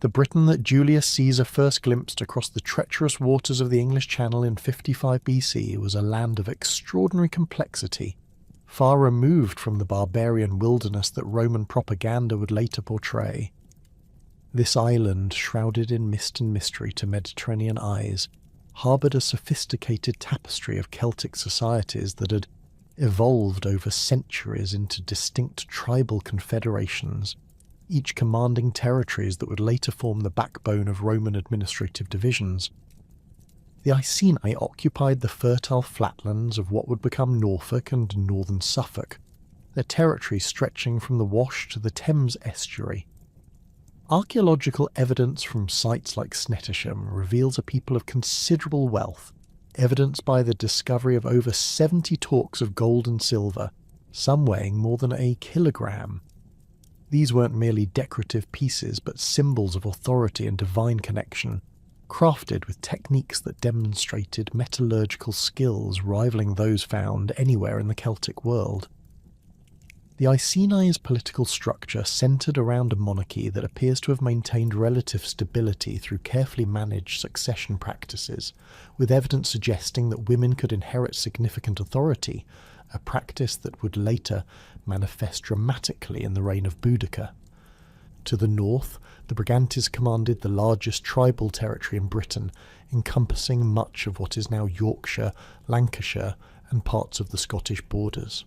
The Britain that Julius Caesar first glimpsed across the treacherous waters of the English Channel in 55 BC was a land of extraordinary complexity, far removed from the barbarian wilderness that Roman propaganda would later portray. This island, shrouded in mist and mystery to Mediterranean eyes, harboured a sophisticated tapestry of Celtic societies that had evolved over centuries into distinct tribal confederations, each commanding territories that would later form the backbone of Roman administrative divisions. The Iceni occupied the fertile flatlands of what would become Norfolk and northern Suffolk, their territory stretching from the Wash to the Thames estuary. Archaeological evidence from sites like Snettisham reveals a people of considerable wealth, evidenced by the discovery of over 70 talks of gold and silver, some weighing more than a kilogram. These weren't merely decorative pieces, but symbols of authority and divine connection, crafted with techniques that demonstrated metallurgical skills rivaling those found anywhere in the Celtic world. The Iceni's political structure centred around a monarchy that appears to have maintained relative stability through carefully managed succession practices, with evidence suggesting that women could inherit significant authority, a practice that would later manifest dramatically in the reign of Boudicca. To the north, the Brigantes commanded the largest tribal territory in Britain, encompassing much of what is now Yorkshire, Lancashire, and parts of the Scottish borders.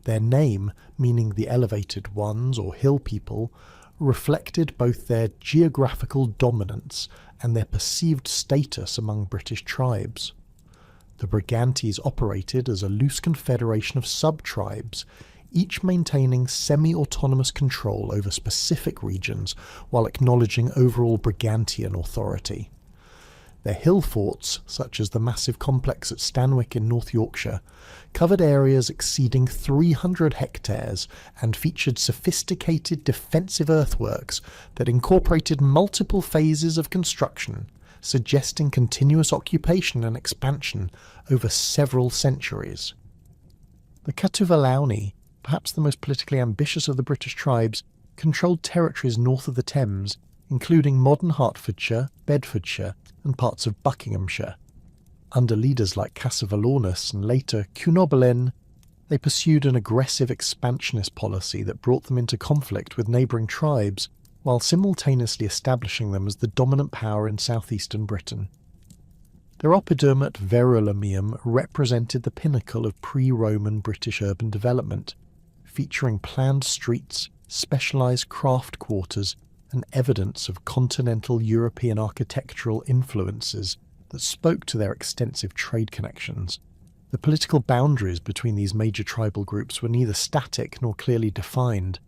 Their name, meaning the elevated ones or hill people, reflected both their geographical dominance and their perceived status among British tribes. The Brigantes operated as a loose confederation of sub-tribes, each maintaining semi-autonomous control over specific regions while acknowledging overall Brigantian authority. Their hill forts, such as the massive complex at Stanwick in North Yorkshire, covered areas exceeding 300 hectares and featured sophisticated defensive earthworks that incorporated multiple phases of construction, suggesting continuous occupation and expansion over several centuries. The Catuvalauni, perhaps the most politically ambitious of the British tribes, controlled territories north of the Thames, including modern Hertfordshire, Bedfordshire, and parts of Buckinghamshire. Under leaders like Cassivelaunus and later Cunobeline, they pursued an aggressive expansionist policy that brought them into conflict with neighbouring tribes, while simultaneously establishing them as the dominant power in southeastern Britain. Their oppidum at Verulamium represented the pinnacle of pre-Roman British urban development, featuring planned streets, specialised craft quarters, and evidence of continental European architectural influences that spoke to their extensive trade connections. The political boundaries between these major tribal groups were neither static nor clearly defined.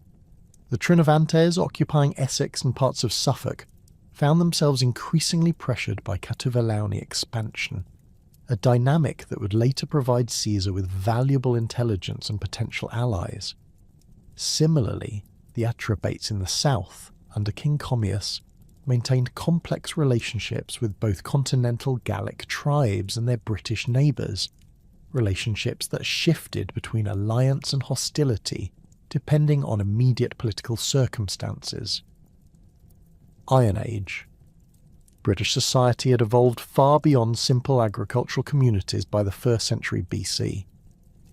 The Trinovantes, occupying Essex and parts of Suffolk, found themselves increasingly pressured by Catuvalauni expansion, a dynamic that would later provide Caesar with valuable intelligence and potential allies. Similarly, the Atrebates in the south, under King Commius, maintained complex relationships with both continental Gallic tribes and their British neighbours, relationships that shifted between alliance and hostility depending on immediate political circumstances. Iron Age. British society had evolved far beyond simple agricultural communities by the 1st century BC.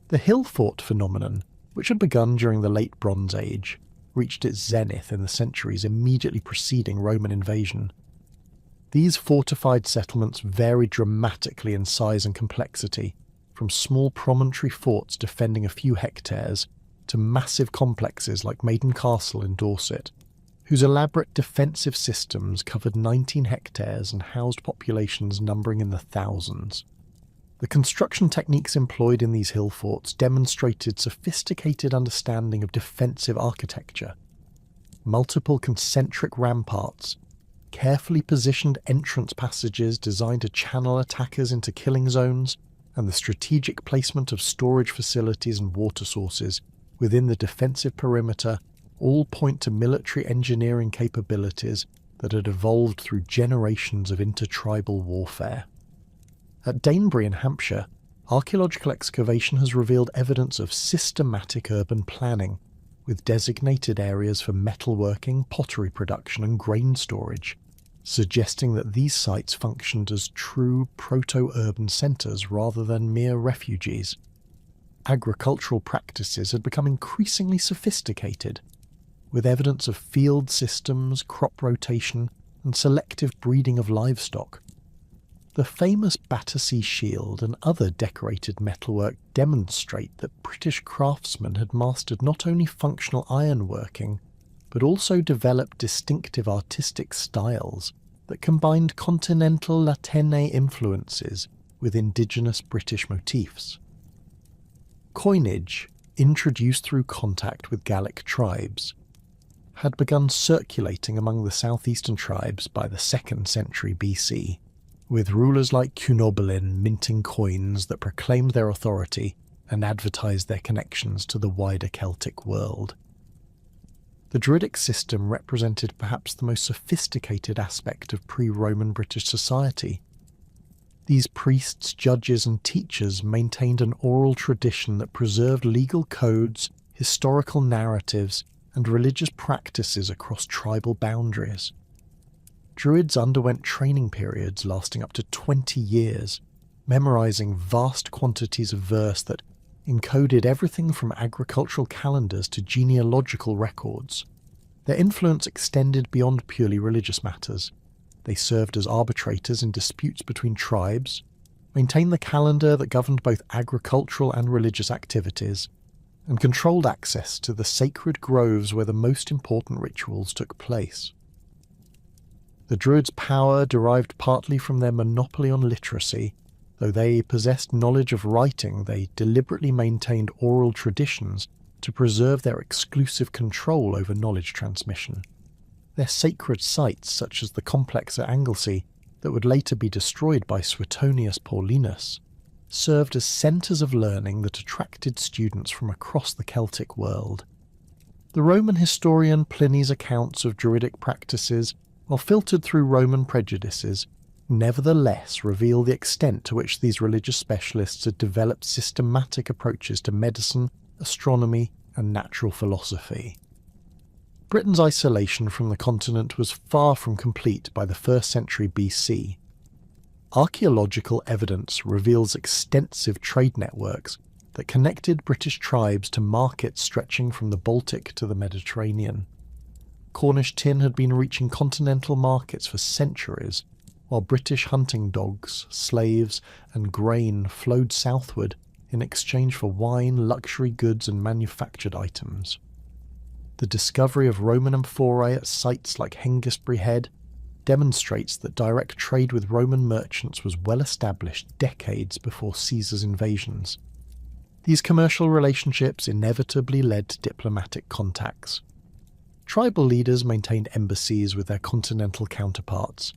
The hill fort phenomenon, which had begun during the Late Bronze Age, reached its zenith in the centuries immediately preceding Roman invasion. These fortified settlements varied dramatically in size and complexity, from small promontory forts defending a few hectares to massive complexes like Maiden Castle in Dorset, whose elaborate defensive systems covered 19 hectares and housed populations numbering in the thousands. The construction techniques employed in these hill forts demonstrated sophisticated understanding of defensive architecture. Multiple concentric ramparts, carefully positioned entrance passages designed to channel attackers into killing zones, and the strategic placement of storage facilities and water sources within the defensive perimeter all point to military engineering capabilities that had evolved through generations of intertribal warfare. At Danebury in Hampshire, archaeological excavation has revealed evidence of systematic urban planning, with designated areas for metalworking, pottery production, and grain storage, suggesting that these sites functioned as true proto-urban centres rather than mere refuges. Agricultural practices had become increasingly sophisticated, with evidence of field systems, crop rotation, and selective breeding of livestock. The famous Battersea shield and other decorated metalwork demonstrate that British craftsmen had mastered not only functional ironworking, but also developed distinctive artistic styles that combined continental Latène influences with indigenous British motifs. Coinage, introduced through contact with Gallic tribes, had begun circulating among the southeastern tribes by the 2nd century BC, with rulers like Cunobeline minting coins that proclaimed their authority and advertised their connections to the wider Celtic world. The Druidic system represented perhaps the most sophisticated aspect of pre-Roman British society. These priests, judges, and teachers maintained an oral tradition that preserved legal codes, historical narratives, and religious practices across tribal boundaries. Druids underwent training periods lasting up to 20 years, memorizing vast quantities of verse that encoded everything from agricultural calendars to genealogical records. Their influence extended beyond purely religious matters. They served as arbitrators in disputes between tribes, maintained the calendar that governed both agricultural and religious activities, and controlled access to the sacred groves where the most important rituals took place. The Druids' power derived partly from their monopoly on literacy. Though they possessed knowledge of writing, they deliberately maintained oral traditions to preserve their exclusive control over knowledge transmission. Their sacred sites, such as the complex at Anglesey, that would later be destroyed by Suetonius Paulinus, served as centres of learning that attracted students from across the Celtic world. The Roman historian Pliny's accounts of Druidic practices, while filtered through Roman prejudices, nevertheless reveal the extent to which these religious specialists had developed systematic approaches to medicine, astronomy, and natural philosophy. Britain's isolation from the continent was far from complete by the 1st century BC. Archaeological evidence reveals extensive trade networks that connected British tribes to markets stretching from the Baltic to the Mediterranean. Cornish tin had been reaching continental markets for centuries, while British hunting dogs, slaves, and grain flowed southward in exchange for wine, luxury goods, and manufactured items. The discovery of Roman amphorae at sites like Hengistbury Head demonstrates that direct trade with Roman merchants was well established decades before Caesar's invasions. These commercial relationships inevitably led to diplomatic contacts. Tribal leaders maintained embassies with their continental counterparts,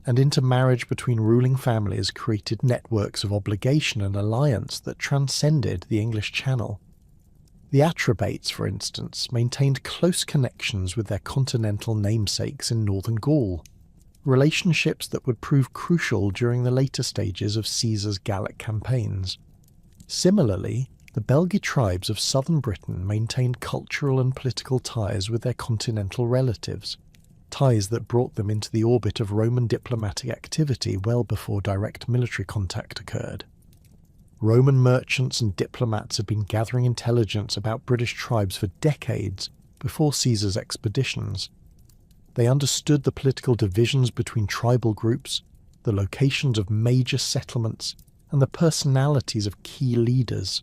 and intermarriage between ruling families created networks of obligation and alliance that transcended the English Channel. The Atrebates, for instance, maintained close connections with their continental namesakes in northern Gaul, relationships that would prove crucial during the later stages of Caesar's Gallic campaigns. Similarly, the Belgae tribes of southern Britain maintained cultural and political ties with their continental relatives, ties that brought them into the orbit of Roman diplomatic activity well before direct military contact occurred. Roman merchants and diplomats had been gathering intelligence about British tribes for decades before Caesar's expeditions. They understood the political divisions between tribal groups, the locations of major settlements, and the personalities of key leaders.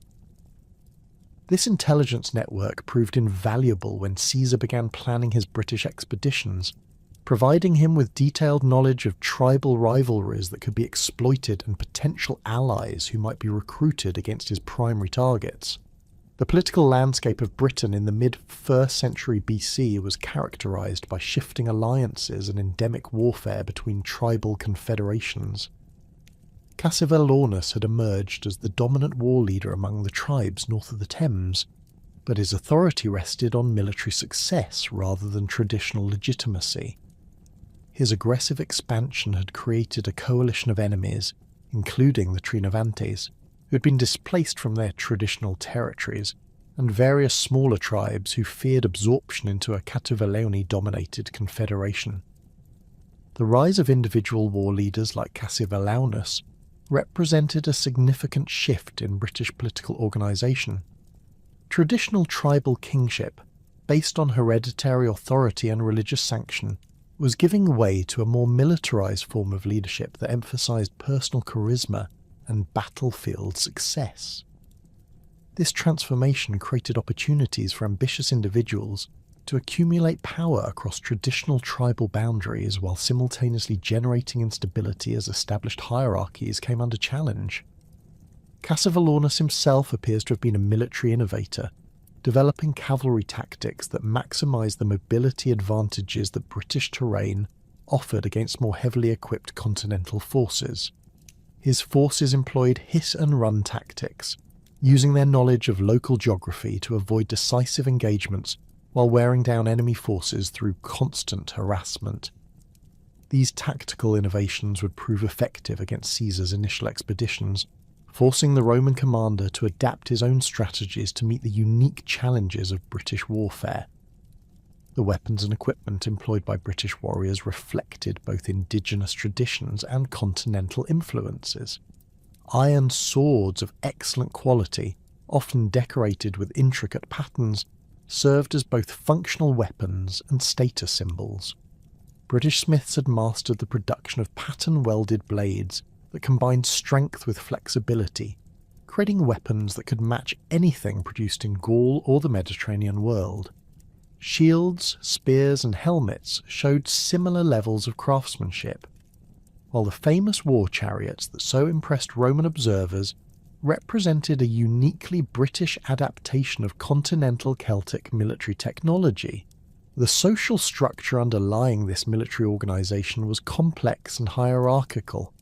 This intelligence network proved invaluable when Caesar began planning his British expeditions, providing him with detailed knowledge of tribal rivalries that could be exploited and potential allies who might be recruited against his primary targets. The political landscape of Britain in the mid-1st century BC was characterised by shifting alliances and endemic warfare between tribal confederations. Cassivellaunus had emerged as the dominant war leader among the tribes north of the Thames, but his authority rested on military success rather than traditional legitimacy. His aggressive expansion had created a coalition of enemies, including the Trinovantes, who had been displaced from their traditional territories and various smaller tribes who feared absorption into a Cativaleone-dominated confederation. The rise of individual war leaders like Cassivelaunus represented a significant shift in British political organisation. Traditional tribal kingship, based on hereditary authority and religious sanction, was giving way to a more militarised form of leadership that emphasised personal charisma and battlefield success. This transformation created opportunities for ambitious individuals to accumulate power across traditional tribal boundaries while simultaneously generating instability as established hierarchies came under challenge. Cassivelaunus himself appears to have been a military innovator, developing cavalry tactics that maximised the mobility advantages that British terrain offered against more heavily equipped continental forces. His forces employed hit-and-run tactics, using their knowledge of local geography to avoid decisive engagements while wearing down enemy forces through constant harassment. These tactical innovations would prove effective against Caesar's initial expeditions, forcing the Roman commander to adapt his own strategies to meet the unique challenges of British warfare. The weapons and equipment employed by British warriors reflected both indigenous traditions and continental influences. Iron swords of excellent quality, often decorated with intricate patterns, served as both functional weapons and status symbols. British smiths had mastered the production of pattern-welded blades that combined strength with flexibility, creating weapons that could match anything produced in Gaul or the Mediterranean world. Shields, spears and helmets showed similar levels of craftsmanship, while the famous war chariots that so impressed Roman observers represented a uniquely British adaptation of continental Celtic military technology. The social structure underlying this military organisation was complex and hierarchical.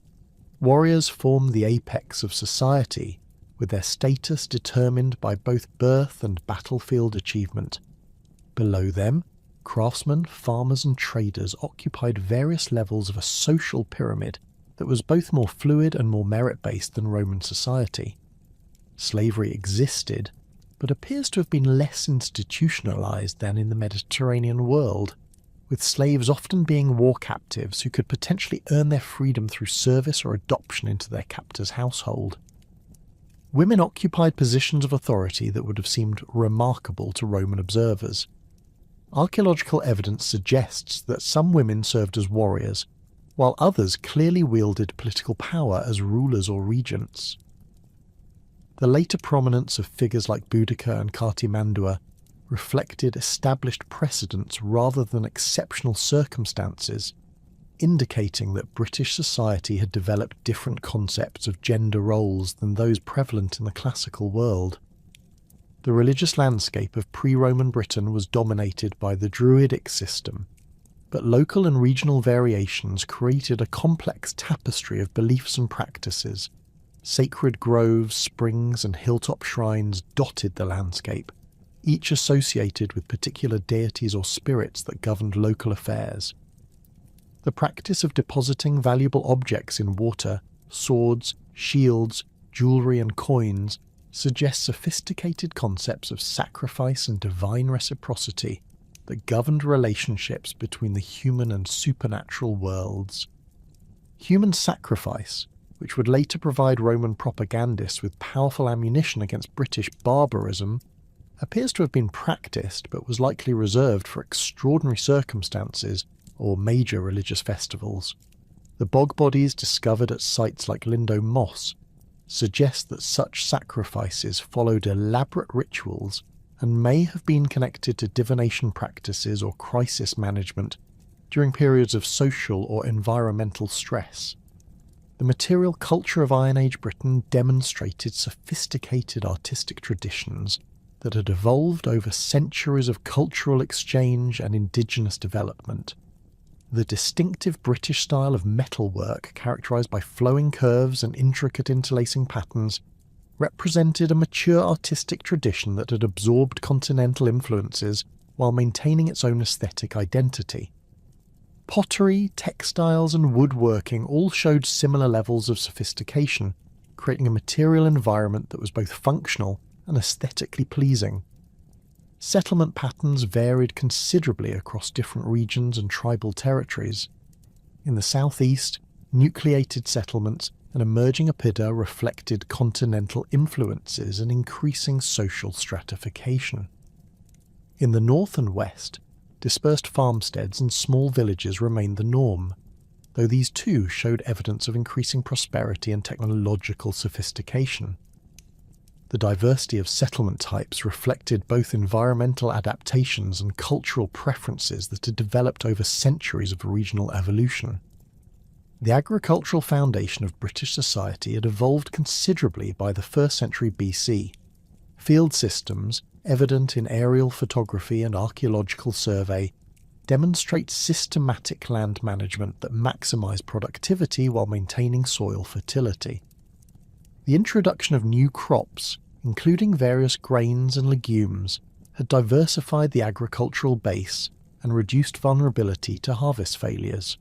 Warriors formed the apex of society, with their status determined by both birth and battlefield achievement. Below them, craftsmen, farmers and traders occupied various levels of a social pyramid that was both more fluid and more merit-based than Roman society. Slavery existed, but appears to have been less institutionalised than in the Mediterranean world, with slaves often being war captives who could potentially earn their freedom through service or adoption into their captor's household. Women occupied positions of authority that would have seemed remarkable to Roman observers. Archaeological evidence suggests that some women served as warriors, while others clearly wielded political power as rulers or regents. The later prominence of figures like Boudica and Cartimandua reflected established precedents rather than exceptional circumstances, indicating that British society had developed different concepts of gender roles than those prevalent in the classical world. The religious landscape of pre-Roman Britain was dominated by the Druidic system, but local and regional variations created a complex tapestry of beliefs and practices. Sacred groves, springs and hilltop shrines dotted the landscape, each associated with particular deities or spirits that governed local affairs. The practice of depositing valuable objects in water, swords, shields, jewellery and coins suggests sophisticated concepts of sacrifice and divine reciprocity that governed relationships between the human and supernatural worlds. Human sacrifice, which would later provide Roman propagandists with powerful ammunition against British barbarism, appears to have been practiced but was likely reserved for extraordinary circumstances or major religious festivals. The bog bodies discovered at sites like Lindo Moss suggest that such sacrifices followed elaborate rituals and may have been connected to divination practices or crisis management during periods of social or environmental stress. The material culture of Iron Age Britain demonstrated sophisticated artistic traditions that had evolved over centuries of cultural exchange and indigenous development. The distinctive British style of metalwork, characterised by flowing curves and intricate interlacing patterns, represented a mature artistic tradition that had absorbed continental influences while maintaining its own aesthetic identity. Pottery, textiles and woodworking all showed similar levels of sophistication, creating a material environment that was both functional and aesthetically pleasing. Settlement patterns varied considerably across different regions and tribal territories. In the southeast, nucleated settlements and emerging oppida reflected continental influences and increasing social stratification. In the north and west, dispersed farmsteads and small villages remained the norm, though these too showed evidence of increasing prosperity and technological sophistication. The diversity of settlement types reflected both environmental adaptations and cultural preferences that had developed over centuries of regional evolution. The agricultural foundation of British society had evolved considerably by the 1st century BC. Field systems, evident in aerial photography and archaeological survey, demonstrate systematic land management that maximise productivity while maintaining soil fertility. The introduction of new crops, including various grains and legumes, had diversified the agricultural base and reduced vulnerability to harvest failures.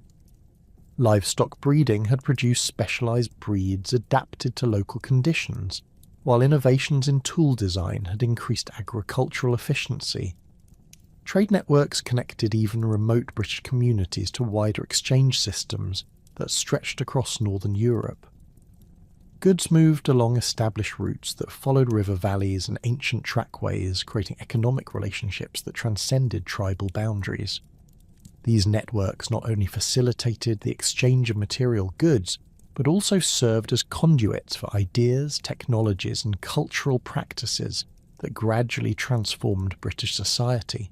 Livestock breeding had produced specialised breeds adapted to local conditions, while innovations in tool design had increased agricultural efficiency. Trade networks connected even remote British communities to wider exchange systems that stretched across northern Europe. Goods moved along established routes that followed river valleys and ancient trackways, creating economic relationships that transcended tribal boundaries. These networks not only facilitated the exchange of material goods, but also served as conduits for ideas, technologies, and cultural practices that gradually transformed British society.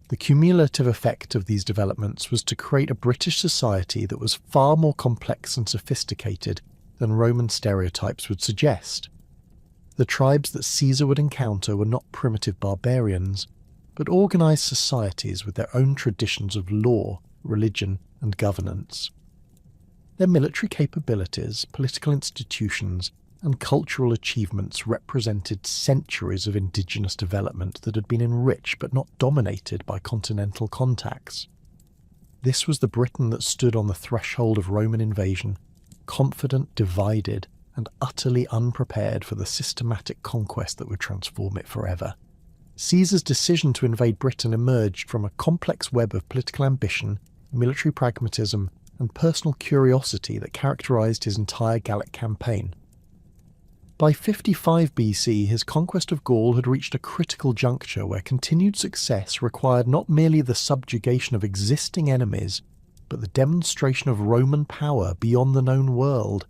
The cumulative effect of these developments was to create a British society that was far more complex and sophisticated than Roman stereotypes would suggest. The tribes that Caesar would encounter were not primitive barbarians, but organised societies with their own traditions of law, religion, and governance. Their military capabilities, political institutions, and cultural achievements represented centuries of indigenous development that had been enriched but not dominated by continental contacts. This was the Britain that stood on the threshold of Roman invasion, confident, divided, and utterly unprepared for the systematic conquest that would transform it forever. Caesar's decision to invade Britain emerged from a complex web of political ambition, military pragmatism, and personal curiosity that characterised his entire Gallic campaign. By 55 BC, his conquest of Gaul had reached a critical juncture where continued success required not merely the subjugation of existing enemies, but the demonstration of Roman power beyond the known world.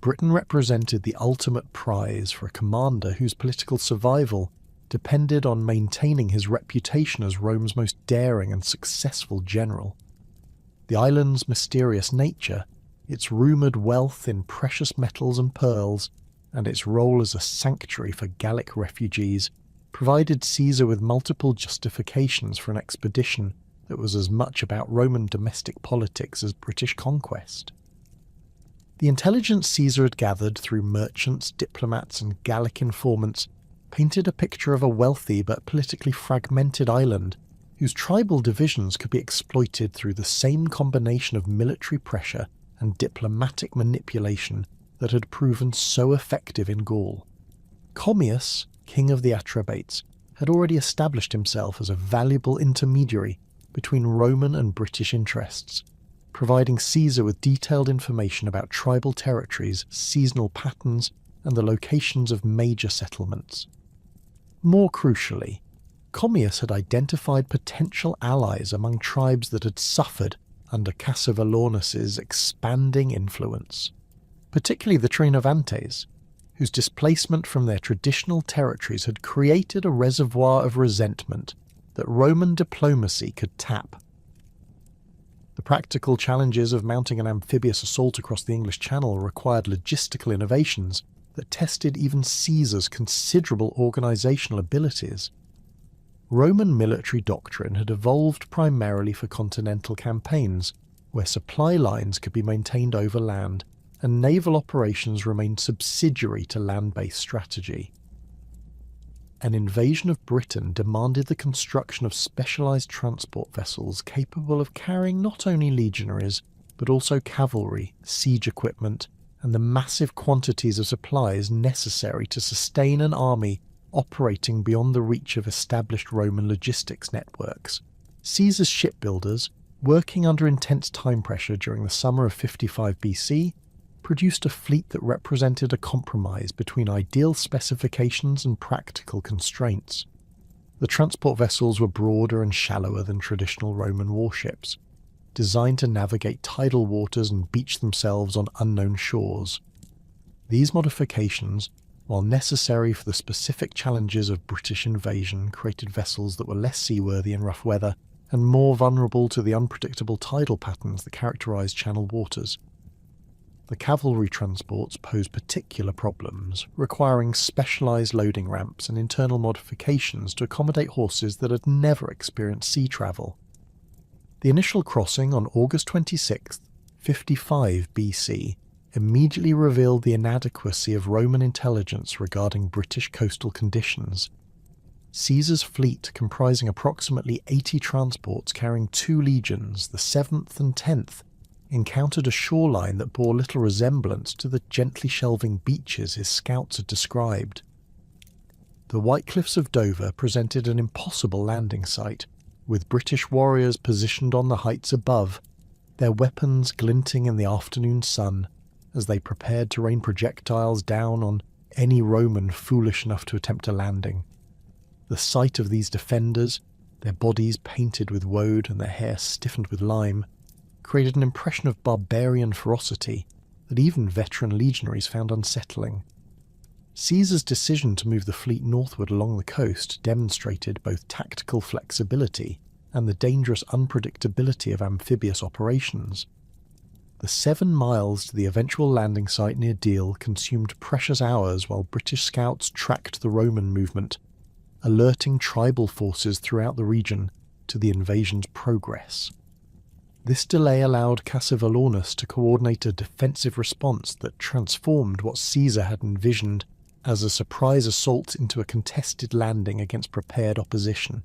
Britain represented the ultimate prize for a commander whose political survival depended on maintaining his reputation as Rome's most daring and successful general. The island's mysterious nature, its rumoured wealth in precious metals and pearls, and its role as a sanctuary for Gallic refugees, provided Caesar with multiple justifications for an expedition that was as much about Roman domestic politics as British conquest. The intelligence Caesar had gathered through merchants, diplomats, and Gallic informants painted a picture of a wealthy but politically fragmented island whose tribal divisions could be exploited through the same combination of military pressure and diplomatic manipulation that had proven so effective in Gaul. Commius, king of the Atrebates, had already established himself as a valuable intermediary between Roman and British interests, providing Caesar with detailed information about tribal territories, seasonal patterns, and the locations of major settlements. More crucially, Commius had identified potential allies among tribes that had suffered under Cassivellaunus's expanding influence, particularly the Trinovantes, whose displacement from their traditional territories had created a reservoir of resentment that Roman diplomacy could tap. The practical challenges of mounting an amphibious assault across the English Channel required logistical innovations that tested even Caesar's considerable organisational abilities. Roman military doctrine had evolved primarily for continental campaigns, where supply lines could be maintained over land and naval operations remained subsidiary to land-based strategy. An invasion of Britain demanded the construction of specialised transport vessels capable of carrying not only legionaries, but also cavalry, siege equipment, and the massive quantities of supplies necessary to sustain an army operating beyond the reach of established Roman logistics networks. Caesar's shipbuilders, working under intense time pressure during the summer of 55 BC, produced a fleet that represented a compromise between ideal specifications and practical constraints. The transport vessels were broader and shallower than traditional Roman warships, designed to navigate tidal waters and beach themselves on unknown shores. These modifications, while necessary for the specific challenges of British invasion, created vessels that were less seaworthy in rough weather and more vulnerable to the unpredictable tidal patterns that characterised channel waters. The cavalry transports posed particular problems, requiring specialised loading ramps and internal modifications to accommodate horses that had never experienced sea travel. The initial crossing on August 26, 55 BC, immediately revealed the inadequacy of Roman intelligence regarding British coastal conditions. Caesar's fleet, comprising approximately 80 transports carrying 2 legions, the 7th and 10th, encountered a shoreline that bore little resemblance to the gently shelving beaches his scouts had described. The White Cliffs of Dover presented an impossible landing site, with British warriors positioned on the heights above, their weapons glinting in the afternoon sun as they prepared to rain projectiles down on any Roman foolish enough to attempt a landing. The sight of these defenders, their bodies painted with woad and their hair stiffened with lime, created an impression of barbarian ferocity that even veteran legionaries found unsettling. Caesar's decision to move the fleet northward along the coast demonstrated both tactical flexibility and the dangerous unpredictability of amphibious operations. The 7 miles to the eventual landing site near Deal consumed precious hours while British scouts tracked the Roman movement, alerting tribal forces throughout the region to the invasion's progress. This delay allowed Cassivellaunus to coordinate a defensive response that transformed what Caesar had envisioned as a surprise assault into a contested landing against prepared opposition.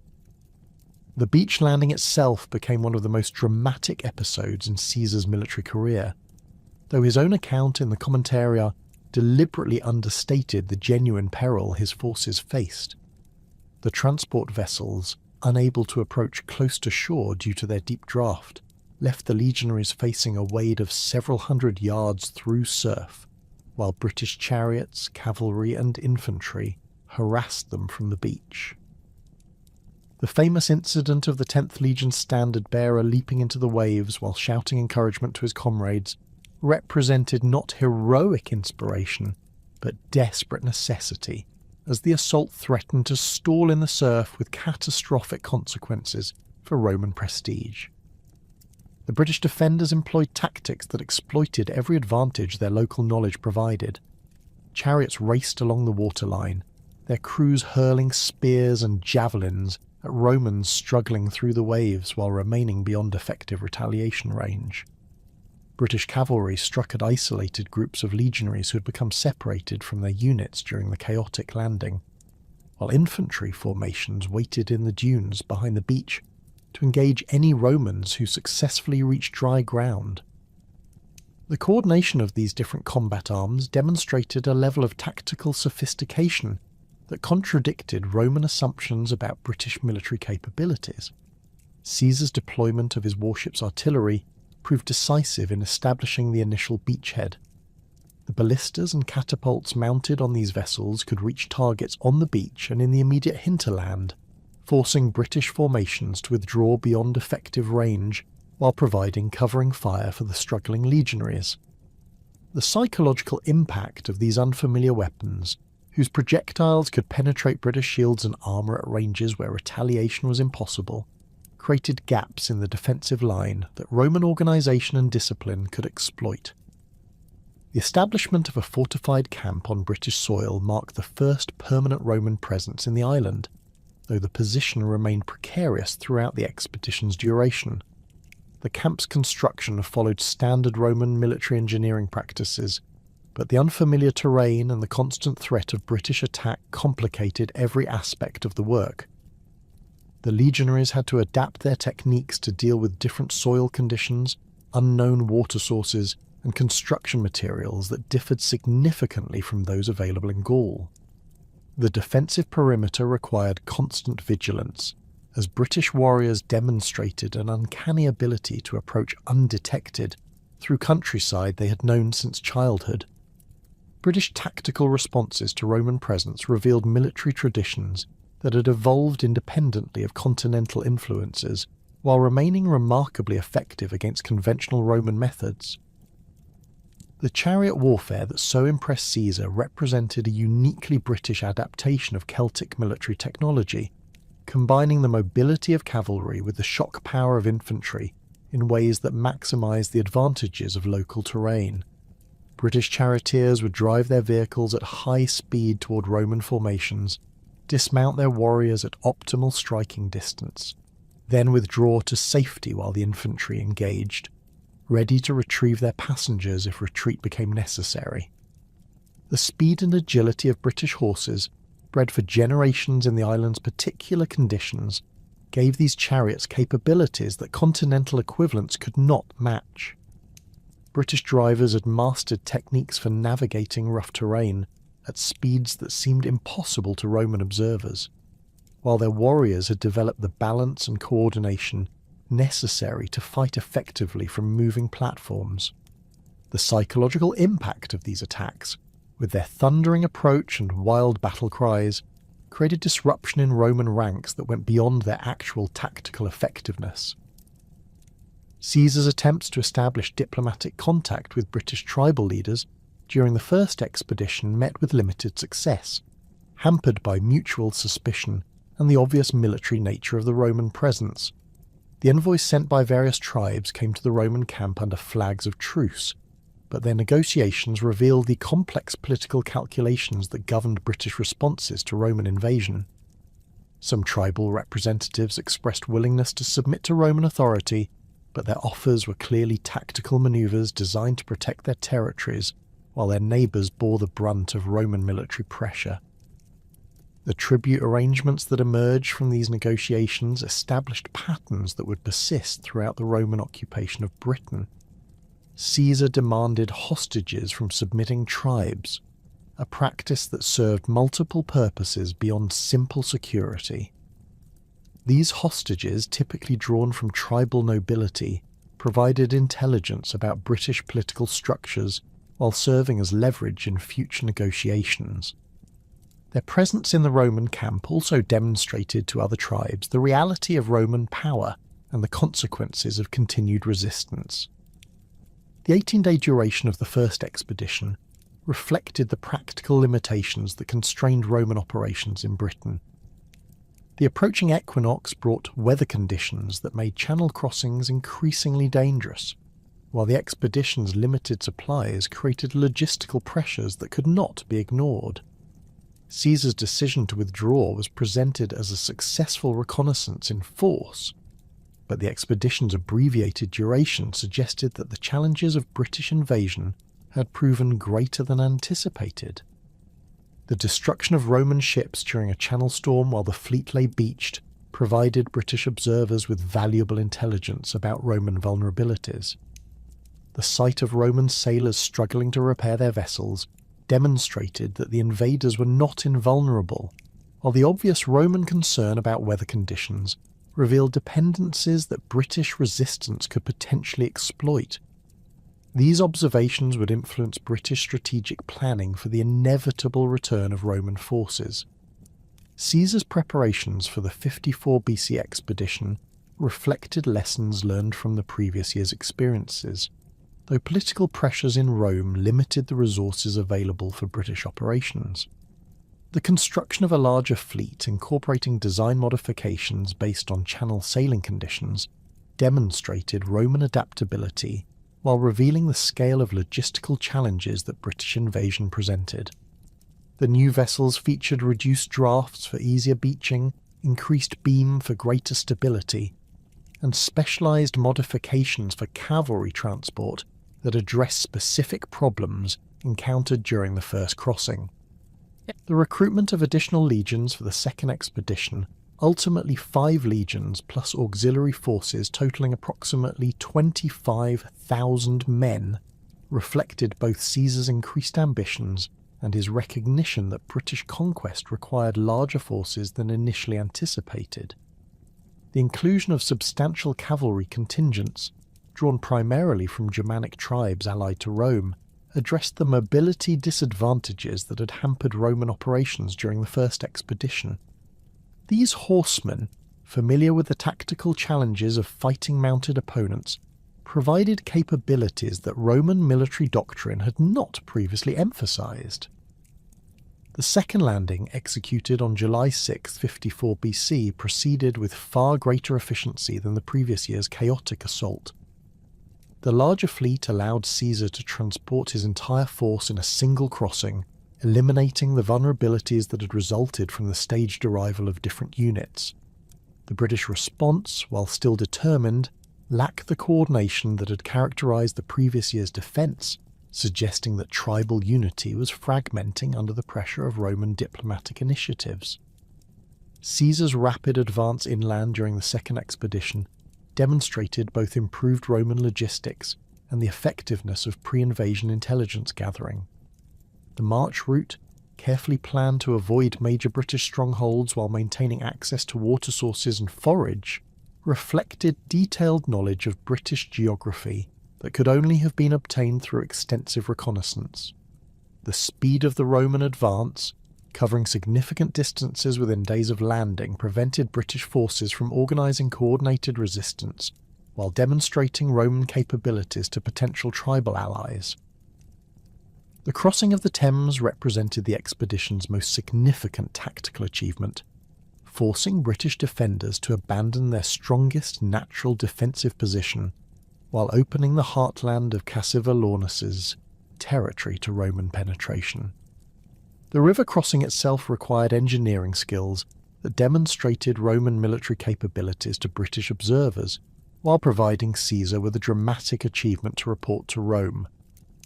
The beach landing itself became one of the most dramatic episodes in Caesar's military career, though his own account in the Commentaria deliberately understated the genuine peril his forces faced. The transport vessels, unable to approach close to shore due to their deep draught, left the legionaries facing a wade of several hundred yards through surf, while British chariots, cavalry and infantry harassed them from the beach. The famous incident of the 10th Legion's standard-bearer leaping into the waves while shouting encouragement to his comrades represented not heroic inspiration, but desperate necessity, as the assault threatened to stall in the surf with catastrophic consequences for Roman prestige. The British defenders employed tactics that exploited every advantage their local knowledge provided. Chariots raced along the waterline, their crews hurling spears and javelins at Romans struggling through the waves while remaining beyond effective retaliation range. British cavalry struck at isolated groups of legionaries who had become separated from their units during the chaotic landing, while infantry formations waited in the dunes behind the beach to engage any Romans who successfully reached dry ground. The coordination of these different combat arms demonstrated a level of tactical sophistication that contradicted Roman assumptions about British military capabilities. Caesar's deployment of his warship's artillery proved decisive in establishing the initial beachhead. The ballistas and catapults mounted on these vessels could reach targets on the beach and in the immediate hinterland, forcing British formations to withdraw beyond effective range while providing covering fire for the struggling legionaries. The psychological impact of these unfamiliar weapons, whose projectiles could penetrate British shields and armour at ranges where retaliation was impossible, created gaps in the defensive line that Roman organisation and discipline could exploit. The establishment of a fortified camp on British soil marked the first permanent Roman presence in the island, though the position remained precarious throughout the expedition's duration. The camp's construction followed standard Roman military engineering practices, but the unfamiliar terrain and the constant threat of British attack complicated every aspect of the work. The legionaries had to adapt their techniques to deal with different soil conditions, unknown water sources, and construction materials that differed significantly from those available in Gaul. The defensive perimeter required constant vigilance, as British warriors demonstrated an uncanny ability to approach undetected through countryside they had known since childhood. British tactical responses to Roman presence revealed military traditions that had evolved independently of continental influences while remaining remarkably effective against conventional Roman methods. The chariot warfare that so impressed Caesar represented a uniquely British adaptation of Celtic military technology, combining the mobility of cavalry with the shock power of infantry in ways that maximised the advantages of local terrain. British charioteers would drive their vehicles at high speed toward Roman formations, dismount their warriors at optimal striking distance, then withdraw to safety while the infantry engaged, ready to retrieve their passengers if retreat became necessary. The speed and agility of British horses, bred for generations in the island's particular conditions, gave these chariots capabilities that continental equivalents could not match. British drivers had mastered techniques for navigating rough terrain at speeds that seemed impossible to Roman observers, while their warriors had developed the balance and coordination necessary to fight effectively from moving platforms. The psychological impact of these attacks, with their thundering approach and wild battle cries, created disruption in Roman ranks that went beyond their actual tactical effectiveness. Caesar's attempts to establish diplomatic contact with British tribal leaders during the first expedition met with limited success, hampered by mutual suspicion and the obvious military nature of the Roman presence. The envoys sent by various tribes came to the Roman camp under flags of truce, but their negotiations revealed the complex political calculations that governed British responses to Roman invasion. Some tribal representatives expressed willingness to submit to Roman authority, but their offers were clearly tactical maneuvers designed to protect their territories, while their neighbours bore the brunt of Roman military pressure. The tribute arrangements that emerged from these negotiations established patterns that would persist throughout the Roman occupation of Britain. Caesar demanded hostages from submitting tribes, a practice that served multiple purposes beyond simple security. These hostages, typically drawn from tribal nobility, provided intelligence about British political structures while serving as leverage in future negotiations. Their presence in the Roman camp also demonstrated to other tribes the reality of Roman power and the consequences of continued resistance. The 18-day duration of the first expedition reflected the practical limitations that constrained Roman operations in Britain. The approaching equinox brought weather conditions that made channel crossings increasingly dangerous, while the expedition's limited supplies created logistical pressures that could not be ignored. Caesar's decision to withdraw was presented as a successful reconnaissance in force, but the expedition's abbreviated duration suggested that the challenges of British invasion had proven greater than anticipated. The destruction of Roman ships during a channel storm while the fleet lay beached provided British observers with valuable intelligence about Roman vulnerabilities. The sight of Roman sailors struggling to repair their vessels demonstrated that the invaders were not invulnerable, while the obvious Roman concern about weather conditions revealed dependencies that British resistance could potentially exploit. These observations would influence British strategic planning for the inevitable return of Roman forces. Caesar's preparations for the 54 BC expedition reflected lessons learned from the previous year's experiences, though political pressures in Rome limited the resources available for British operations. The construction of a larger fleet incorporating design modifications based on channel sailing conditions demonstrated Roman adaptability while revealing the scale of logistical challenges that British invasion presented. The new vessels featured reduced drafts for easier beaching, increased beam for greater stability, and specialised modifications for cavalry transport that addressed specific problems encountered during the first crossing. The recruitment of additional legions for the second expedition, ultimately 5 legions plus auxiliary forces totaling approximately 25,000 men, reflected both Caesar's increased ambitions and his recognition that British conquest required larger forces than initially anticipated. The inclusion of substantial cavalry contingents, drawn primarily from Germanic tribes allied to Rome, addressed the mobility disadvantages that had hampered Roman operations during the first expedition. These horsemen, familiar with the tactical challenges of fighting mounted opponents, provided capabilities that Roman military doctrine had not previously emphasized. The second landing, executed on July 6, 54 BC, proceeded with far greater efficiency than the previous year's chaotic assault. The larger fleet allowed Caesar to transport his entire force in a single crossing, eliminating the vulnerabilities that had resulted from the staged arrival of different units. The British response, while still determined, lacked the coordination that had characterized the previous year's defense, suggesting that tribal unity was fragmenting under the pressure of Roman diplomatic initiatives. Caesar's rapid advance inland during the second expedition demonstrated both improved Roman logistics and the effectiveness of pre-invasion intelligence gathering. The march route, carefully planned to avoid major British strongholds while maintaining access to water sources and forage, reflected detailed knowledge of British geography that could only have been obtained through extensive reconnaissance. The speed of the Roman advance, covering significant distances within days of landing, prevented British forces from organising coordinated resistance while demonstrating Roman capabilities to potential tribal allies. The crossing of the Thames represented the expedition's most significant tactical achievement, forcing British defenders to abandon their strongest natural defensive position while opening the heartland of Cassivelaunus's territory to Roman penetration. The river crossing itself required engineering skills that demonstrated Roman military capabilities to British observers, while providing Caesar with a dramatic achievement to report to Rome: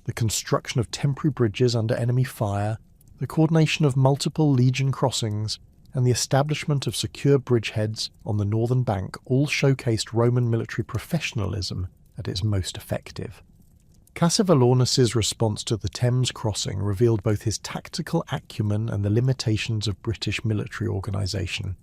the construction of temporary bridges under enemy fire, the coordination of multiple legion crossings, and the establishment of secure bridgeheads on the northern bank all showcased Roman military professionalism at its most effective. Cassivelaunus's response to the Thames crossing revealed both his tactical acumen and the limitations of British military organisation.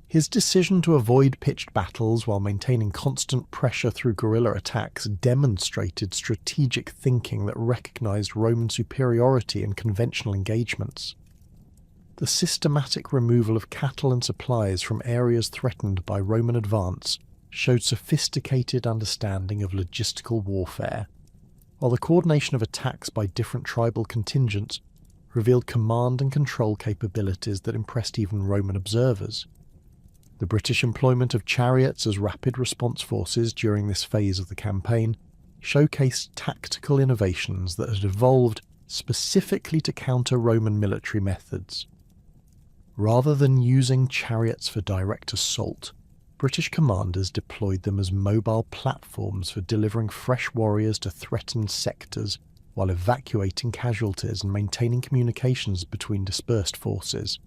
His decision to avoid pitched battles while maintaining constant pressure through guerrilla attacks demonstrated strategic thinking that recognised Roman superiority in conventional engagements. The systematic removal of cattle and supplies from areas threatened by Roman advance showed sophisticated understanding of logistical warfare, while the coordination of attacks by different tribal contingents revealed command and control capabilities that impressed even Roman observers. The British employment of chariots as rapid response forces during this phase of the campaign showcased tactical innovations that had evolved specifically to counter Roman military methods. Rather than using chariots for direct assault, British commanders deployed them as mobile platforms for delivering fresh warriors to threatened sectors while evacuating casualties and maintaining communications between dispersed forces.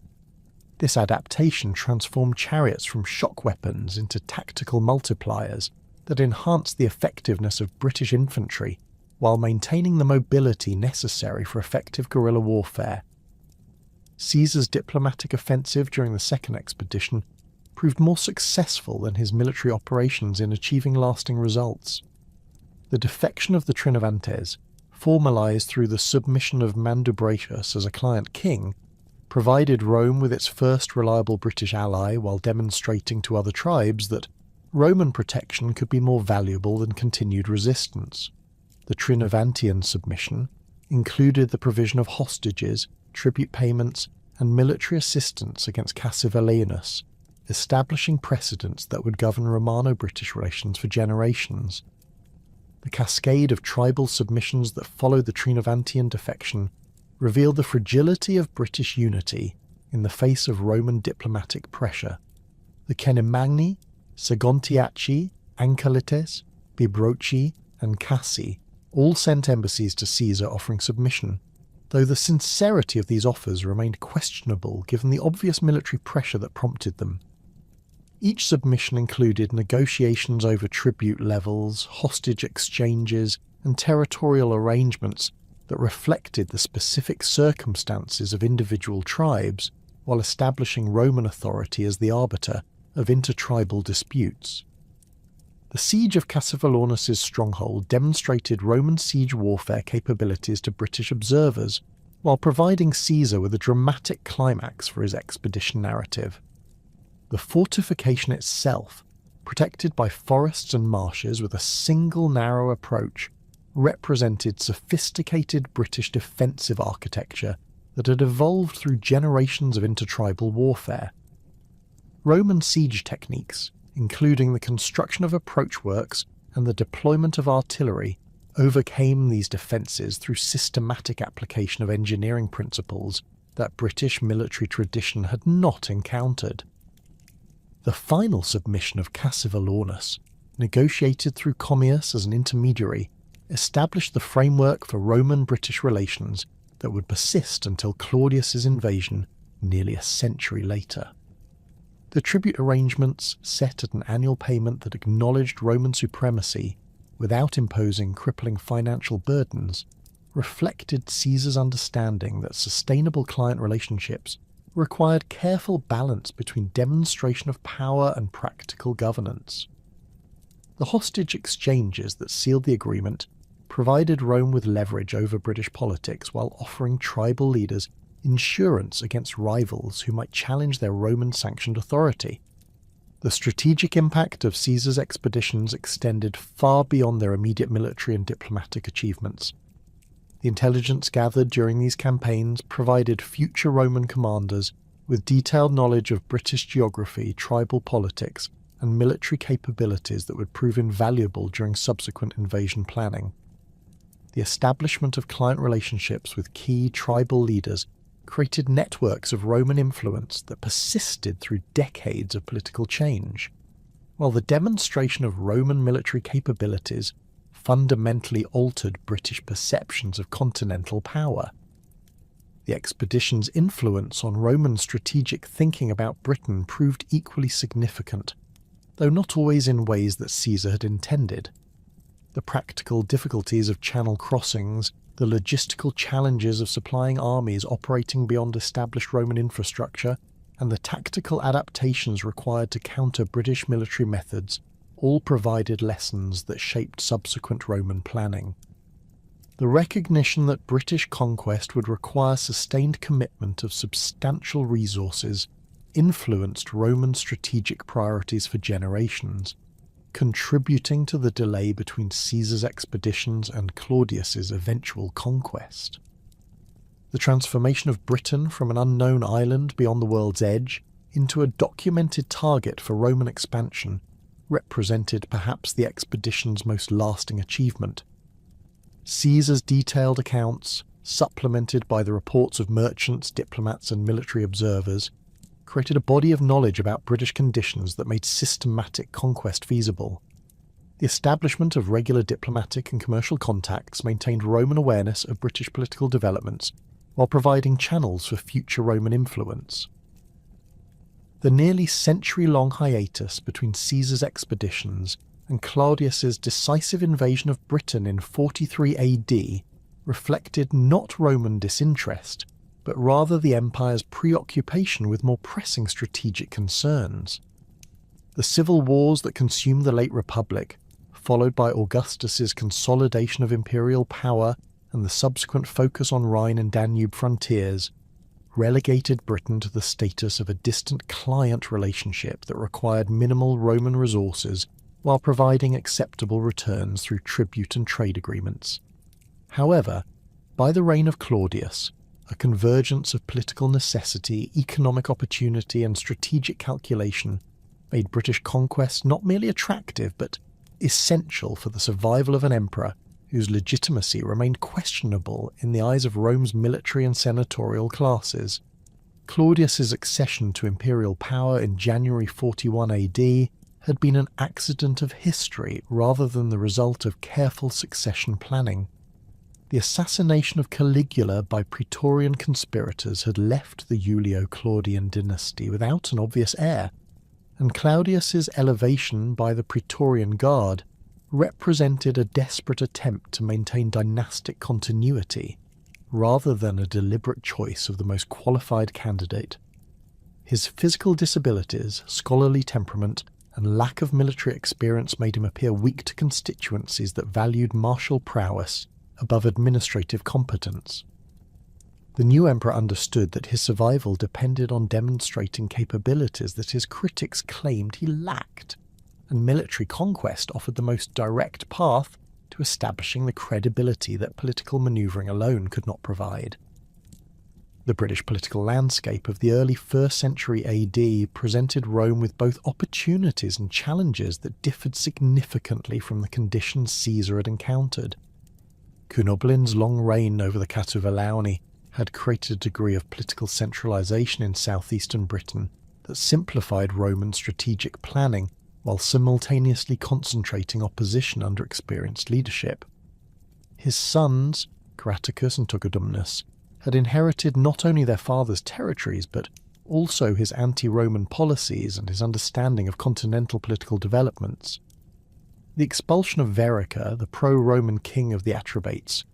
This adaptation transformed chariots from shock weapons into tactical multipliers that enhanced the effectiveness of British infantry while maintaining the mobility necessary for effective guerrilla warfare. Caesar's diplomatic offensive during the second expedition proved more successful than his military operations in achieving lasting results. The defection of the Trinovantes, formalised through the submission of Mandubracius as a client king, provided Rome with its first reliable British ally while demonstrating to other tribes that Roman protection could be more valuable than continued resistance. The Trinovantian submission included the provision of hostages, tribute payments, and military assistance against Cassivelaunus, establishing precedents that would govern Romano-British relations for generations. The cascade of tribal submissions that followed the Trinovantian defection revealed the fragility of British unity in the face of Roman diplomatic pressure. The Cenemagni, Segontiaci, Ancalites, Bibroci, and Cassi all sent embassies to Caesar offering submission, though the sincerity of these offers remained questionable given the obvious military pressure that prompted them. Each submission included negotiations over tribute levels, hostage exchanges, and territorial arrangements that reflected the specific circumstances of individual tribes while establishing Roman authority as the arbiter of intertribal disputes. The siege of Cassivelaunus's stronghold demonstrated Roman siege warfare capabilities to British observers, while providing Caesar with a dramatic climax for his expedition narrative. The fortification itself, protected by forests and marshes with a single narrow approach, represented sophisticated British defensive architecture that had evolved through generations of intertribal warfare. Roman siege techniques, including the construction of approach works and the deployment of artillery, overcame these defences through systematic application of engineering principles that British military tradition had not encountered. The final submission of Cassivelaunus, negotiated through Commius as an intermediary, established the framework for Roman-British relations that would persist until Claudius's invasion nearly a century later. The tribute arrangements, set at an annual payment that acknowledged Roman supremacy without imposing crippling financial burdens, reflected Caesar's understanding that sustainable client relationships required careful balance between demonstration of power and practical governance. The hostage exchanges that sealed the agreement provided Rome with leverage over British politics while offering tribal leaders insurance against rivals who might challenge their Roman-sanctioned authority. The strategic impact of Caesar's expeditions extended far beyond their immediate military and diplomatic achievements. The intelligence gathered during these campaigns provided future Roman commanders with detailed knowledge of British geography, tribal politics, and military capabilities that would prove invaluable during subsequent invasion planning. The establishment of client relationships with key tribal leaders created networks of Roman influence that persisted through decades of political change, while the demonstration of Roman military capabilities fundamentally altered British perceptions of continental power. The expedition's influence on Roman strategic thinking about Britain proved equally significant, though not always in ways that Caesar had intended. The practical difficulties of channel crossings, the logistical challenges of supplying armies operating beyond established Roman infrastructure, and the tactical adaptations required to counter British military methods all provided lessons that shaped subsequent Roman planning. The recognition that British conquest would require sustained commitment of substantial resources influenced Roman strategic priorities for generations, contributing to the delay between Caesar's expeditions and Claudius's eventual conquest. The transformation of Britain from an unknown island beyond the world's edge into a documented target for Roman expansion represented perhaps the expedition's most lasting achievement. Caesar's detailed accounts, supplemented by the reports of merchants, diplomats, and military observers, created a body of knowledge about British conditions that made systematic conquest feasible. The establishment of regular diplomatic and commercial contacts maintained Roman awareness of British political developments while providing channels for future Roman influence. The nearly century-long hiatus between Caesar's expeditions and Claudius's decisive invasion of Britain in 43 AD reflected not Roman disinterest, but rather the empire's preoccupation with more pressing strategic concerns. The civil wars that consumed the late Republic, followed by Augustus's consolidation of imperial power and the subsequent focus on Rhine and Danube frontiers, relegated Britain to the status of a distant client relationship that required minimal Roman resources while providing acceptable returns through tribute and trade agreements. However, by the reign of Claudius, a convergence of political necessity, economic opportunity, and strategic calculation made British conquest not merely attractive but essential for the survival of an emperor whose legitimacy remained questionable in the eyes of Rome's military and senatorial classes. Claudius's accession to imperial power in January 41 AD had been an accident of history rather than the result of careful succession planning. The assassination of Caligula by Praetorian conspirators had left the Julio-Claudian dynasty without an obvious heir, and Claudius's elevation by the Praetorian Guard represented a desperate attempt to maintain dynastic continuity rather than a deliberate choice of the most qualified candidate. His physical disabilities, scholarly temperament, and lack of military experience made him appear weak to constituencies that valued martial prowess above administrative competence. The new emperor understood that his survival depended on demonstrating capabilities that his critics claimed he lacked, and military conquest offered the most direct path to establishing the credibility that political manoeuvring alone could not provide. The British political landscape of the early 1st century AD presented Rome with both opportunities and challenges that differed significantly from the conditions Caesar had encountered. Cunoblin's long reign over the Catuvellauni had created a degree of political centralisation in southeastern Britain that simplified Roman strategic planning while simultaneously concentrating opposition under experienced leadership. His sons, Graticus and Togodumnus, had inherited not only their father's territories but also his anti-Roman policies and his understanding of continental political developments. The expulsion of Verica, the pro-Roman king of the Atrebates,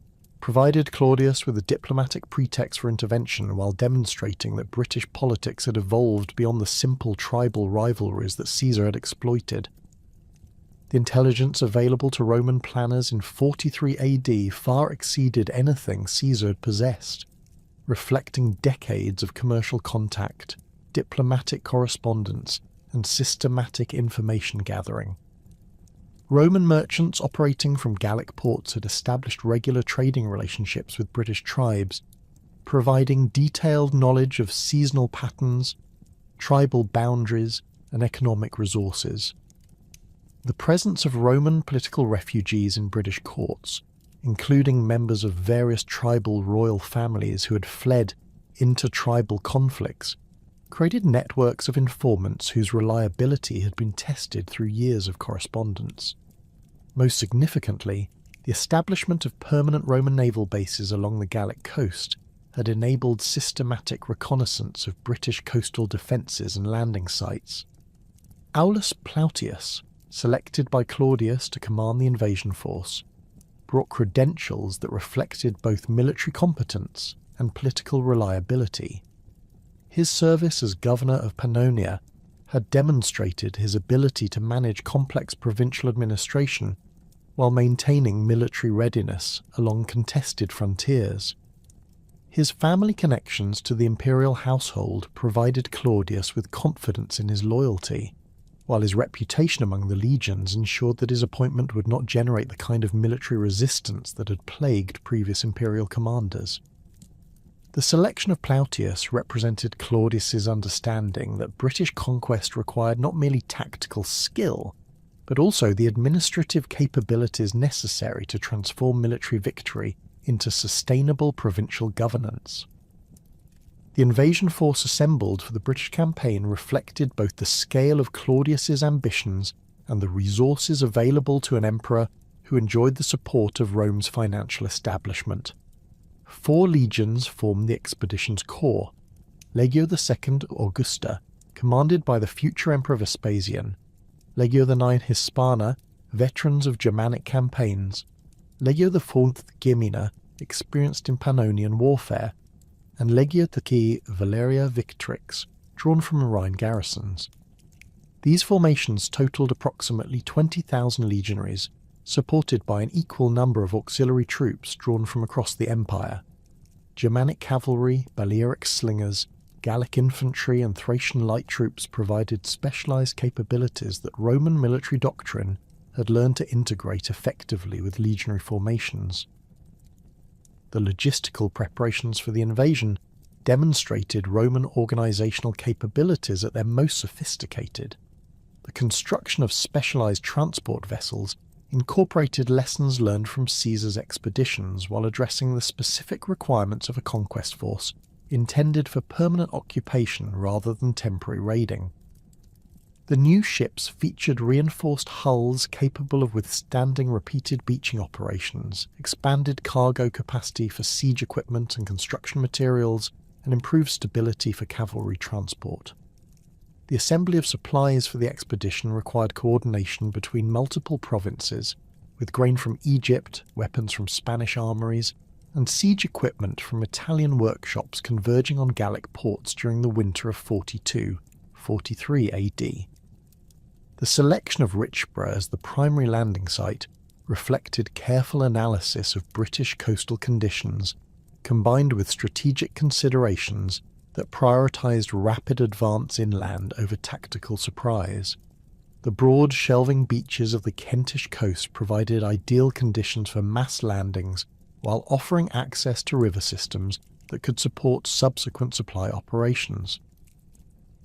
provided Claudius with a diplomatic pretext for intervention while demonstrating that British politics had evolved beyond the simple tribal rivalries that Caesar had exploited. The intelligence available to Roman planners in 43 AD far exceeded anything Caesar had possessed, reflecting decades of commercial contact, diplomatic correspondence, and systematic information gathering. Roman merchants operating from Gallic ports had established regular trading relationships with British tribes, providing detailed knowledge of seasonal patterns, tribal boundaries, and economic resources. The presence of Roman political refugees in British courts, including members of various tribal royal families who had fled intertribal conflicts, created networks of informants whose reliability had been tested through years of correspondence. Most significantly, the establishment of permanent Roman naval bases along the Gallic coast had enabled systematic reconnaissance of British coastal defences and landing sites. Aulus Plautius, selected by Claudius to command the invasion force, brought credentials that reflected both military competence and political reliability. His service as governor of Pannonia had demonstrated his ability to manage complex provincial administration while maintaining military readiness along contested frontiers. His family connections to the imperial household provided Claudius with confidence in his loyalty, while his reputation among the legions ensured that his appointment would not generate the kind of military resistance that had plagued previous imperial commanders. The selection of Plautius represented Claudius's understanding that British conquest required not merely tactical skill, but also the administrative capabilities necessary to transform military victory into sustainable provincial governance. The invasion force assembled for the British campaign reflected both the scale of Claudius's ambitions and the resources available to an emperor who enjoyed the support of Rome's financial establishment. 4 legions formed the expedition's core: Legio II Augusta, commanded by the future Emperor Vespasian; Legio IX Hispana, veterans of Germanic campaigns; Legio IV Gemina, experienced in Pannonian warfare; and Legio III Valeria Victrix, drawn from Rhine garrisons. These formations totaled approximately 20,000 legionaries, supported by an equal number of auxiliary troops drawn from across the empire. Germanic cavalry, Balearic slingers, Gallic infantry and Thracian light troops provided specialized capabilities that Roman military doctrine had learned to integrate effectively with legionary formations. The logistical preparations for the invasion demonstrated Roman organizational capabilities at their most sophisticated. The construction of specialized transport vessels incorporated lessons learned from Caesar's expeditions while addressing the specific requirements of a conquest force intended for permanent occupation rather than temporary raiding. The new ships featured reinforced hulls capable of withstanding repeated beaching operations, expanded cargo capacity for siege equipment and construction materials, and improved stability for cavalry transport. The assembly of supplies for the expedition required coordination between multiple provinces, with grain from Egypt, weapons from Spanish armories, and siege equipment from Italian workshops converging on Gallic ports during the winter of 42-43 AD. The selection of Richborough as the primary landing site reflected careful analysis of British coastal conditions, combined with strategic considerations that prioritised rapid advance inland over tactical surprise. The broad shelving beaches of the Kentish coast provided ideal conditions for mass landings while offering access to river systems that could support subsequent supply operations.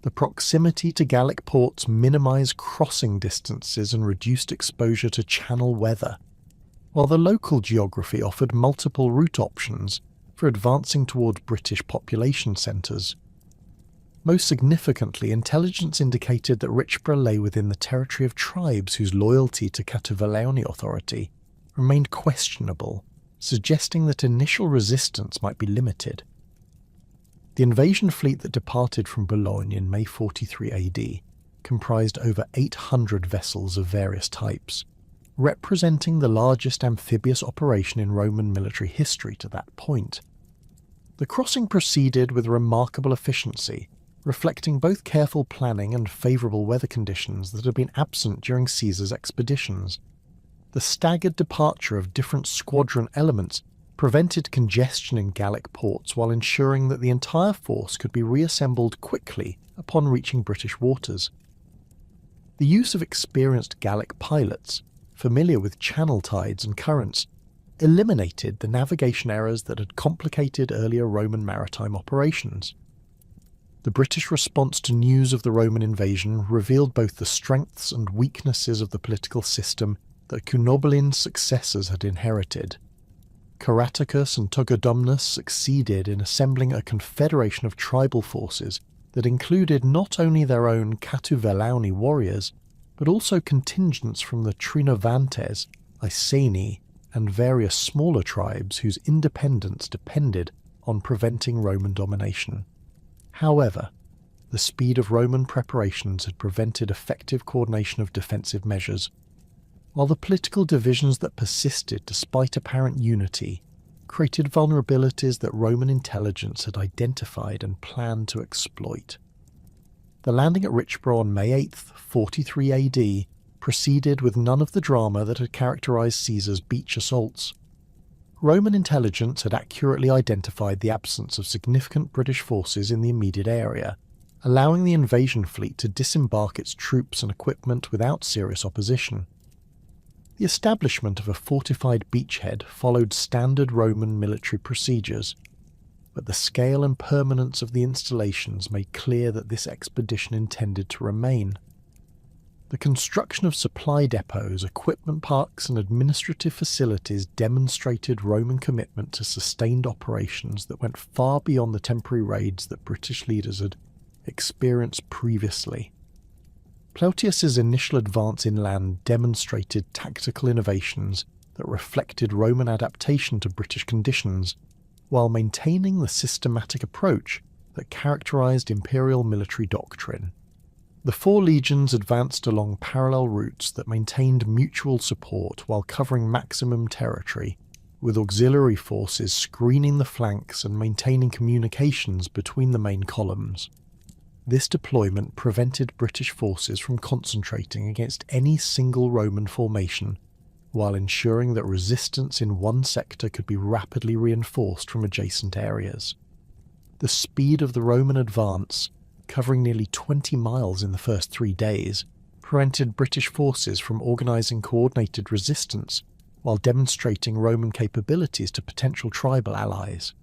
The proximity to Gallic ports minimised crossing distances and reduced exposure to channel weather, while the local geography offered multiple route options for advancing toward British population centres. Most significantly, intelligence indicated that Richborough lay within the territory of tribes whose loyalty to Catuvellauni authority remained questionable, suggesting that initial resistance might be limited. The invasion fleet that departed from Boulogne in May 43 AD comprised over 800 vessels of various types, representing the largest amphibious operation in Roman military history to that point. The crossing proceeded with remarkable efficiency, reflecting both careful planning and favourable weather conditions that had been absent during Caesar's expeditions. The staggered departure of different squadron elements prevented congestion in Gallic ports while ensuring that the entire force could be reassembled quickly upon reaching British waters. The use of experienced Gallic pilots, familiar with channel tides and currents, eliminated the navigation errors that had complicated earlier Roman maritime operations. The British response to news of the Roman invasion revealed both the strengths and weaknesses of the political system that Cunobelin's successors had inherited. Caraticus and Togodumnus succeeded in assembling a confederation of tribal forces that included not only their own Catuvellauni warriors, but also contingents from the Trinovantes, Iceni, and various smaller tribes whose independence depended on preventing Roman domination. However, the speed of Roman preparations had prevented effective coordination of defensive measures, while the political divisions that persisted despite apparent unity created vulnerabilities that Roman intelligence had identified and planned to exploit. The landing at Richborough on May 8, 43 AD, proceeded with none of the drama that had characterised Caesar's beach assaults. Roman intelligence had accurately identified the absence of significant British forces in the immediate area, allowing the invasion fleet to disembark its troops and equipment without serious opposition. The establishment of a fortified beachhead followed standard Roman military procedures, but the scale and permanence of the installations made clear that this expedition intended to remain. The construction of supply depots, equipment parks, and administrative facilities demonstrated Roman commitment to sustained operations that went far beyond the temporary raids that British leaders had experienced previously. Plautius's initial advance inland demonstrated tactical innovations that reflected Roman adaptation to British conditions, while maintaining the systematic approach that characterised imperial military doctrine. The four legions advanced along parallel routes that maintained mutual support while covering maximum territory, with auxiliary forces screening the flanks and maintaining communications between the main columns. This deployment prevented British forces from concentrating against any single Roman formation, while ensuring that resistance in one sector could be rapidly reinforced from adjacent areas. The speed of the Roman advance, covering nearly 20 miles in the first 3 days, prevented British forces from organising coordinated resistance while demonstrating Roman capabilities to potential tribal allies.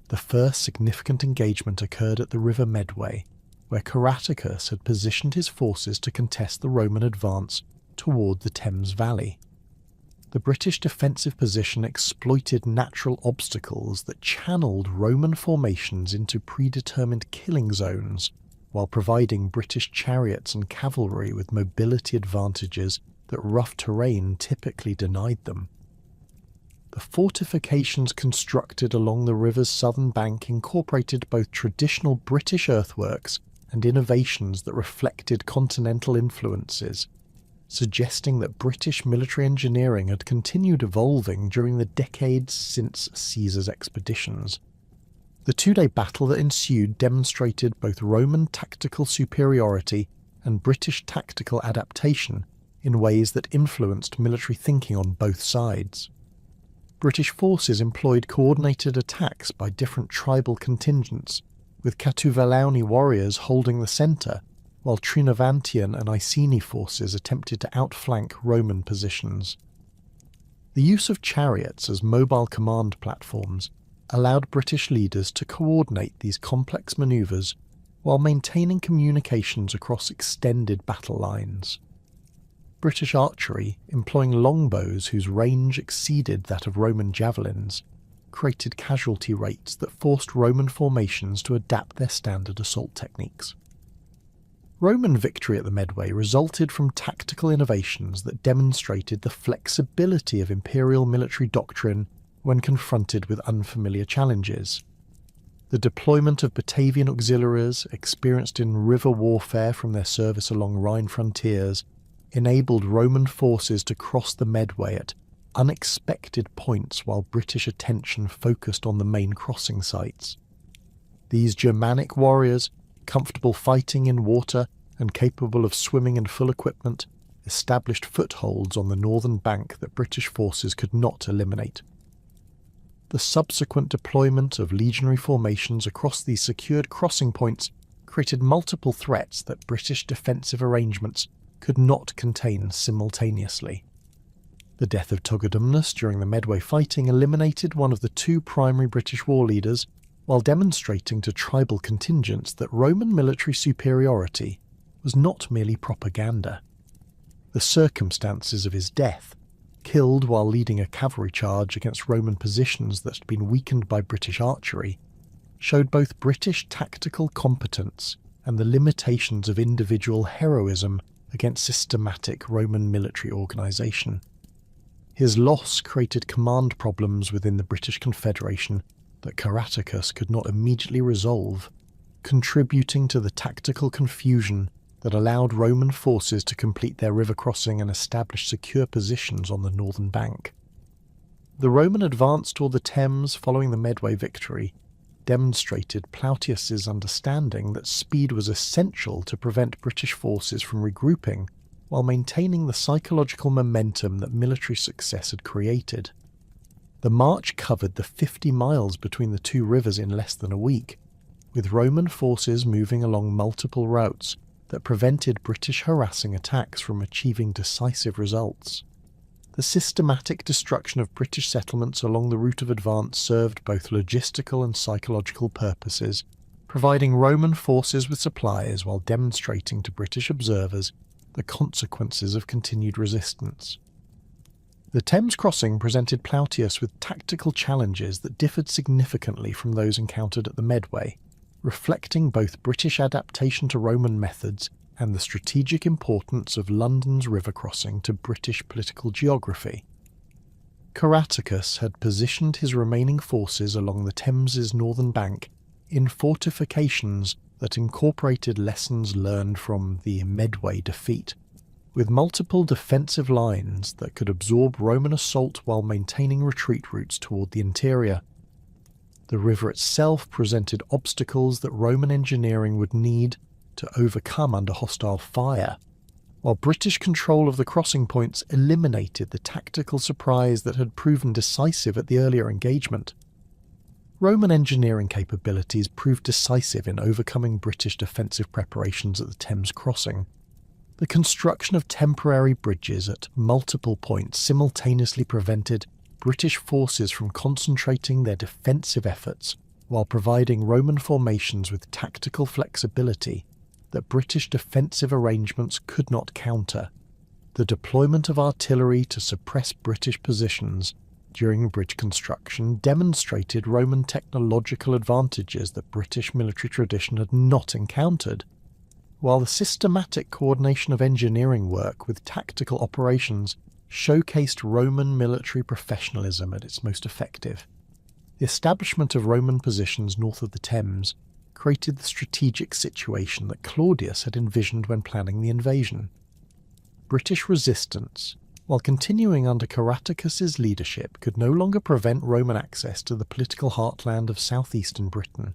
The first significant engagement occurred at the River Medway, where Caraticus had positioned his forces to contest the Roman advance toward the Thames Valley. The British defensive position exploited natural obstacles that channeled Roman formations into predetermined killing zones, while providing British chariots and cavalry with mobility advantages that rough terrain typically denied them. The fortifications constructed along the river's southern bank incorporated both traditional British earthworks and innovations that reflected continental influences, suggesting that British military engineering had continued evolving during the decades since Caesar's expeditions. The two-day battle that ensued demonstrated both Roman tactical superiority and British tactical adaptation in ways that influenced military thinking on both sides. British forces employed coordinated attacks by different tribal contingents, with Catuvalauni warriors holding the centre, while Trinovantian and Iceni forces attempted to outflank Roman positions. The use of chariots as mobile command platforms allowed British leaders to coordinate these complex manoeuvres while maintaining communications across extended battle lines. British archery, employing longbows whose range exceeded that of Roman javelins, created casualty rates that forced Roman formations to adapt their standard assault techniques. Roman victory at the Medway resulted from tactical innovations that demonstrated the flexibility of imperial military doctrine when confronted with unfamiliar challenges. The deployment of Batavian auxiliaries experienced in river warfare from their service along Rhine frontiers enabled Roman forces to cross the Medway at unexpected points while British attention focused on the main crossing sites. These Germanic warriors, comfortable fighting in water and capable of swimming in full equipment, established footholds on the northern bank that British forces could not eliminate. The subsequent deployment of legionary formations across these secured crossing points created multiple threats that British defensive arrangements could not contain simultaneously. The death of Togodumnus during the Medway fighting eliminated one of the two primary British war leaders, while demonstrating to tribal contingents that Roman military superiority was not merely propaganda. The circumstances of his death, killed while leading a cavalry charge against Roman positions that had been weakened by British archery, showed both British tactical competence and the limitations of individual heroism against systematic Roman military organisation. His loss created command problems within the British Confederation that Caratacus could not immediately resolve, contributing to the tactical confusion that allowed Roman forces to complete their river crossing and establish secure positions on the northern bank. The Roman advance toward the Thames following the Medway victory demonstrated Plautius's understanding that speed was essential to prevent British forces from regrouping while maintaining the psychological momentum that military success had created. The march covered the 50 miles between the two rivers in less than a week, with Roman forces moving along multiple routes that prevented British harassing attacks from achieving decisive results. The systematic destruction of British settlements along the route of advance served both logistical and psychological purposes, providing Roman forces with supplies while demonstrating to British observers the consequences of continued resistance. The Thames crossing presented Plautius with tactical challenges that differed significantly from those encountered at the Medway, reflecting both British adaptation to Roman methods and the strategic importance of London's river crossing to British political geography. Caratacus had positioned his remaining forces along the Thames's northern bank in fortifications that incorporated lessons learned from the Medway defeat, with multiple defensive lines that could absorb Roman assault while maintaining retreat routes toward the interior. The river itself presented obstacles that Roman engineering would need to overcome under hostile fire, while British control of the crossing points eliminated the tactical surprise that had proven decisive at the earlier engagement. Roman engineering capabilities proved decisive in overcoming British defensive preparations at the Thames crossing. The construction of temporary bridges at multiple points simultaneously prevented British forces from concentrating their defensive efforts while providing Roman formations with tactical flexibility that British defensive arrangements could not counter. The deployment of artillery to suppress British positions during bridge construction demonstrated Roman technological advantages that British military tradition had not encountered, while the systematic coordination of engineering work with tactical operations showcased Roman military professionalism at its most effective. The establishment of Roman positions north of the Thames created the strategic situation that Claudius had envisioned when planning the invasion. British resistance, while continuing under Caratacus's leadership, could no longer prevent Roman access to the political heartland of southeastern Britain.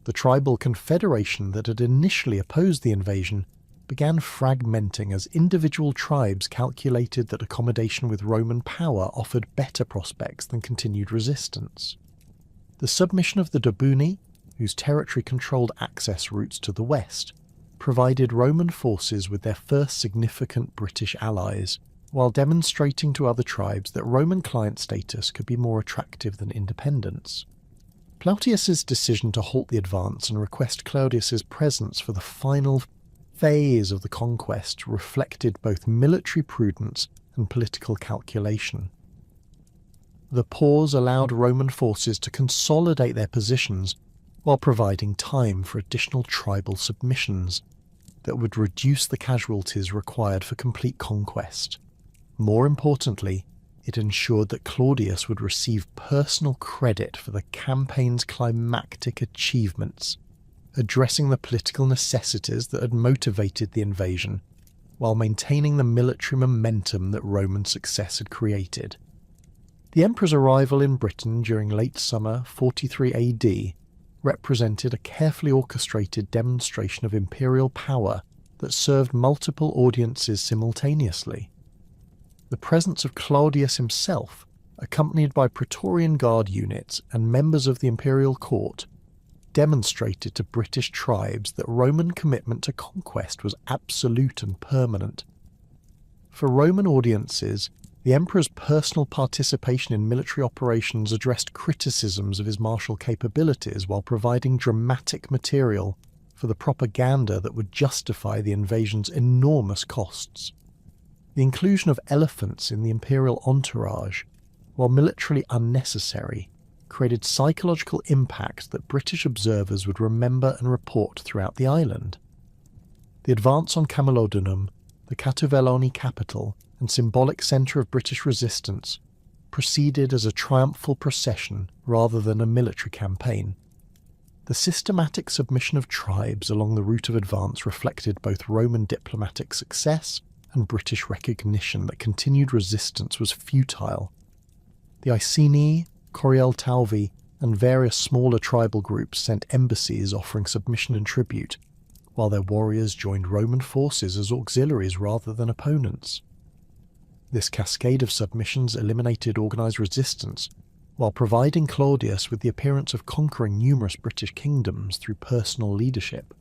The tribal confederation that had initially opposed the invasion began fragmenting as individual tribes calculated that accommodation with Roman power offered better prospects than continued resistance. The submission of the Dobuni, whose territory controlled access routes to the west, provided Roman forces with their first significant British allies, while demonstrating to other tribes that Roman client status could be more attractive than independence. Plautius's decision to halt the advance and request Claudius's presence for the final phase of the conquest reflected both military prudence and political calculation. The pause allowed Roman forces to consolidate their positions while providing time for additional tribal submissions that would reduce the casualties required for complete conquest. More importantly, it ensured that Claudius would receive personal credit for the campaign's climactic achievements, addressing the political necessities that had motivated the invasion, while maintaining the military momentum that Roman success had created. The emperor's arrival in Britain during late summer 43 AD represented a carefully orchestrated demonstration of imperial power that served multiple audiences simultaneously. The presence of Claudius himself, accompanied by Praetorian Guard units and members of the imperial court, demonstrated to British tribes that Roman commitment to conquest was absolute and permanent. For Roman audiences, the emperor's personal participation in military operations addressed criticisms of his martial capabilities while providing dramatic material for the propaganda that would justify the invasion's enormous costs. The inclusion of elephants in the imperial entourage, while militarily unnecessary, created psychological impact that British observers would remember and report throughout the island. The advance on Camulodunum, the Catuvelloni capital and symbolic centre of British resistance, proceeded as a triumphal procession rather than a military campaign. The systematic submission of tribes along the route of advance reflected both Roman diplomatic success and British recognition that continued resistance was futile. The Iceni, Corieltalvi, and various smaller tribal groups sent embassies offering submission and tribute, while their warriors joined Roman forces as auxiliaries rather than opponents. This cascade of submissions eliminated organised resistance, while providing Claudius with the appearance of conquering numerous British kingdoms through personal leadership.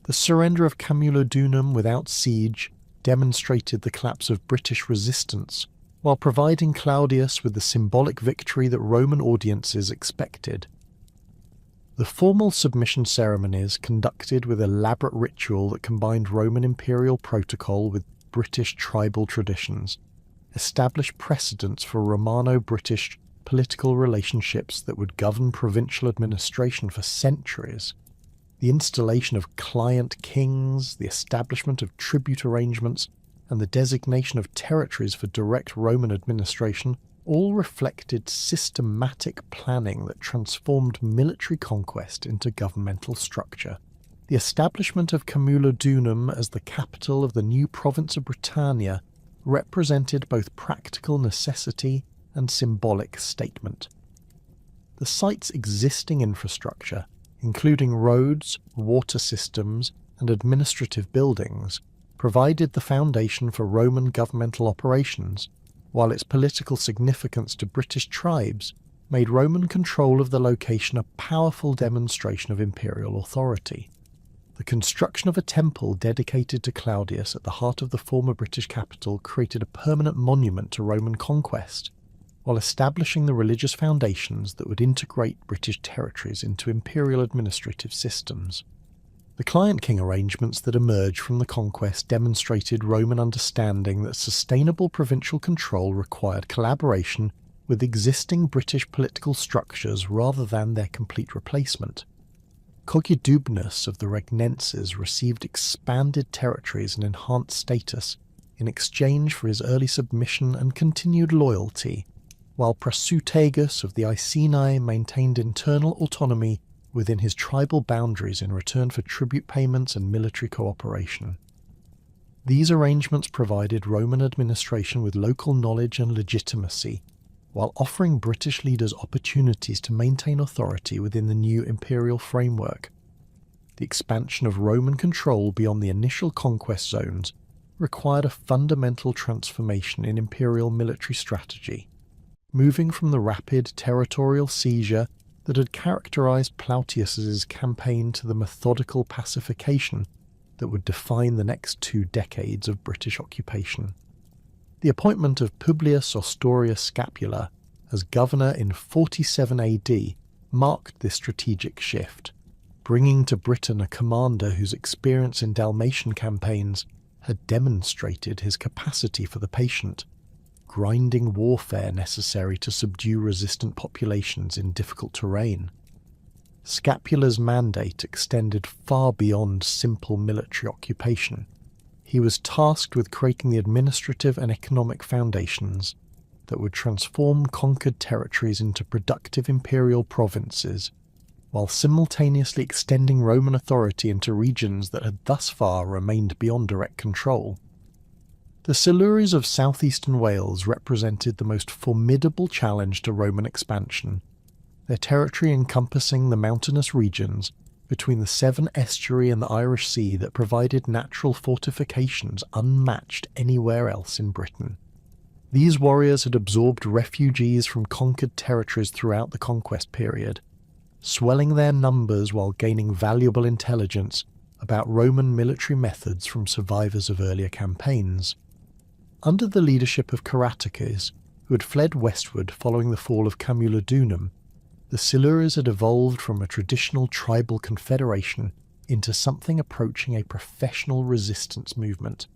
The surrender of Camulodunum without siege demonstrated the collapse of British resistance, while providing Claudius with the symbolic victory that Roman audiences expected. The formal submission ceremonies, conducted with elaborate ritual that combined Roman imperial protocol with British tribal traditions, established precedents for Romano-British political relationships that would govern provincial administration for centuries. The installation of client kings, the establishment of tribute arrangements, and the designation of territories for direct Roman administration all reflected systematic planning that transformed military conquest into governmental structure. The establishment of Camulodunum as the capital of the new province of Britannia represented both practical necessity and symbolic statement. The site's existing infrastructure, including roads, water systems, and administrative buildings, provided the foundation for Roman governmental operations, while its political significance to British tribes made Roman control of the location a powerful demonstration of imperial authority. The construction of a temple dedicated to Claudius at the heart of the former British capital created a permanent monument to Roman conquest, while establishing the religious foundations that would integrate British territories into imperial administrative systems. The client-king arrangements that emerged from the conquest demonstrated Roman understanding that sustainable provincial control required collaboration with existing British political structures rather than their complete replacement. Cogidubnus of the Regnenses received expanded territories and enhanced status in exchange for his early submission and continued loyalty, while Prasutagus of the Iceni maintained internal autonomy within his tribal boundaries in return for tribute payments and military cooperation. These arrangements provided Roman administration with local knowledge and legitimacy, while offering British leaders opportunities to maintain authority within the new imperial framework. The expansion of Roman control beyond the initial conquest zones required a fundamental transformation in imperial military strategy, moving from the rapid territorial seizure that had characterized Plautius's campaign to the methodical pacification that would define the next 2 decades of British occupation. The appointment of Publius Ostorius Scapula as governor in 47 AD marked this strategic shift, bringing to Britain a commander whose experience in Dalmatian campaigns had demonstrated his capacity for the patient, grinding warfare necessary to subdue resistant populations in difficult terrain. Scapula's mandate extended far beyond simple military occupation. He was tasked with creating the administrative and economic foundations that would transform conquered territories into productive imperial provinces, while simultaneously extending Roman authority into regions that had thus far remained beyond direct control. The Silures of southeastern Wales represented the most formidable challenge to Roman expansion, their territory encompassing the mountainous regions between the Severn Estuary and the Irish Sea that provided natural fortifications unmatched anywhere else in Britain. These warriors had absorbed refugees from conquered territories throughout the conquest period, swelling their numbers while gaining valuable intelligence about Roman military methods from survivors of earlier campaigns. Under the leadership of Caratacus, who had fled westward following the fall of Camulodunum, the Silures had evolved from a traditional tribal confederation into something approaching a professional resistance movement,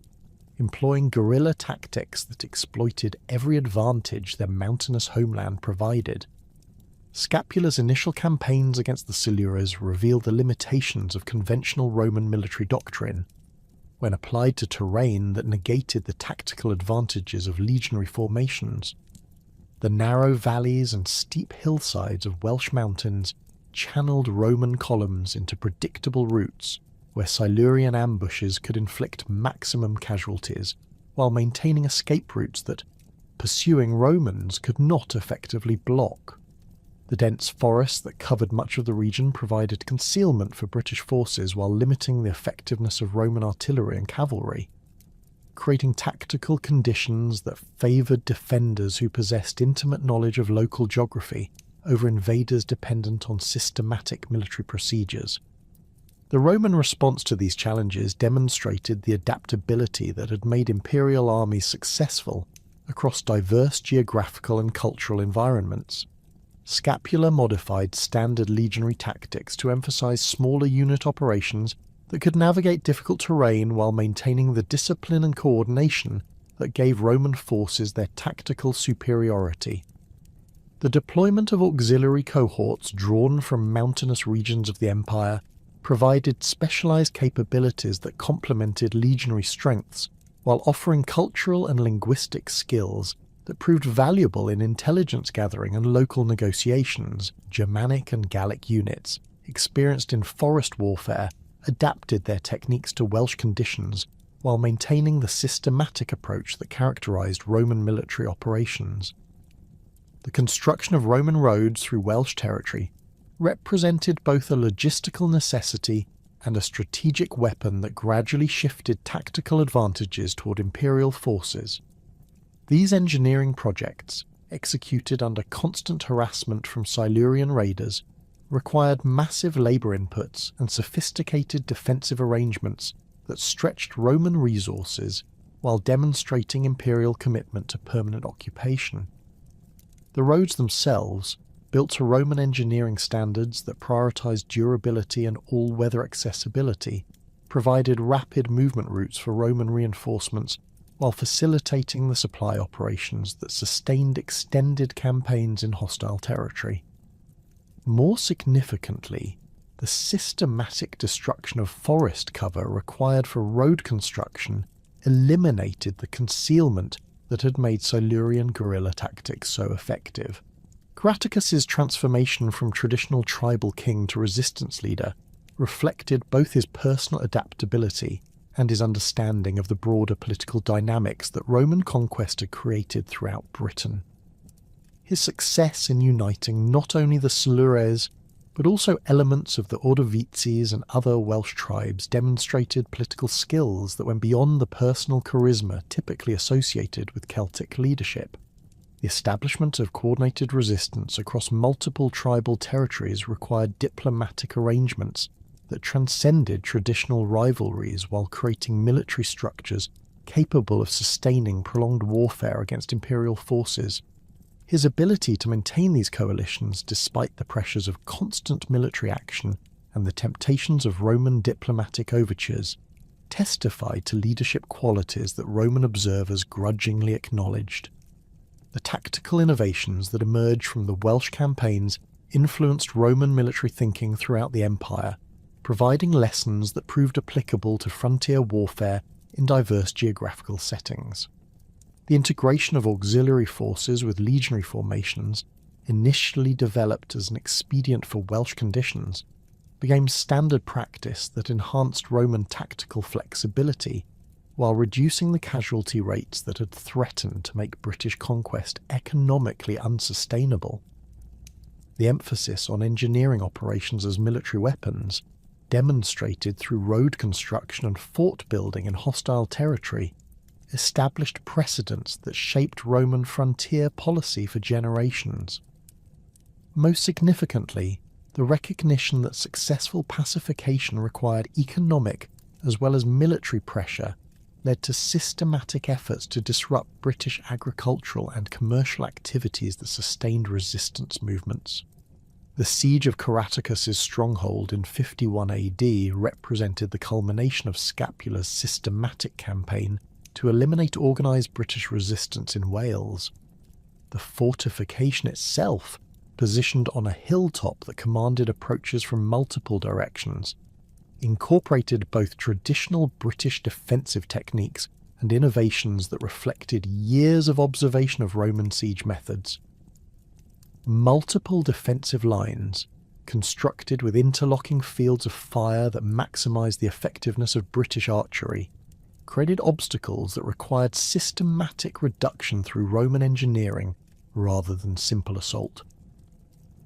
employing guerrilla tactics that exploited every advantage their mountainous homeland provided. Scapula's initial campaigns against the Silures revealed the limitations of conventional Roman military doctrine, when applied to terrain that negated the tactical advantages of legionary formations. The narrow valleys and steep hillsides of Welsh mountains channeled Roman columns into predictable routes where Silurian ambushes could inflict maximum casualties, while maintaining escape routes that pursuing Romans could not effectively block. The dense forest that covered much of the region provided concealment for British forces while limiting the effectiveness of Roman artillery and cavalry, creating tactical conditions that favoured defenders who possessed intimate knowledge of local geography over invaders dependent on systematic military procedures. The Roman response to these challenges demonstrated the adaptability that had made imperial armies successful across diverse geographical and cultural environments. Scapula modified standard legionary tactics to emphasize smaller unit operations that could navigate difficult terrain while maintaining the discipline and coordination that gave Roman forces their tactical superiority. The deployment of auxiliary cohorts drawn from mountainous regions of the empire provided specialized capabilities that complemented legionary strengths while offering cultural and linguistic skills that proved valuable in intelligence gathering and local negotiations. Germanic and Gallic units, experienced in forest warfare, adapted their techniques to Welsh conditions while maintaining the systematic approach that characterized Roman military operations. The construction of Roman roads through Welsh territory represented both a logistical necessity and a strategic weapon that gradually shifted tactical advantages toward imperial forces. These engineering projects, executed under constant harassment from Silurian raiders, required massive labour inputs and sophisticated defensive arrangements that stretched Roman resources while demonstrating imperial commitment to permanent occupation. The roads themselves, built to Roman engineering standards that prioritised durability and all-weather accessibility, provided rapid movement routes for Roman reinforcements while facilitating the supply operations that sustained extended campaigns in hostile territory. More significantly, the systematic destruction of forest cover required for road construction eliminated the concealment that had made Silurian guerrilla tactics so effective. Caratacus's transformation from traditional tribal king to resistance leader reflected both his personal adaptability and his understanding of the broader political dynamics that Roman conquest had created throughout Britain. His success in uniting not only the Silures, but also elements of the Ordovizes and other Welsh tribes demonstrated political skills that went beyond the personal charisma typically associated with Celtic leadership. The establishment of coordinated resistance across multiple tribal territories required diplomatic arrangements that transcended traditional rivalries while creating military structures capable of sustaining prolonged warfare against imperial forces. His ability to maintain these coalitions despite the pressures of constant military action and the temptations of Roman diplomatic overtures testified to leadership qualities that Roman observers grudgingly acknowledged. The tactical innovations that emerged from the Welsh campaigns influenced Roman military thinking throughout the empire, providing lessons that proved applicable to frontier warfare in diverse geographical settings. The integration of auxiliary forces with legionary formations, initially developed as an expedient for Welsh conditions, became standard practice that enhanced Roman tactical flexibility while reducing the casualty rates that had threatened to make British conquest economically unsustainable. The emphasis on engineering operations as military weapons, demonstrated through road construction and fort building in hostile territory, established precedents that shaped Roman frontier policy for generations. Most significantly, the recognition that successful pacification required economic as well as military pressure led to systematic efforts to disrupt British agricultural and commercial activities that sustained resistance movements. The siege of Caratacus's stronghold in 51 AD represented the culmination of Scapula's systematic campaign to eliminate organised British resistance in Wales. The fortification itself, positioned on a hilltop that commanded approaches from multiple directions, incorporated both traditional British defensive techniques and innovations that reflected years of observation of Roman siege methods. Multiple defensive lines, constructed with interlocking fields of fire that maximised the effectiveness of British archery, created obstacles that required systematic reduction through Roman engineering rather than simple assault.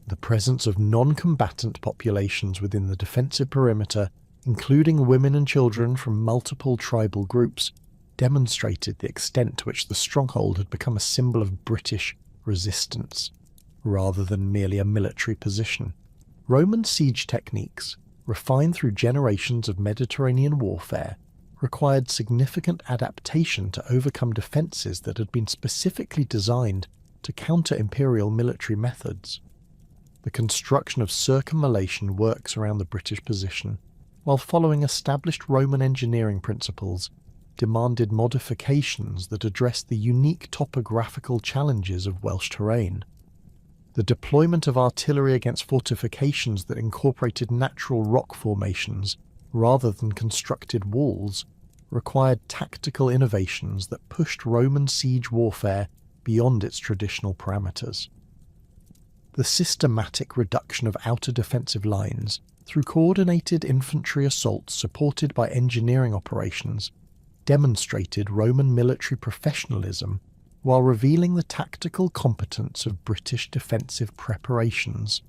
The presence of non-combatant populations within the defensive perimeter, including women and children from multiple tribal groups, demonstrated the extent to which the stronghold had become a symbol of British resistance, rather than merely a military position. Roman siege techniques, refined through generations of Mediterranean warfare, required significant adaptation to overcome defences that had been specifically designed to counter imperial military methods. The construction of circumvallation works around the British position, while following established Roman engineering principles, demanded modifications that addressed the unique topographical challenges of Welsh terrain. The deployment of artillery against fortifications that incorporated natural rock formations rather than constructed walls required tactical innovations that pushed Roman siege warfare beyond its traditional parameters. The systematic reduction of outer defensive lines through coordinated infantry assaults supported by engineering operations demonstrated Roman military professionalism while revealing the tactical competence of British defensive preparations.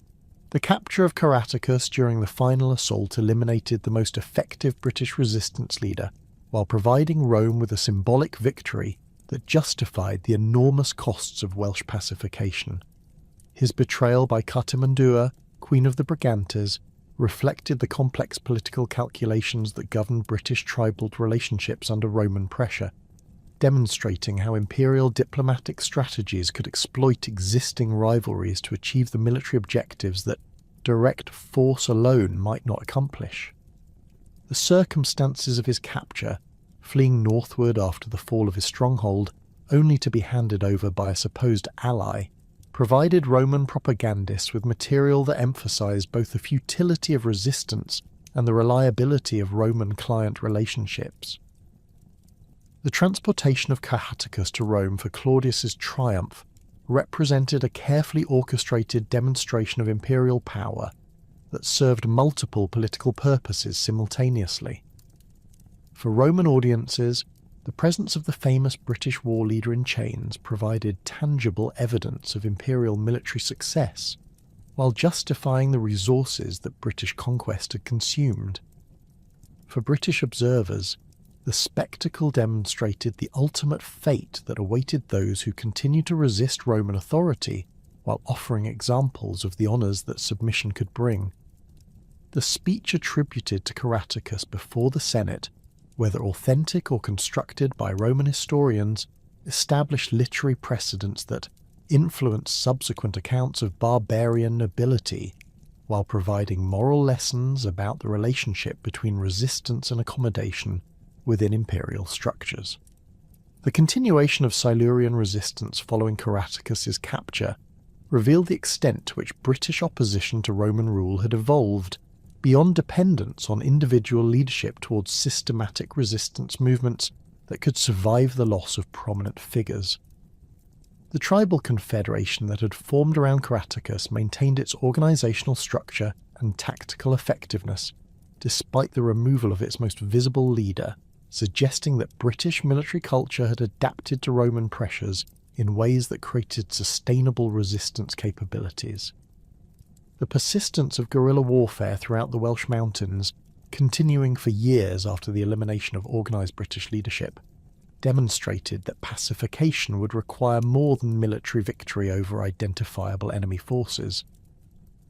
The capture of Caratacus during the final assault eliminated the most effective British resistance leader, while providing Rome with a symbolic victory that justified the enormous costs of Welsh pacification. His betrayal by Cartimandua, Queen of the Brigantes, reflected the complex political calculations that governed British tribal relationships under Roman pressure, demonstrating how imperial diplomatic strategies could exploit existing rivalries to achieve the military objectives that direct force alone might not accomplish. The circumstances of his capture, fleeing northward after the fall of his stronghold, only to be handed over by a supposed ally, provided Roman propagandists with material that emphasized both the futility of resistance and the reliability of Roman client relationships. The transportation of Caratacus to Rome for Claudius's triumph represented a carefully orchestrated demonstration of imperial power that served multiple political purposes simultaneously. For Roman audiences, the presence of the famous British war leader in chains provided tangible evidence of imperial military success, while justifying the resources that British conquest had consumed. For British observers, the spectacle demonstrated the ultimate fate that awaited those who continued to resist Roman authority while offering examples of the honours that submission could bring. The speech attributed to Caratacus before the Senate, whether authentic or constructed by Roman historians, established literary precedents that influenced subsequent accounts of barbarian nobility, while providing moral lessons about the relationship between resistance and accommodation within imperial structures. The continuation of Silurian resistance following Caratacus's capture revealed the extent to which British opposition to Roman rule had evolved beyond dependence on individual leadership towards systematic resistance movements that could survive the loss of prominent figures. The tribal confederation that had formed around Caratacus maintained its organisational structure and tactical effectiveness, despite the removal of its most visible leader, suggesting that British military culture had adapted to Roman pressures in ways that created sustainable resistance capabilities. The persistence of guerrilla warfare throughout the Welsh mountains, continuing for years after the elimination of organised British leadership, demonstrated that pacification would require more than military victory over identifiable enemy forces.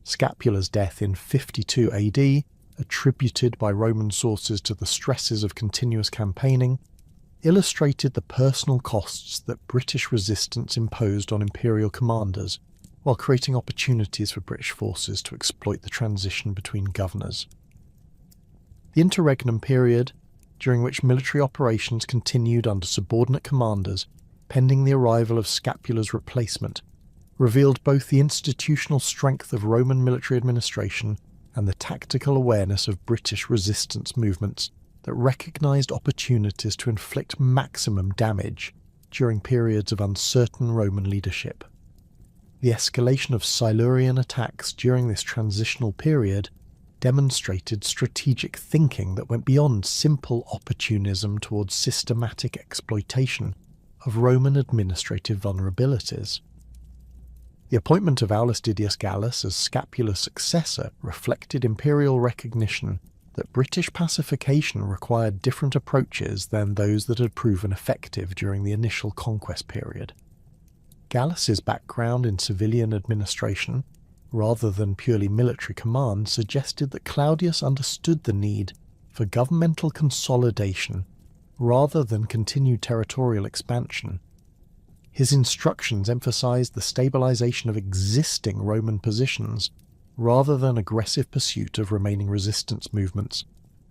Scapula's death in 52 AD, attributed by Roman sources to the stresses of continuous campaigning, illustrated the personal costs that British resistance imposed on imperial commanders, while creating opportunities for British forces to exploit the transition between governors. The interregnum period, during which military operations continued under subordinate commanders, pending the arrival of Scapula's replacement, revealed both the institutional strength of Roman military administration and the tactical awareness of British resistance movements that recognised opportunities to inflict maximum damage during periods of uncertain Roman leadership. The escalation of Silurian attacks during this transitional period demonstrated strategic thinking that went beyond simple opportunism towards systematic exploitation of Roman administrative vulnerabilities. The appointment of Aulus Didius Gallus as Scapula's successor reflected imperial recognition that British pacification required different approaches than those that had proven effective during the initial conquest period. Gallus's background in civilian administration, rather than purely military command, suggested that Claudius understood the need for governmental consolidation rather than continued territorial expansion. His instructions emphasized the stabilization of existing Roman positions rather than aggressive pursuit of remaining resistance movements,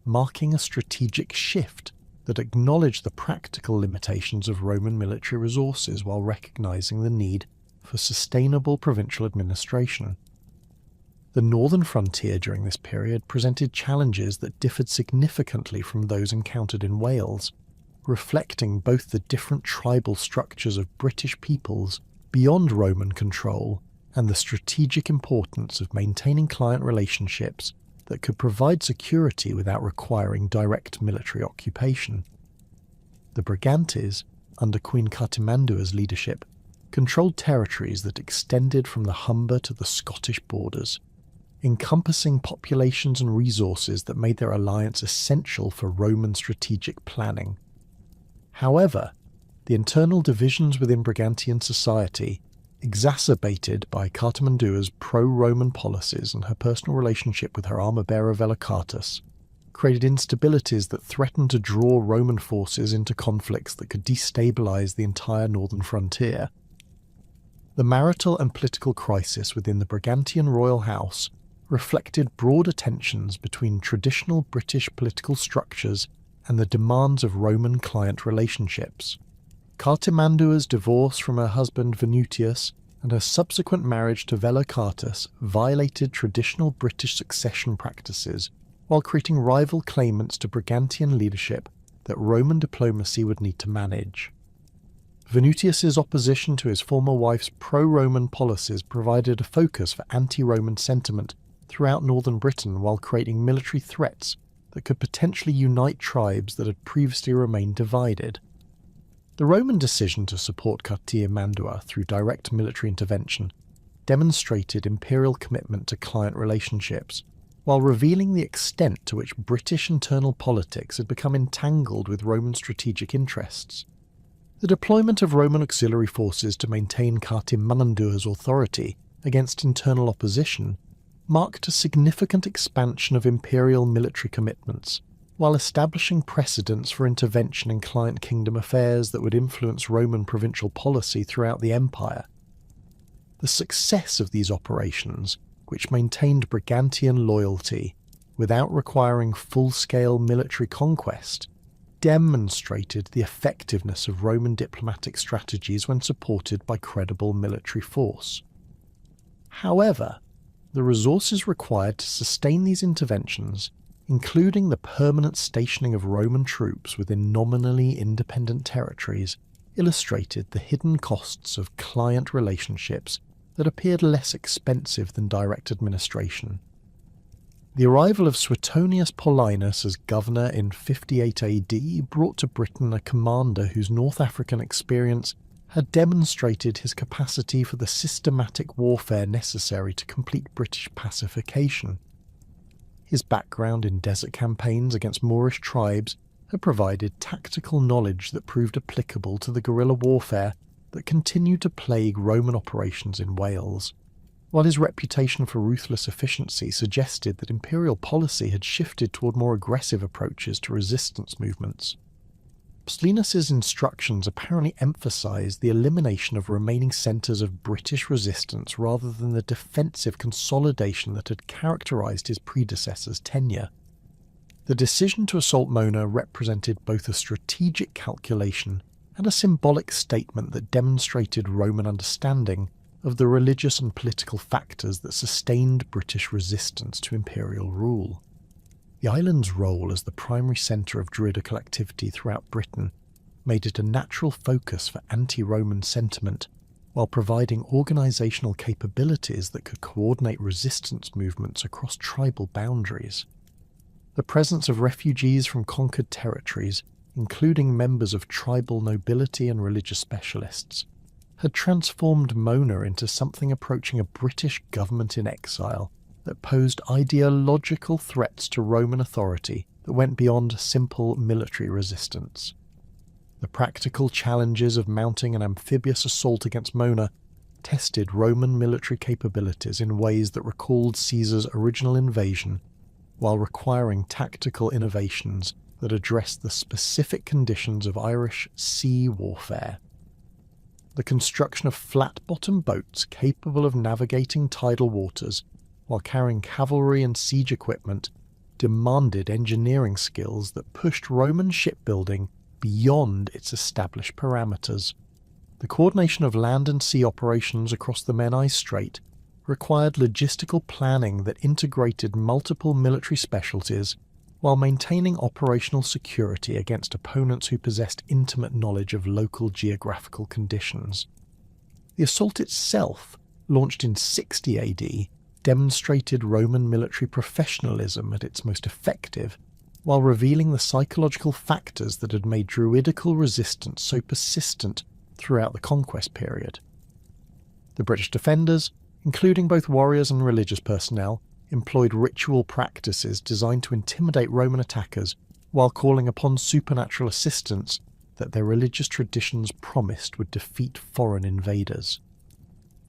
marking a strategic shift that acknowledged the practical limitations of Roman military resources while recognizing the need for sustainable provincial administration. The northern frontier during this period presented challenges that differed significantly from those encountered in Wales, reflecting both the different tribal structures of British peoples beyond Roman control and the strategic importance of maintaining client relationships that could provide security without requiring direct military occupation. The Brigantes, under Queen Cartimandua's leadership, controlled territories that extended from the Humber to the Scottish borders, encompassing populations and resources that made their alliance essential for Roman strategic planning. However, the internal divisions within Brigantian society, exacerbated by Cartimandua's pro-Roman policies and her personal relationship with her armor-bearer Velicatus, created instabilities that threatened to draw Roman forces into conflicts that could destabilize the entire northern frontier. The marital and political crisis within the Brigantian royal house reflected broader tensions between traditional British political structures and the demands of Roman client relationships. Cartimandua's divorce from her husband Venutius and her subsequent marriage to Velicatus violated traditional British succession practices while creating rival claimants to Brigantian leadership that Roman diplomacy would need to manage. Venutius's opposition to his former wife's pro-Roman policies provided a focus for anti-Roman sentiment throughout northern Britain while creating military threats that could potentially unite tribes that had previously remained divided. The Roman decision to support Cartier Mandua through direct military intervention demonstrated imperial commitment to client relationships, while revealing the extent to which British internal politics had become entangled with Roman strategic interests. The deployment of Roman auxiliary forces to maintain Cartier Mandua's authority against internal opposition marked a significant expansion of imperial military commitments, while establishing precedents for intervention in client kingdom affairs that would influence Roman provincial policy throughout the empire. The success of these operations, which maintained Brigantian loyalty without requiring full-scale military conquest, demonstrated the effectiveness of Roman diplomatic strategies when supported by credible military force. However, the resources required to sustain these interventions, including the permanent stationing of Roman troops within nominally independent territories, illustrated the hidden costs of client relationships that appeared less expensive than direct administration. The arrival of Suetonius Paulinus as governor in 58 AD brought to Britain a commander whose North African experience had demonstrated his capacity for the systematic warfare necessary to complete British pacification. His background in desert campaigns against Moorish tribes had provided tactical knowledge that proved applicable to the guerrilla warfare that continued to plague Roman operations in Wales, while his reputation for ruthless efficiency suggested that imperial policy had shifted toward more aggressive approaches to resistance movements. Paulinus's instructions apparently emphasized the elimination of remaining centers of British resistance rather than the defensive consolidation that had characterized his predecessor's tenure. The decision to assault Mona represented both a strategic calculation and a symbolic statement that demonstrated Roman understanding of the religious and political factors that sustained British resistance to imperial rule. The island's role as the primary centre of Druidical activity throughout Britain made it a natural focus for anti-Roman sentiment, while providing organisational capabilities that could coordinate resistance movements across tribal boundaries. The presence of refugees from conquered territories, including members of tribal nobility and religious specialists, had transformed Mona into something approaching a British government in exile that posed ideological threats to Roman authority that went beyond simple military resistance. The practical challenges of mounting an amphibious assault against Mona tested Roman military capabilities in ways that recalled Caesar's original invasion, while requiring tactical innovations that addressed the specific conditions of Irish sea warfare. The construction of flat-bottom boats capable of navigating tidal waters while carrying cavalry and siege equipment demanded engineering skills that pushed Roman shipbuilding beyond its established parameters. The coordination of land and sea operations across the Menai Strait required logistical planning that integrated multiple military specialties while maintaining operational security against opponents who possessed intimate knowledge of local geographical conditions. The assault itself, launched in 60 AD, demonstrated Roman military professionalism at its most effective, while revealing the psychological factors that had made Druidical resistance so persistent throughout the conquest period. The British defenders, including both warriors and religious personnel, employed ritual practices designed to intimidate Roman attackers while calling upon supernatural assistance that their religious traditions promised would defeat foreign invaders.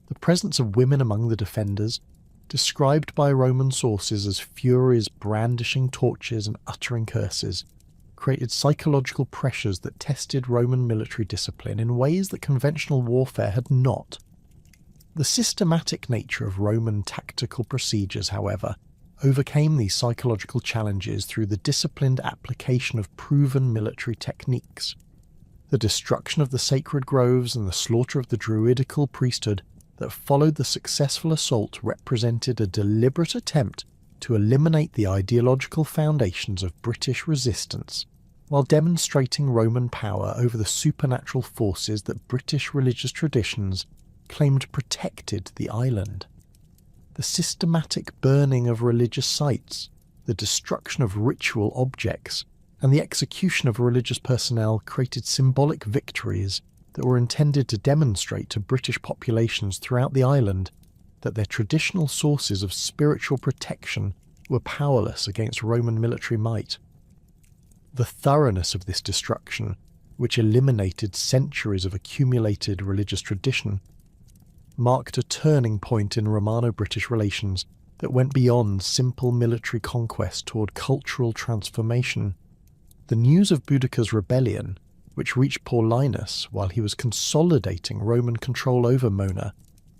The presence of women among the defenders, described by Roman sources as furies brandishing torches and uttering curses, created psychological pressures that tested Roman military discipline in ways that conventional warfare had not. The systematic nature of Roman tactical procedures, however, overcame these psychological challenges through the disciplined application of proven military techniques. The destruction of the sacred groves and the slaughter of the Druidical priesthood that followed the successful assault represented a deliberate attempt to eliminate the ideological foundations of British resistance, while demonstrating Roman power over the supernatural forces that British religious traditions claimed protected the island. The systematic burning of religious sites, the destruction of ritual objects, and the execution of religious personnel created symbolic victories that were intended to demonstrate to British populations throughout the island that their traditional sources of spiritual protection were powerless against Roman military might. The thoroughness of this destruction, which eliminated centuries of accumulated religious tradition, marked a turning point in Romano-British relations that went beyond simple military conquest toward cultural transformation. The news of Boudicca's rebellion, which reached Paulinus while he was consolidating Roman control over Mona,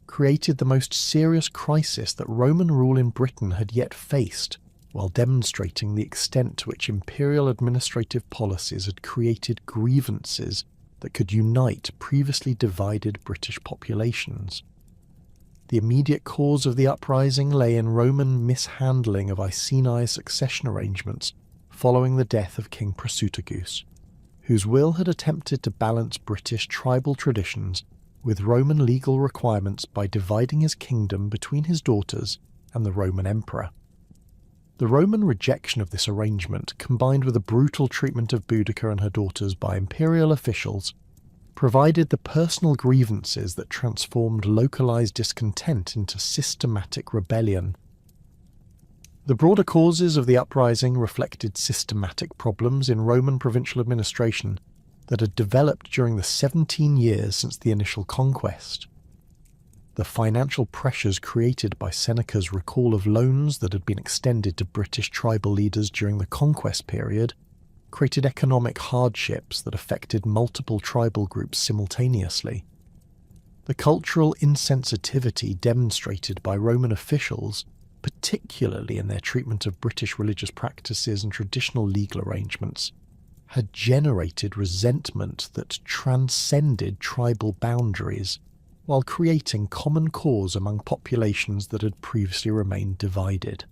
created the most serious crisis that Roman rule in Britain had yet faced, while demonstrating the extent to which imperial administrative policies had created grievances that could unite previously divided British populations. The immediate cause of the uprising lay in Roman mishandling of Iceni succession arrangements following the death of King Prasutagus, whose will had attempted to balance British tribal traditions with Roman legal requirements by dividing his kingdom between his daughters and the Roman emperor. The Roman rejection of this arrangement, combined with the brutal treatment of Boudica and her daughters by imperial officials, provided the personal grievances that transformed localized discontent into systematic rebellion. The broader causes of the uprising reflected systematic problems in Roman provincial administration that had developed during the 17 years since the initial conquest. The financial pressures created by Seneca's recall of loans that had been extended to British tribal leaders during the conquest period created economic hardships that affected multiple tribal groups simultaneously. The cultural insensitivity demonstrated by Roman officials, particularly in their treatment of British religious practices and traditional legal arrangements, had generated resentment that transcended tribal boundaries, while creating common cause among populations that had previously remained divided.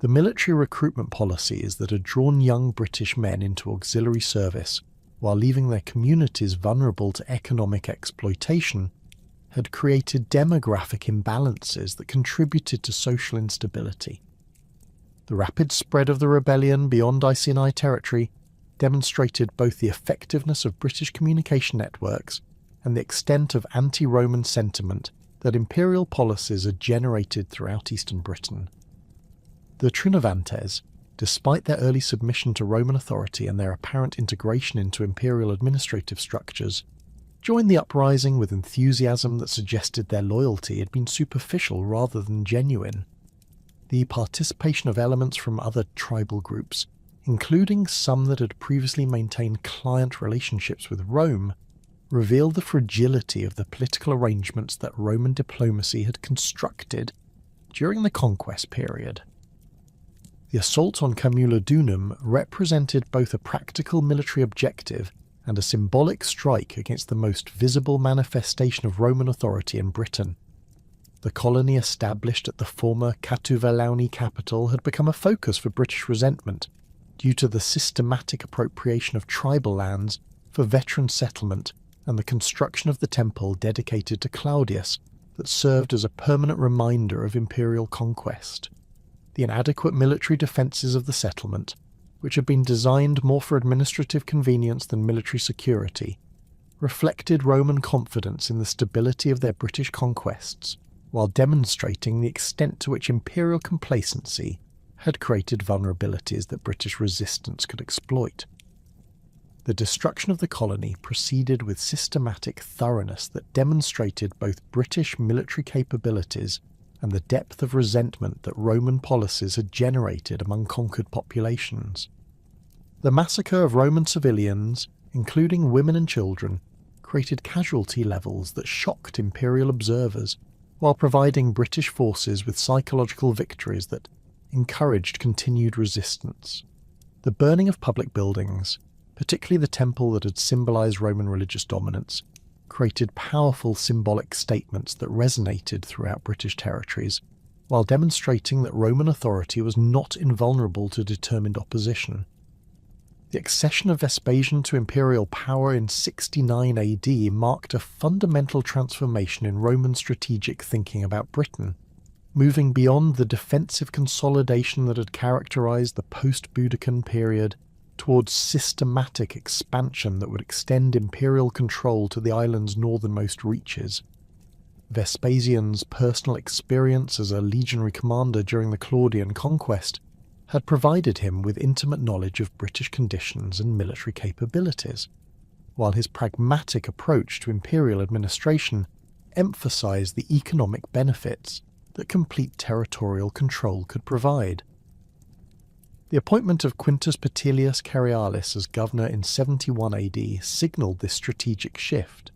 The military recruitment policies that had drawn young British men into auxiliary service while leaving their communities vulnerable to economic exploitation had created demographic imbalances that contributed to social instability. The rapid spread of the rebellion beyond Iceni territory demonstrated both the effectiveness of British communication networks and the extent of anti-Roman sentiment that imperial policies had generated throughout eastern Britain. The Trinovantes, despite their early submission to Roman authority and their apparent integration into imperial administrative structures, joined the uprising with enthusiasm that suggested their loyalty had been superficial rather than genuine. The participation of elements from other tribal groups, including some that had previously maintained client relationships with Rome, revealed the fragility of the political arrangements that Roman diplomacy had constructed during the conquest period. The assault on Camulodunum represented both a practical military objective and a symbolic strike against the most visible manifestation of Roman authority in Britain. The colony established at the former Catuvalauni capital had become a focus for British resentment due to the systematic appropriation of tribal lands for veteran settlement and the construction of the temple dedicated to Claudius that served as a permanent reminder of imperial conquest. The inadequate military defences of the settlement, which had been designed more for administrative convenience than military security, reflected Roman confidence in the stability of their British conquests, while demonstrating the extent to which imperial complacency had created vulnerabilities that British resistance could exploit. The destruction of the colony proceeded with systematic thoroughness that demonstrated both British military capabilities and the depth of resentment that Roman policies had generated among conquered populations. The massacre of Roman civilians, including women and children, created casualty levels that shocked imperial observers, while providing British forces with psychological victories that encouraged continued resistance. The burning of public buildings, particularly the temple that had symbolized Roman religious dominance, created powerful symbolic statements that resonated throughout British territories, while demonstrating that Roman authority was not invulnerable to determined opposition. The accession of Vespasian to imperial power in 69 AD marked a fundamental transformation in Roman strategic thinking about Britain, moving beyond the defensive consolidation that had characterized the post-Boudiccan period towards systematic expansion that would extend imperial control to the island's northernmost reaches. Vespasian's personal experience as a legionary commander during the Claudian conquest had provided him with intimate knowledge of British conditions and military capabilities, while his pragmatic approach to imperial administration emphasized the economic benefits that complete territorial control could provide. The appointment of Quintus Petilius Cerialis as governor in 71 AD signalled this strategic shift,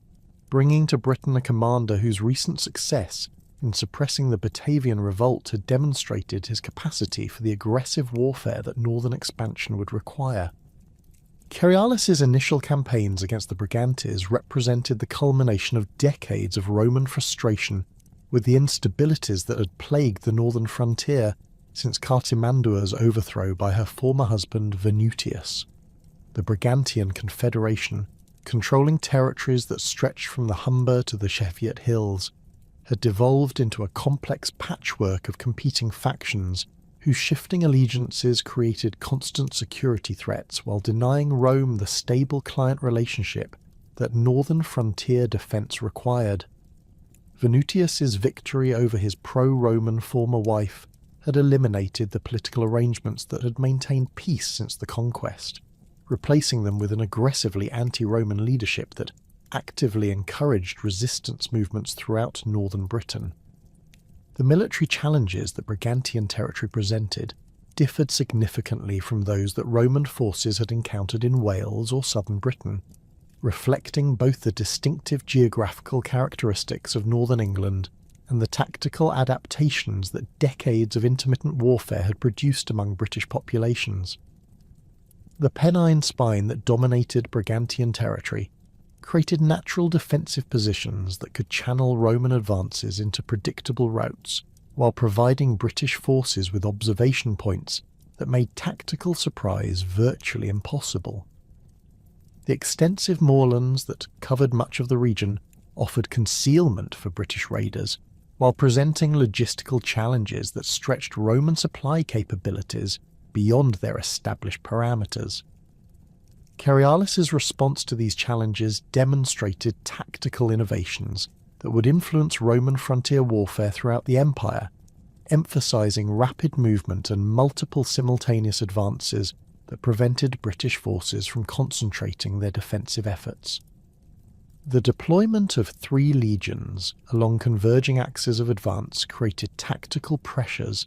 bringing to Britain a commander whose recent success in suppressing the Batavian revolt had demonstrated his capacity for the aggressive warfare that northern expansion would require. Cerialis' initial campaigns against the Brigantes represented the culmination of decades of Roman frustration with the instabilities that had plagued the northern frontier since Cartimandua's overthrow by her former husband Venutius. The Brigantian Confederation, controlling territories that stretched from the Humber to the Cheviot Hills, had devolved into a complex patchwork of competing factions whose shifting allegiances created constant security threats while denying Rome the stable client relationship that northern frontier defence required. Venutius's victory over his pro-Roman former wife had eliminated the political arrangements that had maintained peace since the conquest, replacing them with an aggressively anti-Roman leadership that actively encouraged resistance movements throughout northern Britain. The military challenges that Brigantian territory presented differed significantly from those that Roman forces had encountered in Wales or southern Britain, reflecting both the distinctive geographical characteristics of northern England and the tactical adaptations that decades of intermittent warfare had produced among British populations. The Pennine spine that dominated Brigantian territory created natural defensive positions that could channel Roman advances into predictable routes, while providing British forces with observation points that made tactical surprise virtually impossible. The extensive moorlands that covered much of the region offered concealment for British raiders, while presenting logistical challenges that stretched Roman supply capabilities beyond their established parameters. Cerialis' response to these challenges demonstrated tactical innovations that would influence Roman frontier warfare throughout the empire, emphasizing rapid movement and multiple simultaneous advances that prevented British forces from concentrating their defensive efforts. The deployment of 3 legions along converging axes of advance created tactical pressures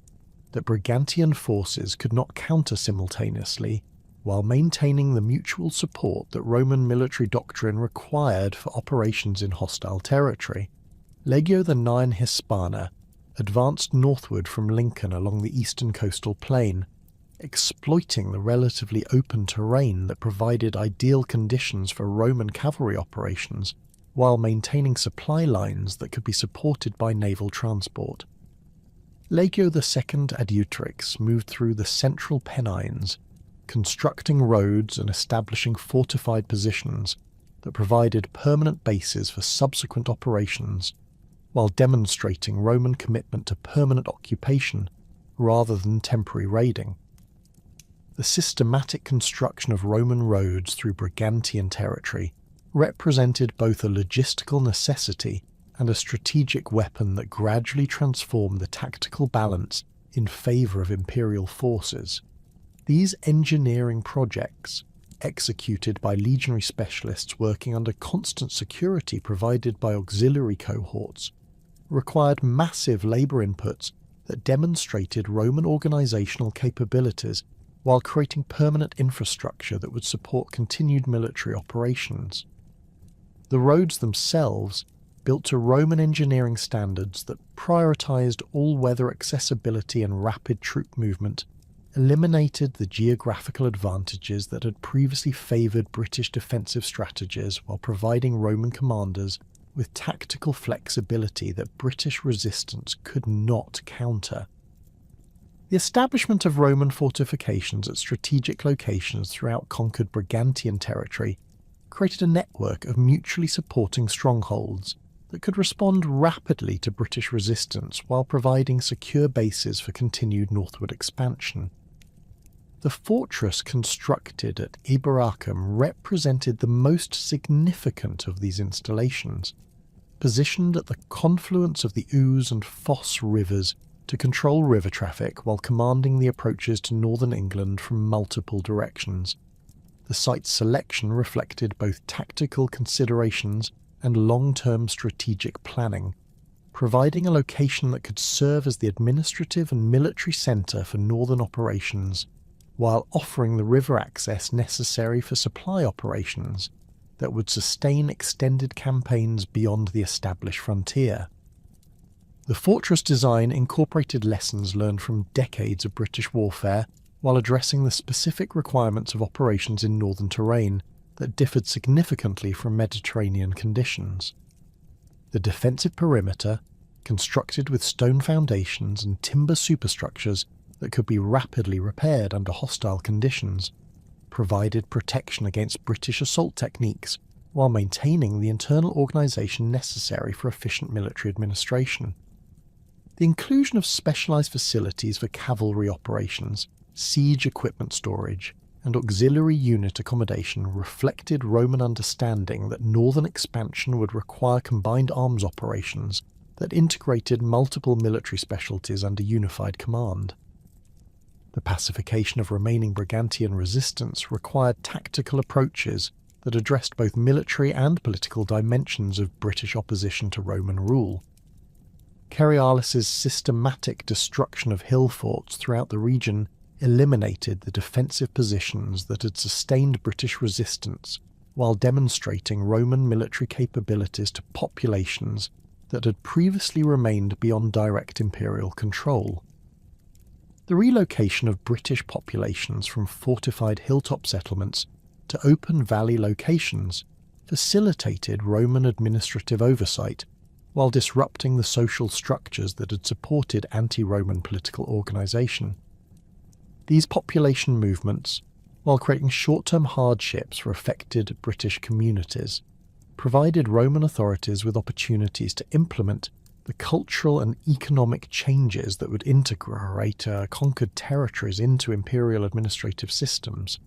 that Brigantian forces could not counter simultaneously, while maintaining the mutual support that Roman military doctrine required for operations in hostile territory. Legio IX Hispana advanced northward from Lincoln along the eastern coastal plain, exploiting the relatively open terrain that provided ideal conditions for Roman cavalry operations, while maintaining supply lines that could be supported by naval transport. Legio II Adjutrix moved through the central Pennines, constructing roads and establishing fortified positions that provided permanent bases for subsequent operations, while demonstrating Roman commitment to permanent occupation rather than temporary raiding. The systematic construction of Roman roads through Brigantian territory represented both a logistical necessity and a strategic weapon that gradually transformed the tactical balance in favour of imperial forces. These engineering projects, executed by legionary specialists working under constant security provided by auxiliary cohorts, required massive labour inputs that demonstrated Roman organisational capabilities while creating permanent infrastructure that would support continued military operations. The roads themselves, built to Roman engineering standards that prioritised all-weather accessibility and rapid troop movement, eliminated the geographical advantages that had previously favoured British defensive strategies while providing Roman commanders with tactical flexibility that British resistance could not counter. The establishment of Roman fortifications at strategic locations throughout conquered Brigantian territory created a network of mutually supporting strongholds that could respond rapidly to British resistance while providing secure bases for continued northward expansion. The fortress constructed at Eboracum represented the most significant of these installations, positioned at the confluence of the Ouse and Foss rivers to control river traffic while commanding the approaches to northern England from multiple directions. The site's selection reflected both tactical considerations and long-term strategic planning, providing a location that could serve as the administrative and military centre for northern operations, while offering the river access necessary for supply operations that would sustain extended campaigns beyond the established frontier. The fortress design incorporated lessons learned from decades of British warfare while addressing the specific requirements of operations in northern terrain that differed significantly from Mediterranean conditions. The defensive perimeter, constructed with stone foundations and timber superstructures that could be rapidly repaired under hostile conditions, provided protection against British assault techniques while maintaining the internal organisation necessary for efficient military administration. The inclusion of specialised facilities for cavalry operations, siege equipment storage, and auxiliary unit accommodation reflected Roman understanding that northern expansion would require combined arms operations that integrated multiple military specialties under unified command. The pacification of remaining Brigantian resistance required tactical approaches that addressed both military and political dimensions of British opposition to Roman rule. Cerealis' systematic destruction of hill forts throughout the region eliminated the defensive positions that had sustained British resistance while demonstrating Roman military capabilities to populations that had previously remained beyond direct imperial control. The relocation of British populations from fortified hilltop settlements to open valley locations facilitated Roman administrative oversight while disrupting the social structures that had supported anti-Roman political organisation. These population movements, while creating short-term hardships for affected British communities, provided Roman authorities with opportunities to implement the cultural and economic changes that would integrate conquered territories into imperial administrative systems.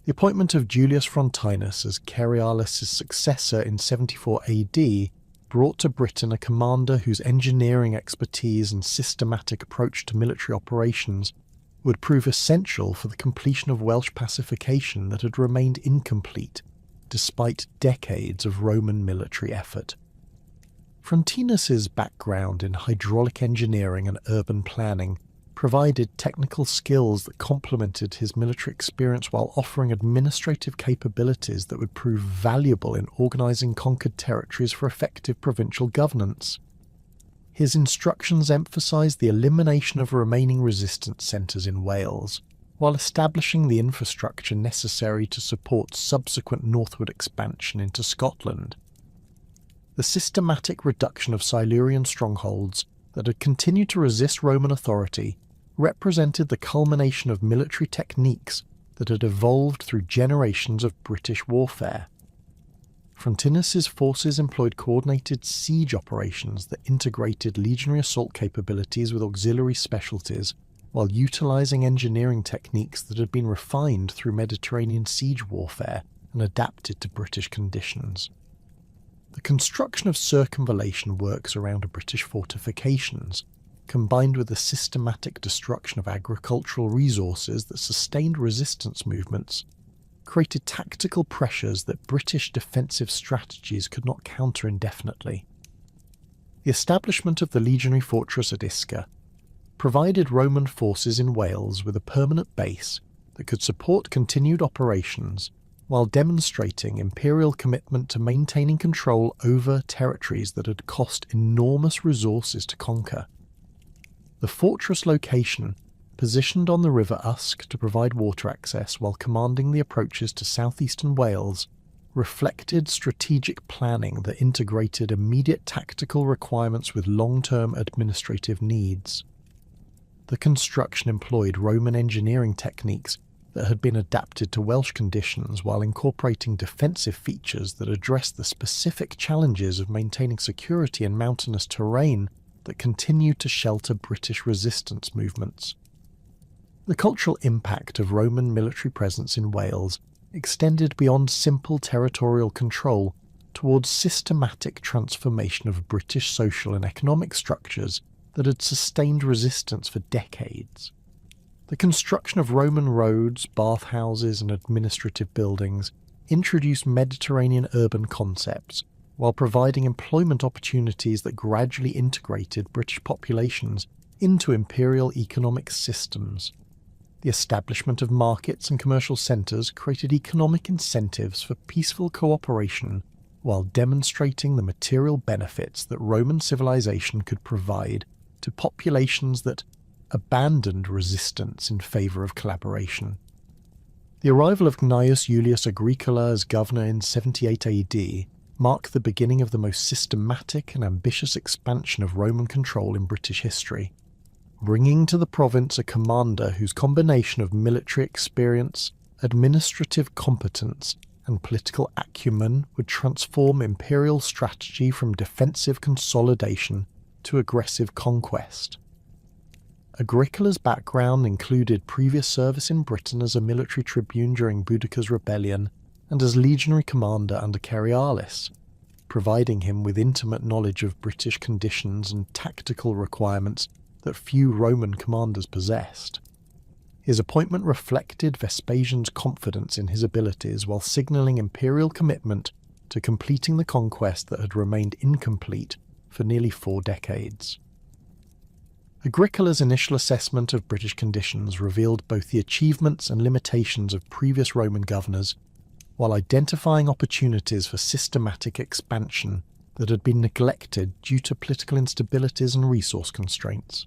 The appointment of Julius Frontinus as Cerealis' successor in 74 AD brought to Britain a commander whose engineering expertise and systematic approach to military operations would prove essential for the completion of Welsh pacification that had remained incomplete despite decades of Roman military effort. Frontinus's background in hydraulic engineering and urban planning provided technical skills that complemented his military experience while offering administrative capabilities that would prove valuable in organising conquered territories for effective provincial governance. His instructions emphasised the elimination of remaining resistance centres in Wales, while establishing the infrastructure necessary to support subsequent northward expansion into Scotland. The systematic reduction of Silurian strongholds that had continued to resist Roman authority represented the culmination of military techniques that had evolved through generations of British warfare. Frontinus's forces employed coordinated siege operations that integrated legionary assault capabilities with auxiliary specialties, while utilising engineering techniques that had been refined through Mediterranean siege warfare and adapted to British conditions. The construction of circumvallation works around British fortifications, combined with the systematic destruction of agricultural resources that sustained resistance movements, created tactical pressures that British defensive strategies could not counter indefinitely. The establishment of the legionary fortress at Isca provided Roman forces in Wales with a permanent base that could support continued operations while demonstrating imperial commitment to maintaining control over territories that had cost enormous resources to conquer. The fortress location, positioned on the River Usk to provide water access while commanding the approaches to southeastern Wales, reflected strategic planning that integrated immediate tactical requirements with long-term administrative needs. The construction employed Roman engineering techniques that had been adapted to Welsh conditions while incorporating defensive features that addressed the specific challenges of maintaining security in mountainous terrain that continued to shelter British resistance movements. The cultural impact of Roman military presence in Wales extended beyond simple territorial control towards systematic transformation of British social and economic structures that had sustained resistance for decades. The construction of Roman roads, bathhouses, and administrative buildings introduced Mediterranean urban concepts while providing employment opportunities that gradually integrated British populations into imperial economic systems. The establishment of markets and commercial centres created economic incentives for peaceful cooperation while demonstrating the material benefits that Roman civilization could provide to populations that abandoned resistance in favour of collaboration. The arrival of Gnaeus Julius Agricola as governor in 78 AD marked the beginning of the most systematic and ambitious expansion of Roman control in British history, bringing to the province a commander whose combination of military experience, administrative competence, and political acumen would transform imperial strategy from defensive consolidation to aggressive conquest. Agricola's background included previous service in Britain as a military tribune during Boudicca's rebellion and as legionary commander under Cerealis, providing him with intimate knowledge of British conditions and tactical requirements that few Roman commanders possessed. His appointment reflected Vespasian's confidence in his abilities while signalling imperial commitment to completing the conquest that had remained incomplete for nearly 4 decades. Agricola's initial assessment of British conditions revealed both the achievements and limitations of previous Roman governors, while identifying opportunities for systematic expansion that had been neglected due to political instabilities and resource constraints.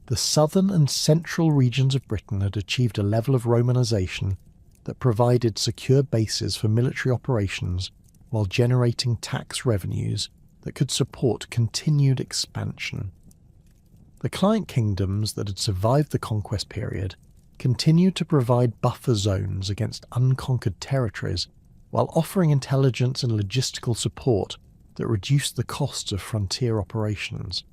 The southern and central regions of Britain had achieved a level of Romanisation that provided secure bases for military operations while generating tax revenues that could support continued expansion. The client kingdoms that had survived the conquest period continued to provide buffer zones against unconquered territories while offering intelligence and logistical support that reduced the costs of frontier operations.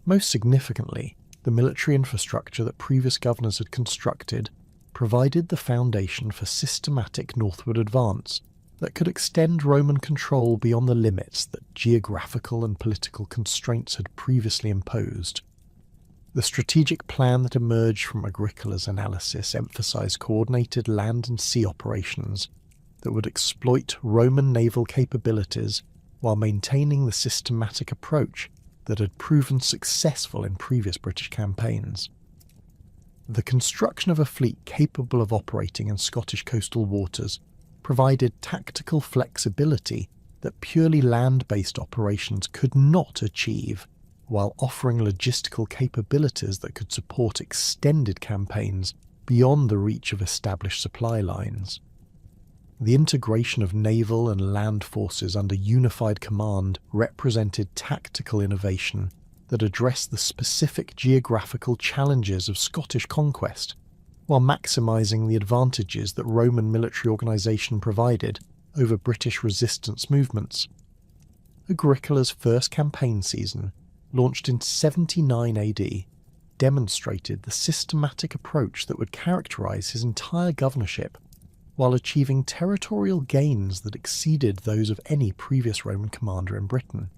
Most significantly, the military infrastructure that previous governors had constructed provided the foundation for systematic northward advance that could extend Roman control beyond the limits that geographical and political constraints had previously imposed. The strategic plan that emerged from Agricola's analysis emphasized coordinated land and sea operations that would exploit Roman naval capabilities while maintaining the systematic approach that had proven successful in previous British campaigns. The construction of a fleet capable of operating in Scottish coastal waters provided tactical flexibility that purely land-based operations could not achieve, while offering logistical capabilities that could support extended campaigns beyond the reach of established supply lines. The integration of naval and land forces under unified command represented tactical innovation that addressed the specific geographical challenges of Scottish conquest, while maximising the advantages that Roman military organisation provided over British resistance movements. Agricola's first campaign season, launched in 79 AD, demonstrated the systematic approach that would characterise his entire governorship, while achieving territorial gains that exceeded those of any previous Roman commander in Britain.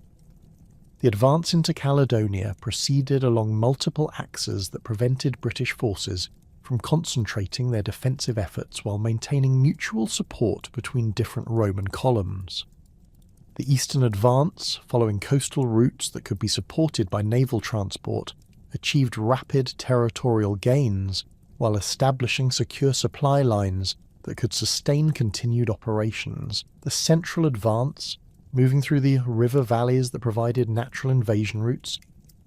The advance into Caledonia proceeded along multiple axes that prevented British forces from concentrating their defensive efforts while maintaining mutual support between different Roman columns. The eastern advance, following coastal routes that could be supported by naval transport, achieved rapid territorial gains while establishing secure supply lines that could sustain continued operations. The central advance, moving through the river valleys that provided natural invasion routes,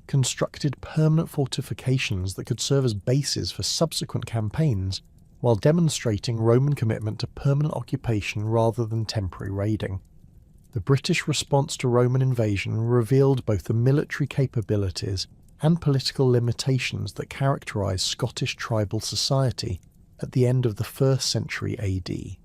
constructed permanent fortifications that could serve as bases for subsequent campaigns, while demonstrating Roman commitment to permanent occupation rather than temporary raiding. The British response to Roman invasion revealed both the military capabilities and political limitations that characterised Scottish tribal society at the end of the 1st century AD.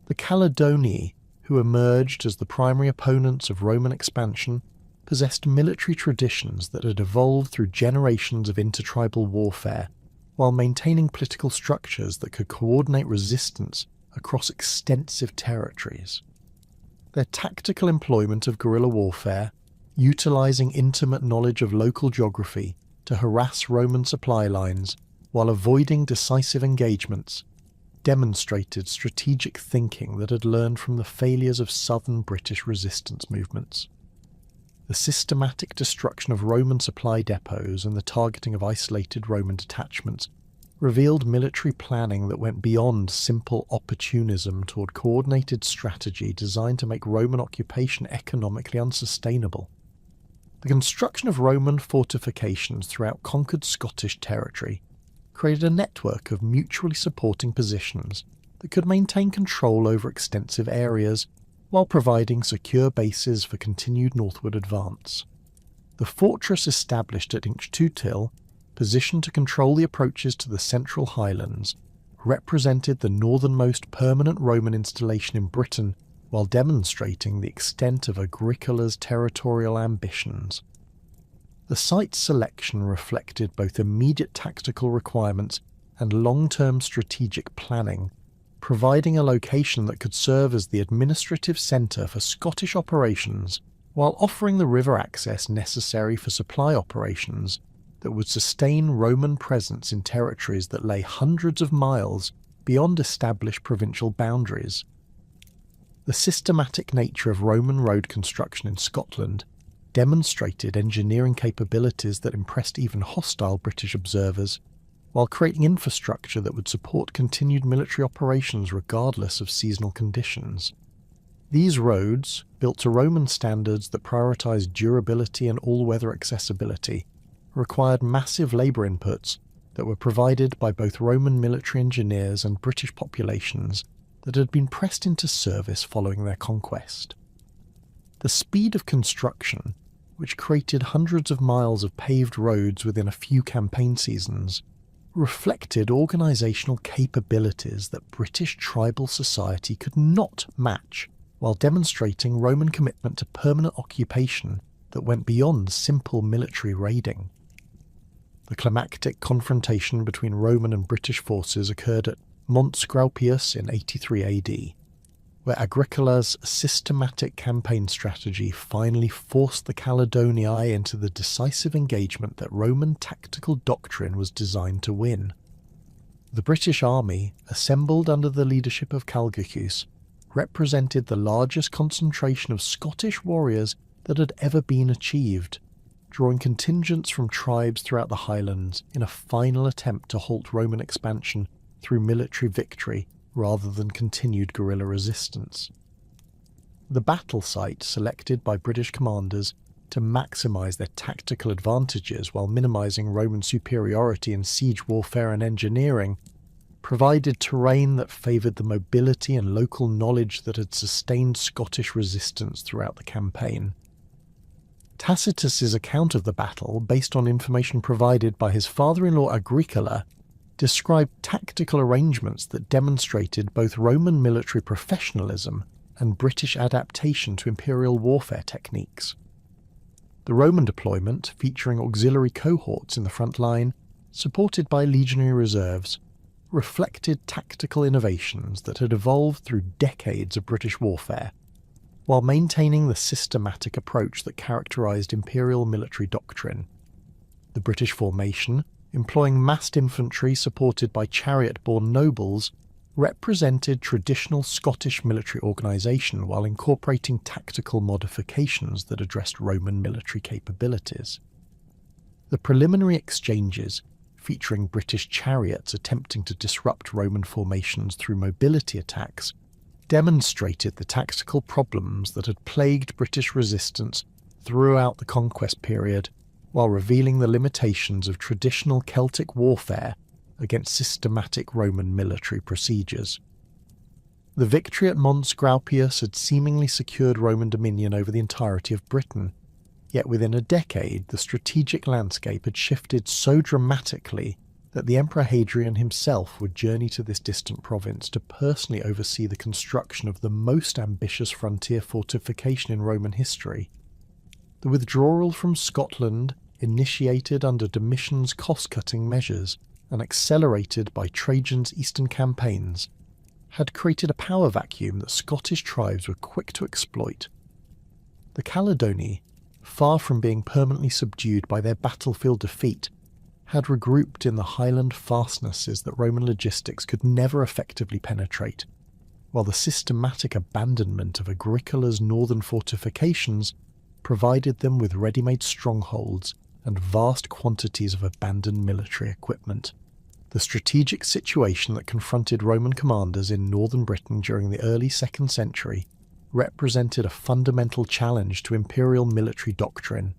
The Caledonii, who emerged as the primary opponents of Roman expansion, possessed military traditions that had evolved through generations of intertribal warfare, while maintaining political structures that could coordinate resistance across extensive territories. Their tactical employment of guerrilla warfare, utilising intimate knowledge of local geography to harass Roman supply lines while avoiding decisive engagements, demonstrated strategic thinking that had learned from the failures of southern British resistance movements. The systematic destruction of Roman supply depots and the targeting of isolated Roman detachments revealed military planning that went beyond simple opportunism toward coordinated strategy designed to make Roman occupation economically unsustainable. The construction of Roman fortifications throughout conquered Scottish territory created a network of mutually supporting positions that could maintain control over extensive areas while providing secure bases for continued northward advance. The fortress established at Inchtutil, positioned to control the approaches to the Central Highlands, represented the northernmost permanent Roman installation in Britain while demonstrating the extent of Agricola's territorial ambitions. The site selection reflected both immediate tactical requirements and long-term strategic planning, providing a location that could serve as the administrative centre for Scottish operations while offering the river access necessary for supply operations that would sustain Roman presence in territories that lay hundreds of miles beyond established provincial boundaries. The systematic nature of Roman road construction in Scotland demonstrated engineering capabilities that impressed even hostile British observers, while creating infrastructure that would support continued military operations regardless of seasonal conditions. These roads, built to Roman standards that prioritised durability and all-weather accessibility, required massive labour inputs that were provided by both Roman military engineers and British populations that had been pressed into service following their conquest. The speed of construction, which created hundreds of miles of paved roads within a few campaign seasons, reflected organisational capabilities that British tribal society could not match, while demonstrating Roman commitment to permanent occupation that went beyond simple military raiding. The climactic confrontation between Roman and British forces occurred at Mons Graupius in 83 AD, where Agricola's systematic campaign strategy finally forced the Caledonii into the decisive engagement that Roman tactical doctrine was designed to win. The British army, assembled under the leadership of Calgacus, represented the largest concentration of Scottish warriors that had ever been achieved, drawing contingents from tribes throughout the Highlands in a final attempt to halt Roman expansion through military victory rather than continued guerrilla resistance. The battle site selected by British commanders to maximise their tactical advantages while minimising Roman superiority in siege warfare and engineering provided terrain that favoured the mobility and local knowledge that had sustained Scottish resistance throughout the campaign. Tacitus's account of the battle, based on information provided by his father-in-law Agricola, described tactical arrangements that demonstrated both Roman military professionalism and British adaptation to imperial warfare techniques. The Roman deployment, featuring auxiliary cohorts in the front line, supported by legionary reserves, reflected tactical innovations that had evolved through decades of British warfare, while maintaining the systematic approach that characterised imperial military doctrine. The British formation, employing massed infantry supported by chariot-borne nobles, represented traditional Scottish military organisation while incorporating tactical modifications that addressed Roman military capabilities. The preliminary exchanges, featuring British chariots attempting to disrupt Roman formations through mobility attacks, demonstrated the tactical problems that had plagued British resistance throughout the conquest period, while revealing the limitations of traditional Celtic warfare against systematic Roman military procedures. The victory at Mons Graupius had seemingly secured Roman dominion over the entirety of Britain, Yet within a decade, the strategic landscape had shifted so dramatically that the Emperor Hadrian himself would journey to this distant province to personally oversee the construction of the most ambitious frontier fortification in Roman history. The withdrawal from Scotland, initiated under Domitian's cost-cutting measures and accelerated by Trajan's eastern campaigns, had created a power vacuum that Scottish tribes were quick to exploit. The Caledoni, far from being permanently subdued by their battlefield defeat, had regrouped in the highland fastnesses that Roman logistics could never effectively penetrate, while the systematic abandonment of Agricola's northern fortifications provided them with ready-made strongholds and vast quantities of abandoned military equipment. The strategic situation that confronted Roman commanders in northern Britain during the early 2nd century represented a fundamental challenge to imperial military doctrine.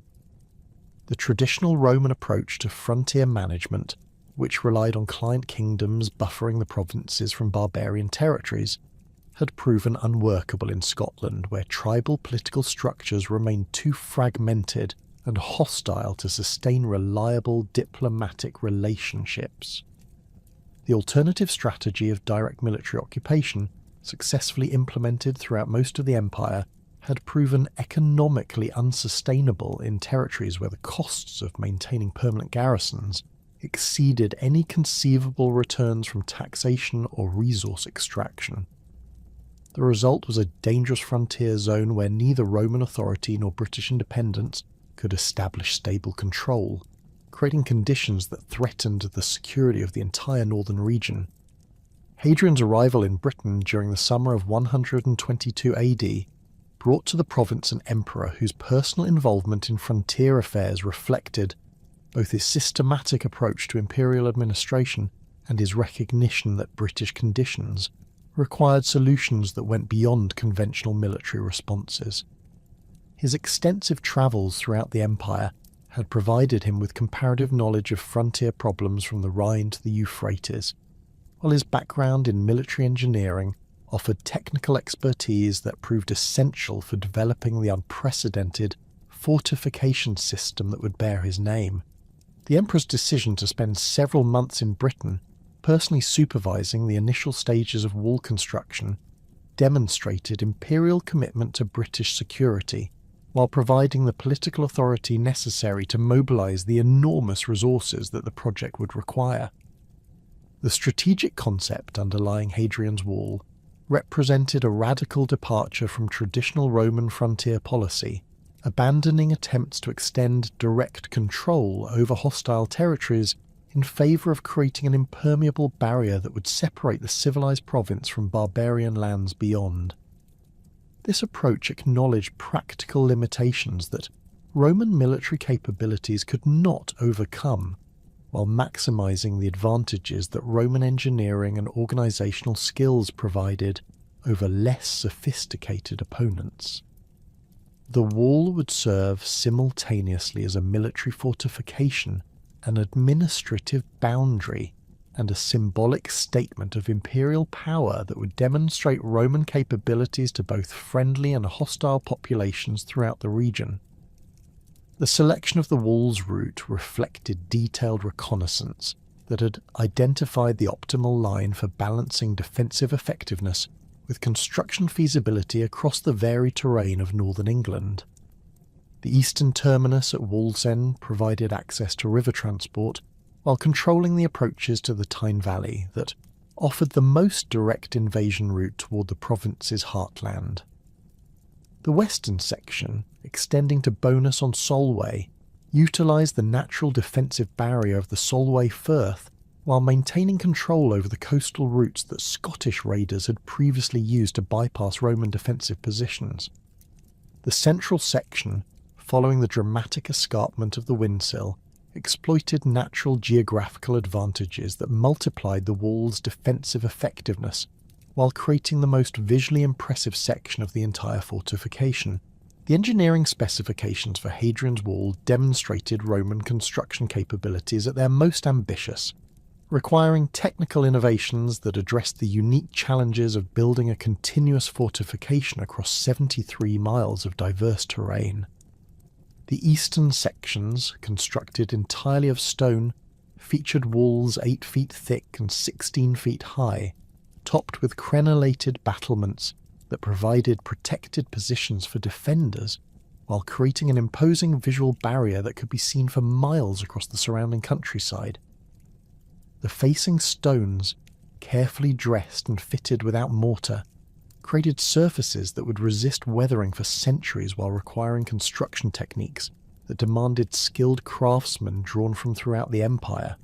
The traditional Roman approach to frontier management, which relied on client kingdoms buffering the provinces from barbarian territories, had proven unworkable in Scotland, where tribal political structures remained too fragmented and hostile to sustain reliable diplomatic relationships. The alternative strategy of direct military occupation, successfully implemented throughout most of the empire, had proven economically unsustainable in territories where the costs of maintaining permanent garrisons exceeded any conceivable returns from taxation or resource extraction. The result was a dangerous frontier zone where neither Roman authority nor British independence could establish stable control, creating conditions that threatened the security of the entire northern region. Hadrian's arrival in Britain during the summer of 122 AD brought to the province an emperor whose personal involvement in frontier affairs reflected both his systematic approach to imperial administration and his recognition that British conditions required solutions that went beyond conventional military responses. His extensive travels throughout the empire had provided him with comparative knowledge of frontier problems from the Rhine to the Euphrates, while his background in military engineering offered technical expertise that proved essential for developing the unprecedented fortification system that would bear his name. The emperor's decision to spend several months in Britain personally supervising the initial stages of wall construction demonstrated imperial commitment to British security, while providing the political authority necessary to mobilise the enormous resources that the project would require. The strategic concept underlying Hadrian's Wall represented a radical departure from traditional Roman frontier policy, abandoning attempts to extend direct control over hostile territories in favour of creating an impermeable barrier that would separate the civilised province from barbarian lands beyond. This approach acknowledged practical limitations that Roman military capabilities could not overcome, while maximising the advantages that Roman engineering and organisational skills provided over less sophisticated opponents. The wall would serve simultaneously as a military fortification, an administrative boundary, and a symbolic statement of imperial power that would demonstrate Roman capabilities to both friendly and hostile populations throughout the region. The selection of the wall's route reflected detailed reconnaissance that had identified the optimal line for balancing defensive effectiveness with construction feasibility across the varied terrain of northern England. The eastern terminus at Wallsend provided access to river transport, while controlling the approaches to the Tyne Valley that offered the most direct invasion route toward the province's heartland. The western section, extending to Bowness on Solway, utilised the natural defensive barrier of the Solway Firth while maintaining control over the coastal routes that Scottish raiders had previously used to bypass Roman defensive positions. The central section, following the dramatic escarpment of the Windsill, exploited natural geographical advantages that multiplied the wall's defensive effectiveness, while creating the most visually impressive section of the entire fortification. The engineering specifications for Hadrian's Wall demonstrated Roman construction capabilities at their most ambitious, requiring technical innovations that addressed the unique challenges of building a continuous fortification across 73 miles of diverse terrain. The eastern sections, constructed entirely of stone, featured walls 8 feet thick and 16 feet high, topped with crenellated battlements that provided protected positions for defenders, while creating an imposing visual barrier that could be seen for miles across the surrounding countryside. The facing stones, carefully dressed and fitted without mortar, created surfaces that would resist weathering for centuries while requiring construction techniques that demanded skilled craftsmen drawn from throughout the empire.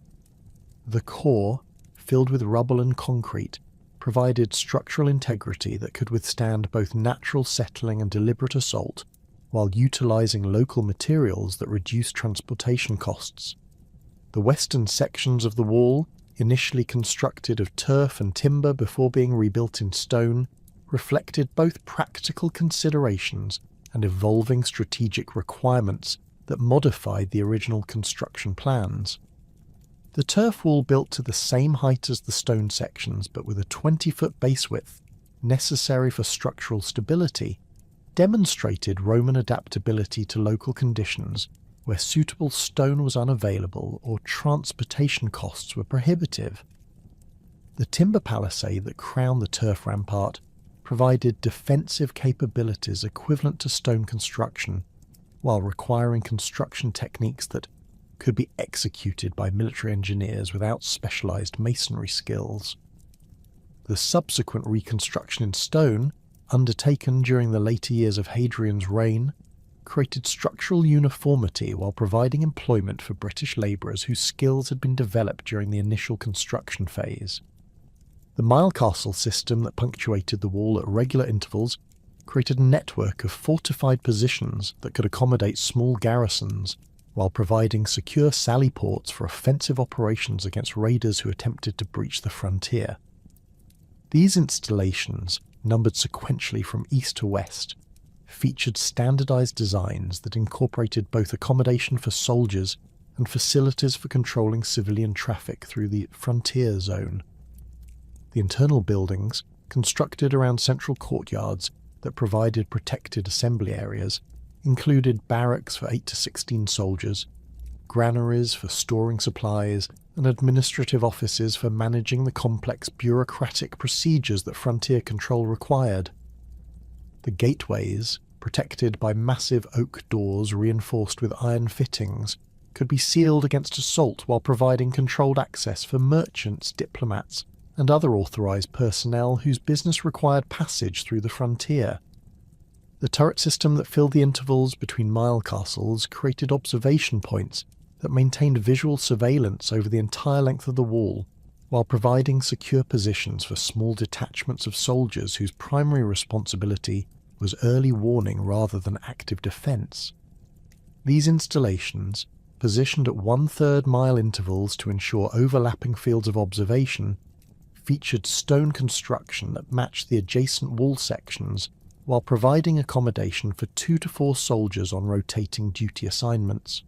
The core, filled with rubble and concrete, provided structural integrity that could withstand both natural settling and deliberate assault, while utilizing local materials that reduced transportation costs. The western sections of the wall, initially constructed of turf and timber before being rebuilt in stone, reflected both practical considerations and evolving strategic requirements that modified the original construction plans. The turf wall, built to the same height as the stone sections but with a 20-foot base width, necessary for structural stability, demonstrated Roman adaptability to local conditions where suitable stone was unavailable or transportation costs were prohibitive. The timber palisade that crowned the turf rampart provided defensive capabilities equivalent to stone construction, while requiring construction techniques that could be executed by military engineers without specialized masonry skills. The subsequent reconstruction in stone, undertaken during the later years of Hadrian's reign, created structural uniformity while providing employment for British labourers whose skills had been developed during the initial construction phase. The mile castle system that punctuated the wall at regular intervals created a network of fortified positions that could accommodate small garrisons, while providing secure sally ports for offensive operations against raiders who attempted to breach the frontier. These installations, numbered sequentially from east to west, featured standardized designs that incorporated both accommodation for soldiers and facilities for controlling civilian traffic through the frontier zone. The internal buildings, constructed around central courtyards that provided protected assembly areas, included barracks for 8 to 16 soldiers, granaries for storing supplies, and administrative offices for managing the complex bureaucratic procedures that frontier control required. The gateways, protected by massive oak doors reinforced with iron fittings, could be sealed against assault while providing controlled access for merchants, diplomats, and other authorized personnel whose business required passage through the frontier. The turret system that filled the intervals between mile castles created observation points that maintained visual surveillance over the entire length of the wall, while providing secure positions for small detachments of soldiers whose primary responsibility was early warning rather than active defense. These installations, positioned at 1/3 mile intervals to ensure overlapping fields of observation, featured stone construction that matched the adjacent wall sections, while providing accommodation for 2 to 4 soldiers on rotating duty assignments.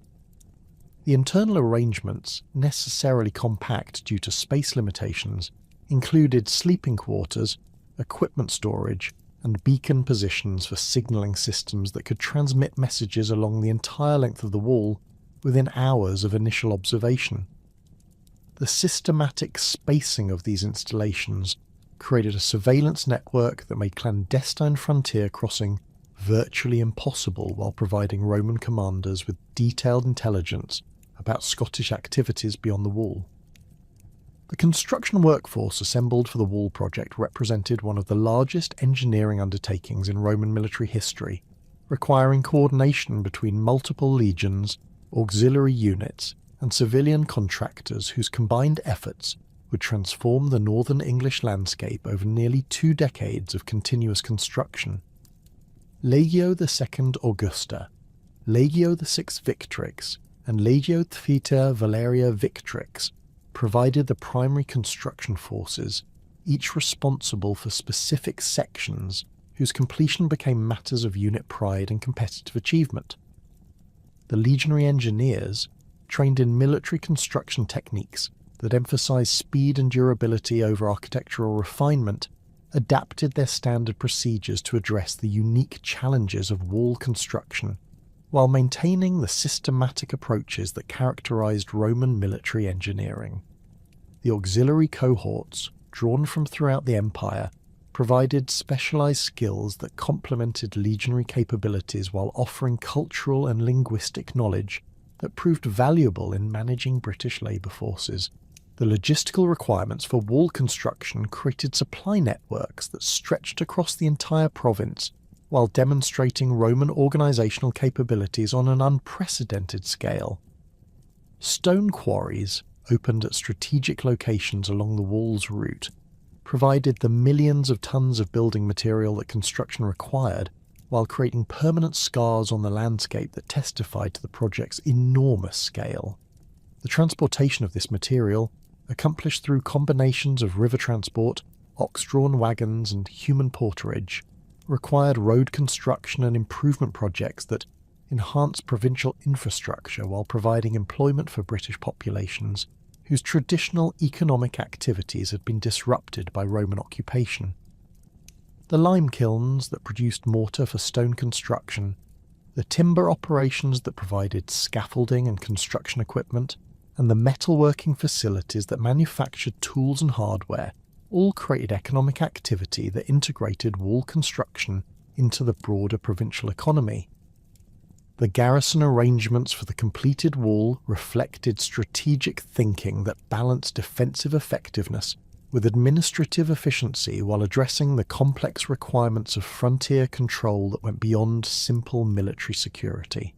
The internal arrangements, necessarily compact due to space limitations, included sleeping quarters, equipment storage, and beacon positions for signalling systems that could transmit messages along the entire length of the wall within hours of initial observation. The systematic spacing of these installations created a surveillance network that made clandestine frontier crossing virtually impossible, while providing Roman commanders with detailed intelligence about Scottish activities beyond the wall. The construction workforce assembled for the wall project represented one of the largest engineering undertakings in Roman military history, requiring coordination between multiple legions, auxiliary units, and civilian contractors whose combined efforts would transform the northern English landscape over nearly 2 decades of continuous construction. Legio II Augusta, Legio VI Victrix, and Legio Theta Valeria Victrix provided the primary construction forces, each responsible for specific sections whose completion became matters of unit pride and competitive achievement. The legionary engineers, trained in military construction techniques that emphasized speed and durability over architectural refinement, adapted their standard procedures to address the unique challenges of wall construction, while maintaining the systematic approaches that characterized Roman military engineering. The auxiliary cohorts, drawn from throughout the empire, provided specialized skills that complemented legionary capabilities while offering cultural and linguistic knowledge that proved valuable in managing British labour forces. The logistical requirements for wall construction created supply networks that stretched across the entire province, while demonstrating Roman organisational capabilities on an unprecedented scale. Stone quarries, opened at strategic locations along the wall's route, provided the millions of tons of building material that construction required, while creating permanent scars on the landscape that testified to the project's enormous scale. The transportation of this material, accomplished through combinations of river transport, ox-drawn wagons and human porterage, required road construction and improvement projects that enhanced provincial infrastructure while providing employment for British populations whose traditional economic activities had been disrupted by Roman occupation. The lime kilns that produced mortar for stone construction, the timber operations that provided scaffolding and construction equipment, and the metalworking facilities that manufactured tools and hardware all created economic activity that integrated wall construction into the broader provincial economy. The garrison arrangements for the completed wall reflected strategic thinking that balanced defensive effectiveness with administrative efficiency while addressing the complex requirements of frontier control that went beyond simple military security.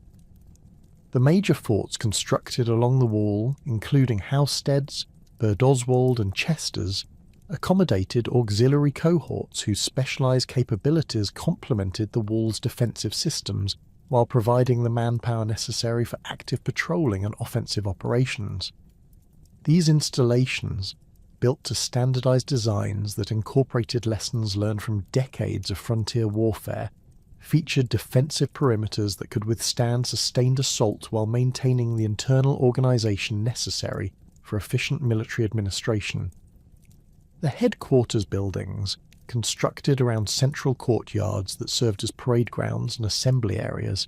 The major forts constructed along the wall, including Housesteads, Birdoswald and Chesters, accommodated auxiliary cohorts whose specialised capabilities complemented the wall's defensive systems while providing the manpower necessary for active patrolling and offensive operations. These installations, built to standardised designs that incorporated lessons learned from decades of frontier warfare, featured defensive perimeters that could withstand sustained assault while maintaining the internal organisation necessary for efficient military administration. The headquarters buildings, constructed around central courtyards that served as parade grounds and assembly areas,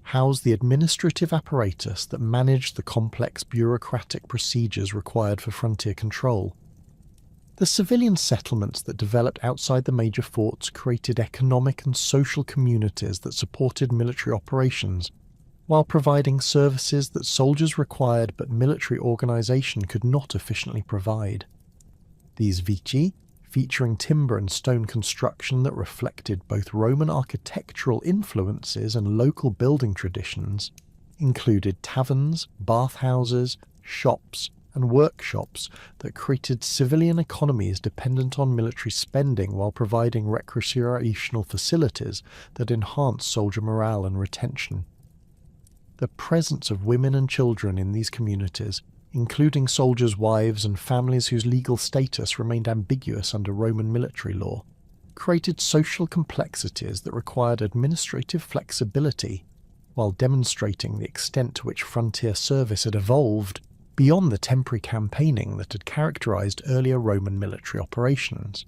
housed the administrative apparatus that managed the complex bureaucratic procedures required for frontier control. The civilian settlements that developed outside the major forts created economic and social communities that supported military operations, while providing services that soldiers required but military organisation could not efficiently provide. These vici, featuring timber and stone construction that reflected both Roman architectural influences and local building traditions, included taverns, bathhouses, shops, and workshops that created civilian economies dependent on military spending while providing recreational facilities that enhanced soldier morale and retention. The presence of women and children in these communities, including soldiers' wives and families whose legal status remained ambiguous under Roman military law, created social complexities that required administrative flexibility, while demonstrating the extent to which frontier service had evolved beyond the temporary campaigning that had characterized earlier Roman military operations.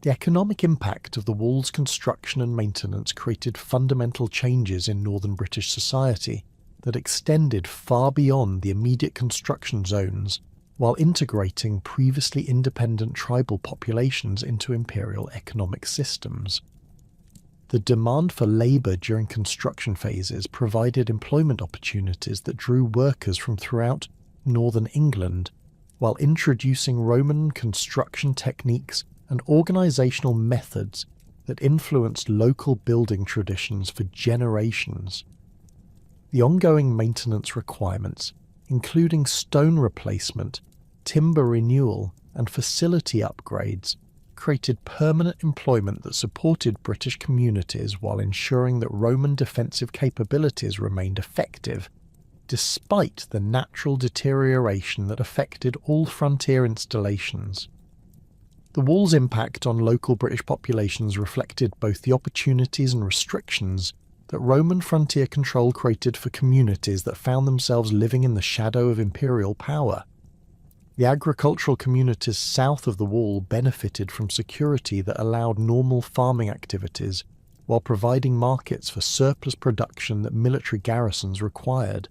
The economic impact of the wall's construction and maintenance created fundamental changes in northern British society that extended far beyond the immediate construction zones, while integrating previously independent tribal populations into imperial economic systems. The demand for labour during construction phases provided employment opportunities that drew workers from throughout northern England, while introducing Roman construction techniques and organisational methods that influenced local building traditions for generations. The ongoing maintenance requirements, including stone replacement, timber renewal, and facility upgrades, created permanent employment that supported British communities while ensuring that Roman defensive capabilities remained effective, despite the natural deterioration that affected all frontier installations. The wall's impact on local British populations reflected both the opportunities and restrictions that Roman frontier control created for communities that found themselves living in the shadow of imperial power. The agricultural communities south of the wall benefited from security that allowed normal farming activities, while providing markets for surplus production that military garrisons required.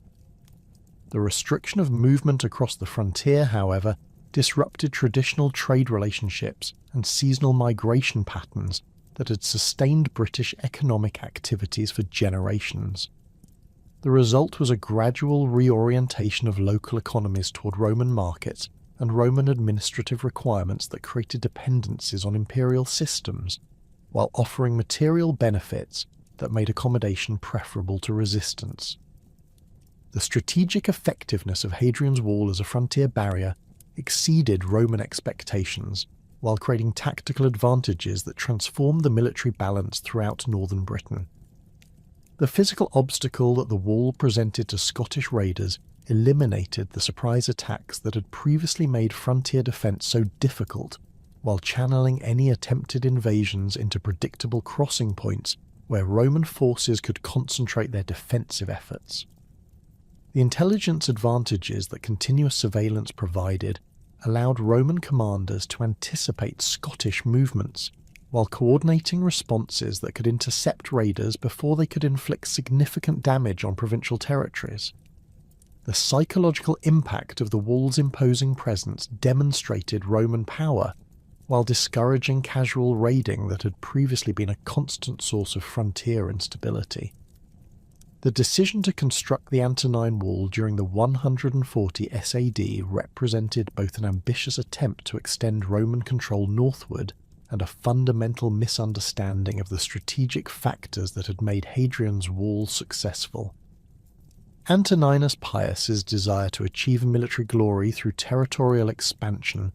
The restriction of movement across the frontier, however, disrupted traditional trade relationships and seasonal migration patterns that had sustained British economic activities for generations. The result was a gradual reorientation of local economies toward Roman markets and Roman administrative requirements that created dependencies on imperial systems, while offering material benefits that made accommodation preferable to resistance. The strategic effectiveness of Hadrian's Wall as a frontier barrier exceeded Roman expectations, while creating tactical advantages that transformed the military balance throughout northern Britain. The physical obstacle that the wall presented to Scottish raiders eliminated the surprise attacks that had previously made frontier defence so difficult, while channeling any attempted invasions into predictable crossing points where Roman forces could concentrate their defensive efforts. The intelligence advantages that continuous surveillance provided allowed Roman commanders to anticipate Scottish movements, while coordinating responses that could intercept raiders before they could inflict significant damage on provincial territories. The psychological impact of the wall's imposing presence demonstrated Roman power, while discouraging casual raiding that had previously been a constant source of frontier instability. The decision to construct the Antonine Wall during the 140 SAD represented both an ambitious attempt to extend Roman control northward and a fundamental misunderstanding of the strategic factors that had made Hadrian's Wall successful. Antoninus Pius's desire to achieve military glory through territorial expansion,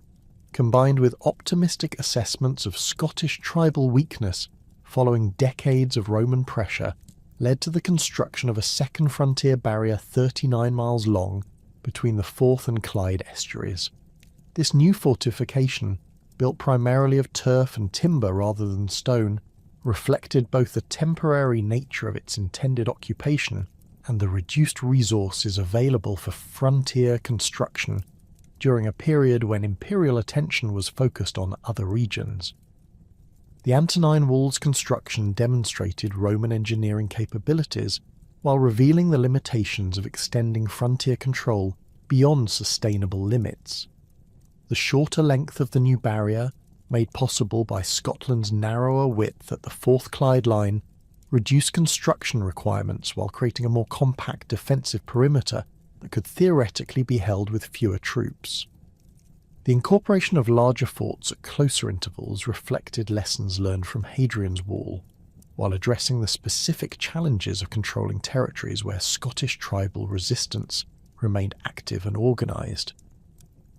combined with optimistic assessments of Scottish tribal weakness following decades of Roman pressure, led to the construction of a second frontier barrier 39 miles long between the Forth and Clyde estuaries. This new fortification, built primarily of turf and timber rather than stone, reflected both the temporary nature of its intended occupation and the reduced resources available for frontier construction during a period when imperial attention was focused on other regions. The Antonine Wall's construction demonstrated Roman engineering capabilities while revealing the limitations of extending frontier control beyond sustainable limits. The shorter length of the new barrier, made possible by Scotland's narrower width at the Forth Clyde line, reduced construction requirements while creating a more compact defensive perimeter that could theoretically be held with fewer troops. The incorporation of larger forts at closer intervals reflected lessons learned from Hadrian's Wall, while addressing the specific challenges of controlling territories where Scottish tribal resistance remained active and organised.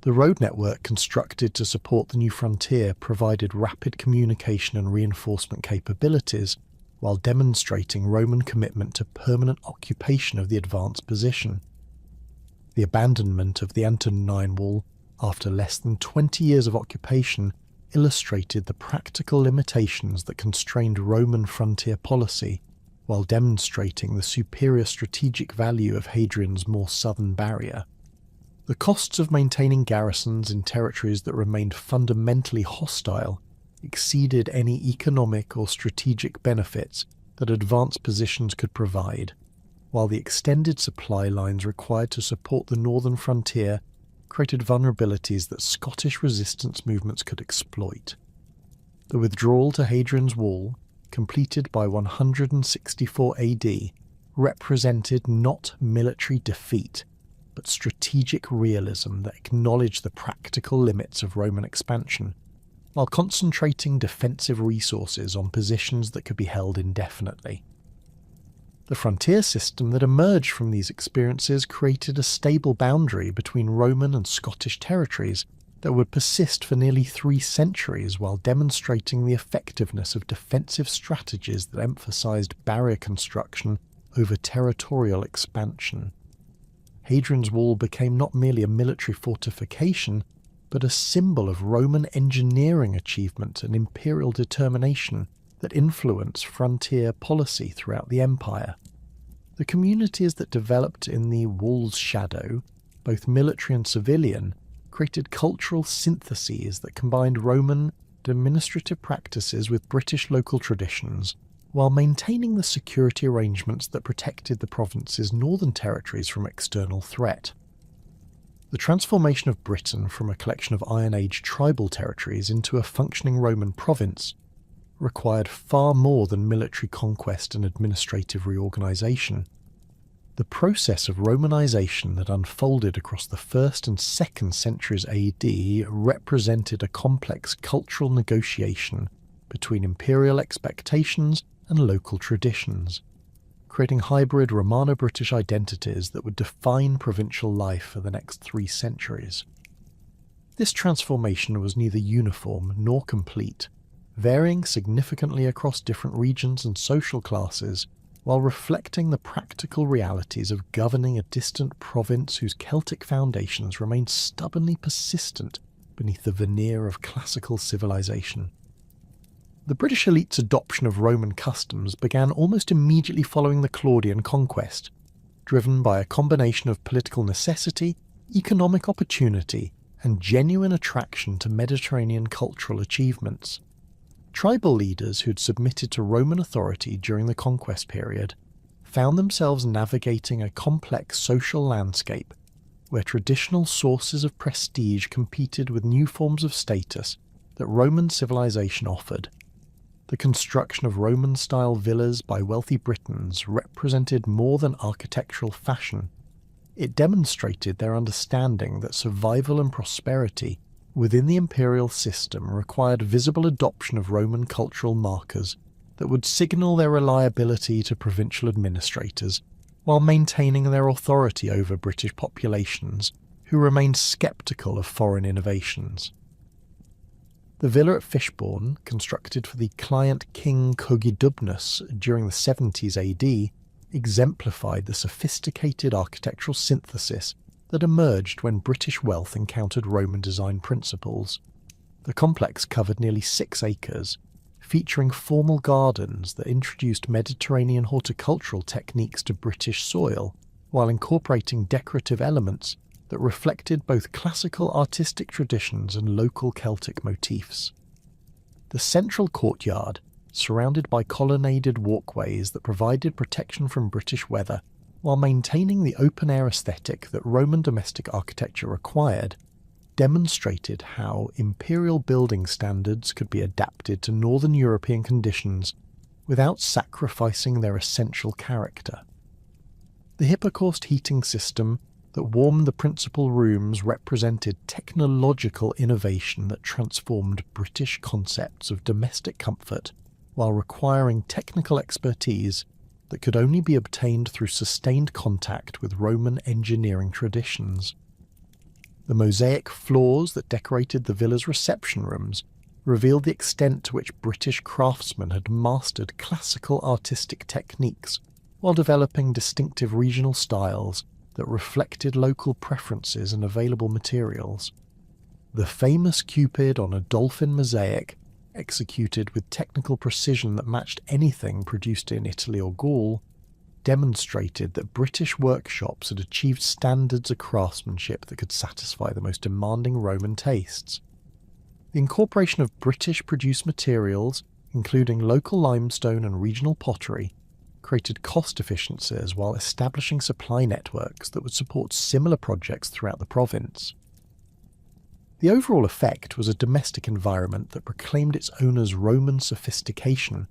The road network constructed to support the new frontier provided rapid communication and reinforcement capabilities, while demonstrating Roman commitment to permanent occupation of the advanced position. The abandonment of the Antonine Wall after less than 20 years of occupation illustrated the practical limitations that constrained Roman frontier policy, while demonstrating the superior strategic value of Hadrian's more southern barrier. The costs of maintaining garrisons in territories that remained fundamentally hostile exceeded any economic or strategic benefits that advanced positions could provide, while the extended supply lines required to support the northern frontier created vulnerabilities that Scottish resistance movements could exploit. The withdrawal to Hadrian's Wall, completed by 164 AD, represented not military defeat, but strategic realism that acknowledged the practical limits of Roman expansion, while concentrating defensive resources on positions that could be held indefinitely. The frontier system that emerged from these experiences created a stable boundary between Roman and Scottish territories that would persist for nearly 3 centuries, while demonstrating the effectiveness of defensive strategies that emphasized barrier construction over territorial expansion. Hadrian's Wall became not merely a military fortification, but a symbol of Roman engineering achievement and imperial determination that influenced frontier policy throughout the empire. The communities that developed in the wall's shadow, both military and civilian, created cultural syntheses that combined Roman administrative practices with British local traditions, while maintaining the security arrangements that protected the province's northern territories from external threat. The transformation of Britain from a collection of Iron Age tribal territories into a functioning Roman province required far more than military conquest and administrative reorganisation. The process of Romanisation that unfolded across the 1st and 2nd centuries AD represented a complex cultural negotiation between imperial expectations and local traditions, creating hybrid Romano-British identities that would define provincial life for the next 3 centuries. This transformation was neither uniform nor complete, varying significantly across different regions and social classes, while reflecting the practical realities of governing a distant province whose Celtic foundations remained stubbornly persistent beneath the veneer of classical civilization. The British elite's adoption of Roman customs began almost immediately following the Claudian conquest, driven by a combination of political necessity, economic opportunity, and genuine attraction to Mediterranean cultural achievements. Tribal leaders who had submitted to Roman authority during the conquest period found themselves navigating a complex social landscape where traditional sources of prestige competed with new forms of status that Roman civilization offered. The construction of Roman-style villas by wealthy Britons represented more than architectural fashion. It demonstrated their understanding that survival and prosperity within the imperial system required visible adoption of Roman cultural markers that would signal their reliability to provincial administrators while maintaining their authority over British populations who remained sceptical of foreign innovations. The villa at Fishbourne, constructed for the client King Cogidubnus during the 70s AD, exemplified the sophisticated architectural synthesis that emerged when British wealth encountered Roman design principles. The complex covered nearly 6 acres, featuring formal gardens that introduced Mediterranean horticultural techniques to British soil, while incorporating decorative elements that reflected both classical artistic traditions and local Celtic motifs. The central courtyard, surrounded by colonnaded walkways that provided protection from British weather, while maintaining the open-air aesthetic that Roman domestic architecture required, demonstrated how imperial building standards could be adapted to northern European conditions without sacrificing their essential character. The Hippocaust heating system that warmed the principal rooms represented technological innovation that transformed British concepts of domestic comfort while requiring technical expertise that could only be obtained through sustained contact with Roman engineering traditions. The mosaic floors that decorated the villa's reception rooms revealed the extent to which British craftsmen had mastered classical artistic techniques while developing distinctive regional styles that reflected local preferences and available materials. The famous Cupid on a dolphin mosaic, executed with technical precision that matched anything produced in Italy or Gaul, demonstrated that British workshops had achieved standards of craftsmanship that could satisfy the most demanding Roman tastes. The incorporation of British-produced materials, including local limestone and regional pottery, created cost efficiencies while establishing supply networks that would support similar projects throughout the province. The overall effect was a domestic environment that proclaimed its owners Roman sophistication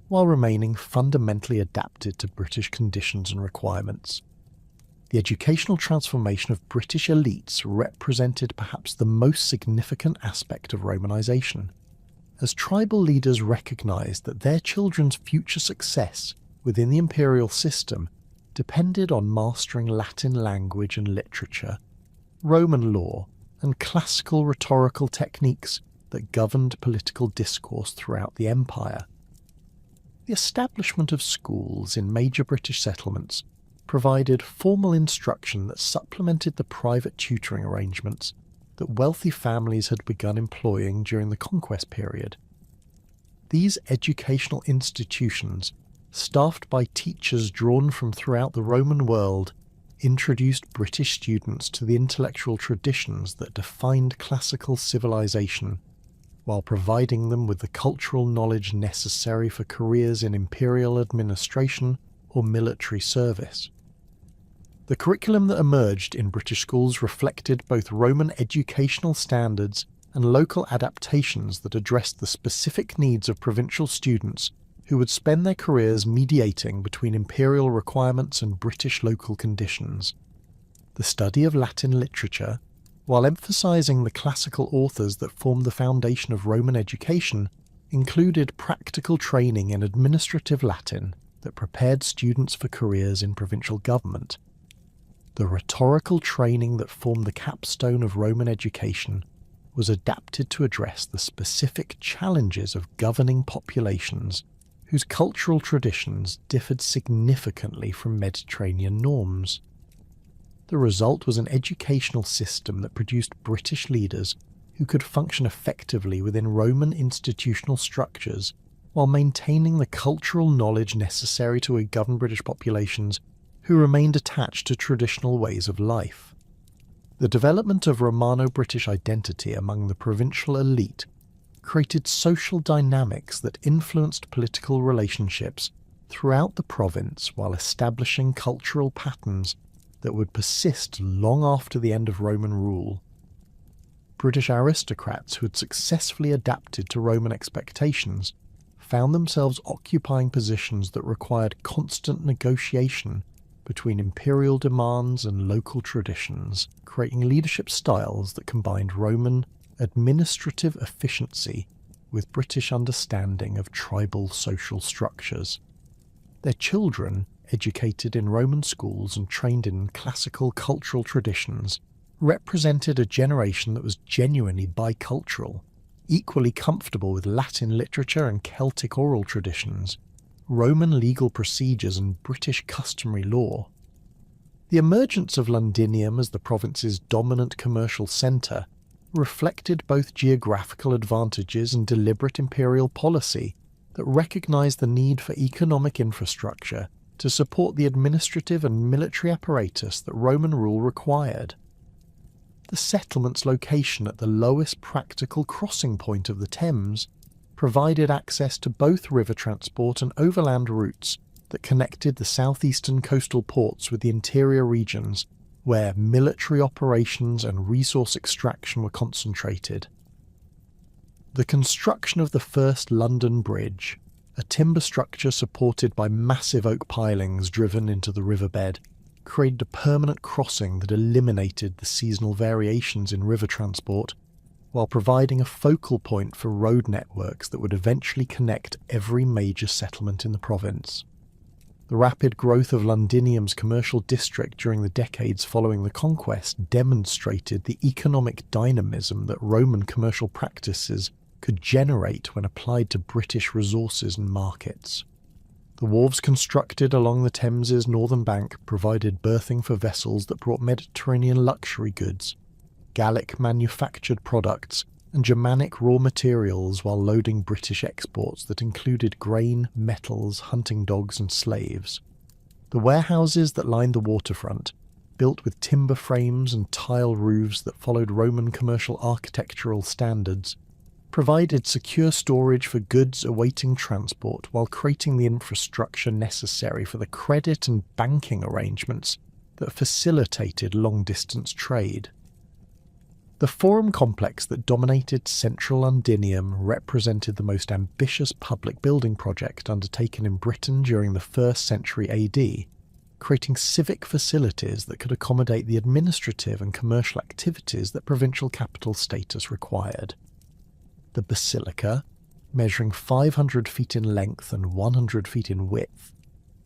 while remaining fundamentally adapted to British conditions and requirements. The educational transformation of British elites represented perhaps the most significant aspect of Romanisation, as tribal leaders recognised that their children's future success within the imperial system depended on mastering Latin language and literature, Roman law, and classical rhetorical techniques that governed political discourse throughout the empire. The establishment of schools in major British settlements provided formal instruction that supplemented the private tutoring arrangements that wealthy families had begun employing during the conquest period. These educational institutions, staffed by teachers drawn from throughout the Roman world, introduced British students to the intellectual traditions that defined classical civilization. while providing them with the cultural knowledge necessary for careers in imperial administration or military service. The curriculum that emerged in British schools reflected both Roman educational standards and local adaptations that addressed the specific needs of provincial students who would spend their careers mediating between imperial requirements and British local conditions. The study of Latin literature, while emphasising the classical authors that formed the foundation of Roman education, included practical training in administrative Latin that prepared students for careers in provincial government. The rhetorical training that formed the capstone of Roman education was adapted to address the specific challenges of governing populations whose cultural traditions differed significantly from Mediterranean norms. The result was an educational system that produced British leaders who could function effectively within Roman institutional structures while maintaining the cultural knowledge necessary to govern British populations who remained attached to traditional ways of life. The development of Romano-British identity among the provincial elite created social dynamics that influenced political relationships throughout the province while establishing cultural patterns that would persist long after the end of Roman rule. British aristocrats who had successfully adapted to Roman expectations found themselves occupying positions that required constant negotiation between imperial demands and local traditions, creating leadership styles that combined Roman administrative efficiency with British understanding of tribal social structures. Their children, educated in Roman schools and trained in classical cultural traditions, represented a generation that was genuinely bicultural, equally comfortable with Latin literature and Celtic oral traditions, Roman legal procedures and British customary law. The emergence of Londinium as the province's dominant commercial centre reflected both geographical advantages and deliberate imperial policy that recognised the need for economic infrastructure to support the administrative and military apparatus that Roman rule required. The settlement's location at the lowest practical crossing point of the Thames provided access to both river transport and overland routes that connected the southeastern coastal ports with the interior regions where military operations and resource extraction were concentrated. The construction of the first London Bridge, a timber structure supported by massive oak pilings driven into the riverbed, created a permanent crossing that eliminated the seasonal variations in river transport, while providing a focal point for road networks that would eventually connect every major settlement in the province. The rapid growth of Londinium's commercial district during the decades following the conquest demonstrated the economic dynamism that Roman commercial practices could generate when applied to British resources and markets. The wharves constructed along the Thames's northern bank provided berthing for vessels that brought Mediterranean luxury goods, Gallic manufactured products, and Germanic raw materials while loading British exports that included grain, metals, hunting dogs and slaves. The warehouses that lined the waterfront, built with timber frames and tile roofs that followed Roman commercial architectural standards, provided secure storage for goods awaiting transport while creating the infrastructure necessary for the credit and banking arrangements that facilitated long-distance trade. The forum complex that dominated central Londinium represented the most ambitious public building project undertaken in Britain during the 1st century AD, creating civic facilities that could accommodate the administrative and commercial activities that provincial capital status required. The basilica, measuring 500 feet in length and 100 feet in width,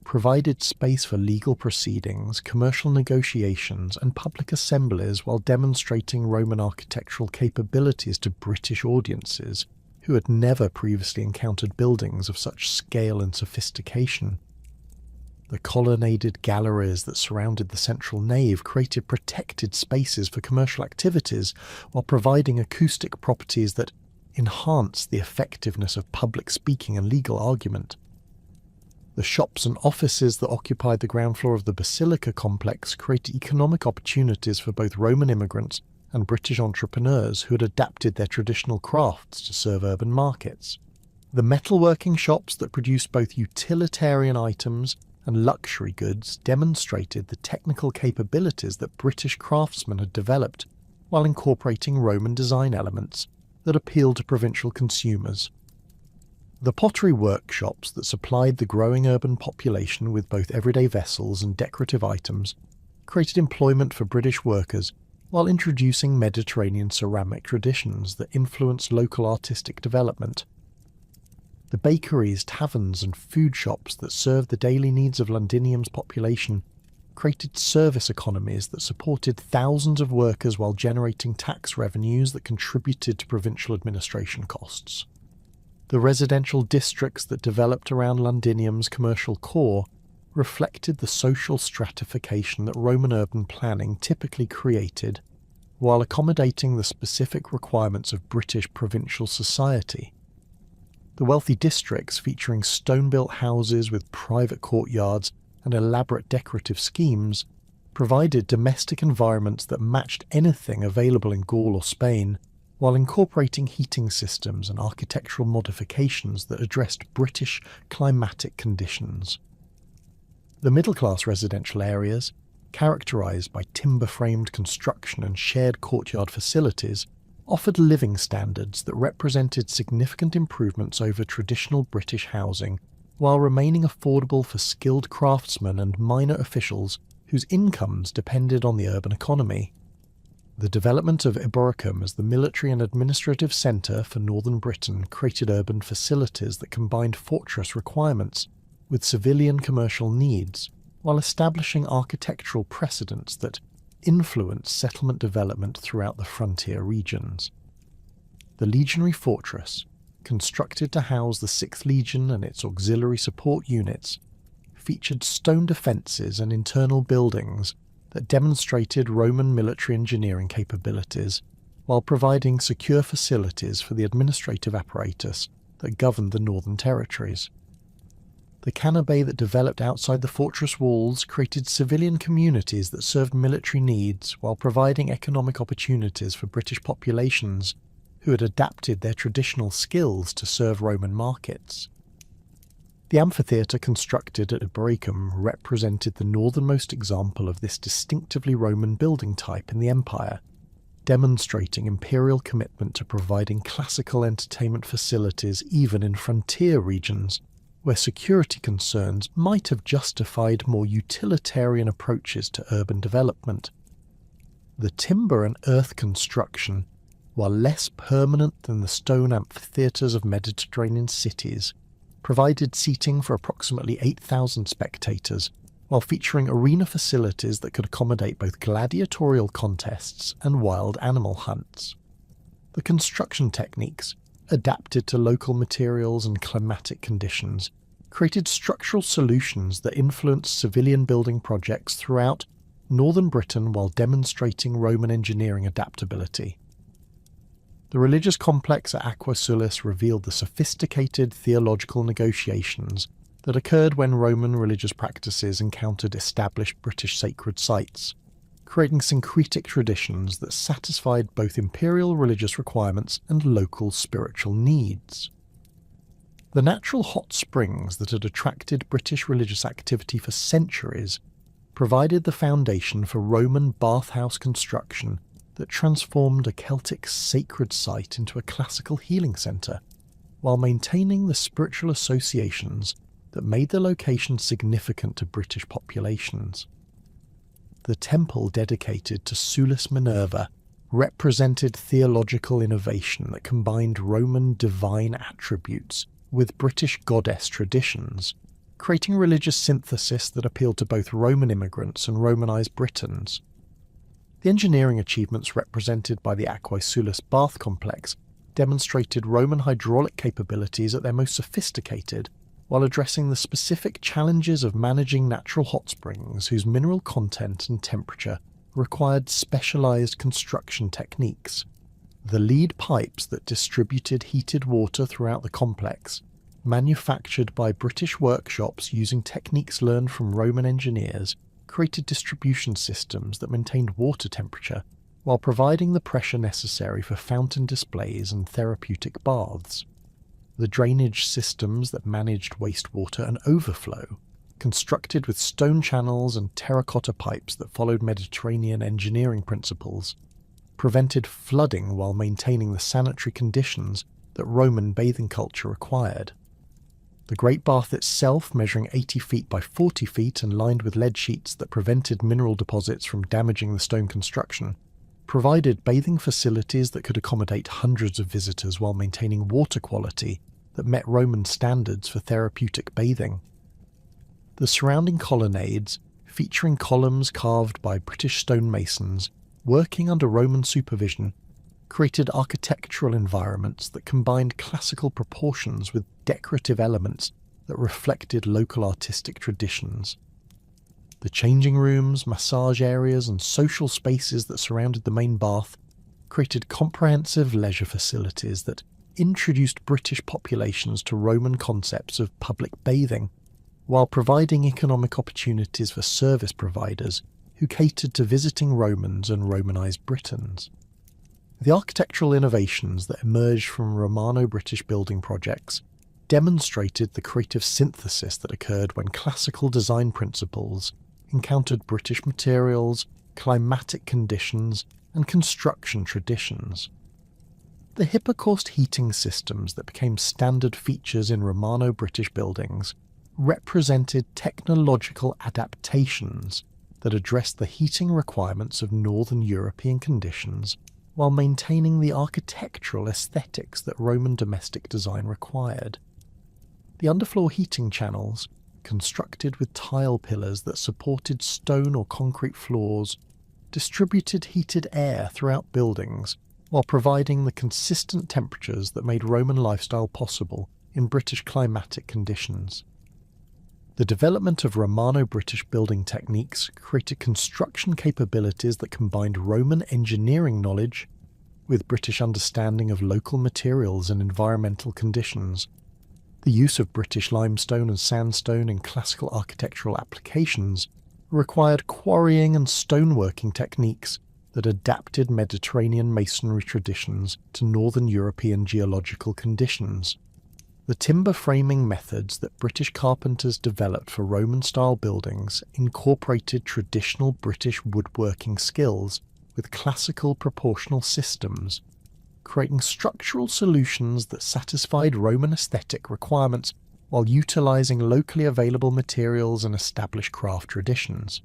provided space for legal proceedings, commercial negotiations, and public assemblies while demonstrating Roman architectural capabilities to British audiences who had never previously encountered buildings of such scale and sophistication. The colonnaded galleries that surrounded the central nave created protected spaces for commercial activities while providing acoustic properties that enhanced the effectiveness of public speaking and legal argument. The shops and offices that occupied the ground floor of the basilica complex created economic opportunities for both Roman immigrants and British entrepreneurs who had adapted their traditional crafts to serve urban markets. The metalworking shops that produced both utilitarian items and luxury goods demonstrated the technical capabilities that British craftsmen had developed while incorporating Roman design elements that appealed to provincial consumers. The pottery workshops that supplied the growing urban population with both everyday vessels and decorative items created employment for British workers while introducing Mediterranean ceramic traditions that influenced local artistic development. The bakeries, taverns and food shops that served the daily needs of Londinium's population created service economies that supported thousands of workers while generating tax revenues that contributed to provincial administration costs. The residential districts that developed around Londinium's commercial core reflected the social stratification that Roman urban planning typically created, while accommodating the specific requirements of British provincial society. The wealthy districts, featuring stone-built houses with private courtyards and elaborate decorative schemes, provided domestic environments that matched anything available in Gaul or Spain, while incorporating heating systems and architectural modifications that addressed British climatic conditions. The middle-class residential areas, characterised by timber-framed construction and shared courtyard facilities, offered living standards that represented significant improvements over traditional British housing, while remaining affordable for skilled craftsmen and minor officials whose incomes depended on the urban economy. The development of Eboracum as the military and administrative centre for northern Britain created urban facilities that combined fortress requirements with civilian commercial needs, while establishing architectural precedents that influenced settlement development throughout the frontier regions. The legionary fortress, constructed to house the 6th Legion and its auxiliary support units, featured stone defences and internal buildings that demonstrated Roman military engineering capabilities, while providing secure facilities for the administrative apparatus that governed the northern territories. The canabae that developed outside the fortress walls created civilian communities that served military needs while providing economic opportunities for British populations who had adapted their traditional skills to serve Roman markets. The amphitheatre constructed at Eboracum represented the northernmost example of this distinctively Roman building type in the empire, demonstrating imperial commitment to providing classical entertainment facilities even in frontier regions, where security concerns might have justified more utilitarian approaches to urban development. The timber and earth construction, while less permanent than the stone amphitheatres of Mediterranean cities, provided seating for approximately 8,000 spectators, while featuring arena facilities that could accommodate both gladiatorial contests and wild animal hunts. The construction techniques, adapted to local materials and climatic conditions, created structural solutions that influenced civilian building projects throughout northern Britain while demonstrating Roman engineering adaptability. The religious complex at Aquae Sulis revealed the sophisticated theological negotiations that occurred when Roman religious practices encountered established British sacred sites, creating syncretic traditions that satisfied both imperial religious requirements and local spiritual needs. The natural hot springs that had attracted British religious activity for centuries provided the foundation for Roman bathhouse construction that transformed a Celtic sacred site into a classical healing centre, while maintaining the spiritual associations that made the location significant to British populations. The temple dedicated to Sulis Minerva represented theological innovation that combined Roman divine attributes with British goddess traditions, creating religious synthesis that appealed to both Roman immigrants and Romanised Britons. The engineering achievements represented by the Aquae Sulis bath complex demonstrated Roman hydraulic capabilities at their most sophisticated, while addressing the specific challenges of managing natural hot springs whose mineral content and temperature required specialised construction techniques. The lead pipes that distributed heated water throughout the complex, manufactured by British workshops using techniques learned from Roman engineers, created distribution systems that maintained water temperature while providing the pressure necessary for fountain displays and therapeutic baths. The drainage systems that managed wastewater and overflow, constructed with stone channels and terracotta pipes that followed Mediterranean engineering principles, prevented flooding while maintaining the sanitary conditions that Roman bathing culture required. The Great Bath itself, measuring 80 feet by 40 feet and lined with lead sheets that prevented mineral deposits from damaging the stone construction, provided bathing facilities that could accommodate hundreds of visitors while maintaining water quality that met Roman standards for therapeutic bathing. The surrounding colonnades, featuring columns carved by British stonemasons working under Roman supervision, created architectural environments that combined classical proportions with decorative elements that reflected local artistic traditions. The changing rooms, massage areas, and social spaces that surrounded the main bath created comprehensive leisure facilities that introduced British populations to Roman concepts of public bathing, while providing economic opportunities for service providers who catered to visiting Romans and Romanised Britons. The architectural innovations that emerged from Romano-British building projects demonstrated the creative synthesis that occurred when classical design principles encountered British materials, climatic conditions, and construction traditions. The hypocaust heating systems that became standard features in Romano-British buildings represented technological adaptations that addressed the heating requirements of Northern European conditions while maintaining the architectural aesthetics that Roman domestic design required. The underfloor heating channels, constructed with tile pillars that supported stone or concrete floors, distributed heated air throughout buildings while providing the consistent temperatures that made Roman lifestyle possible in British climatic conditions. The development of Romano-British building techniques created construction capabilities that combined Roman engineering knowledge with British understanding of local materials and environmental conditions. The use of British limestone and sandstone in classical architectural applications required quarrying and stoneworking techniques that adapted Mediterranean masonry traditions to Northern European geological conditions. The timber framing methods that British carpenters developed for Roman-style buildings incorporated traditional British woodworking skills with classical proportional systems, creating structural solutions that satisfied Roman aesthetic requirements while utilising locally available materials and established craft traditions.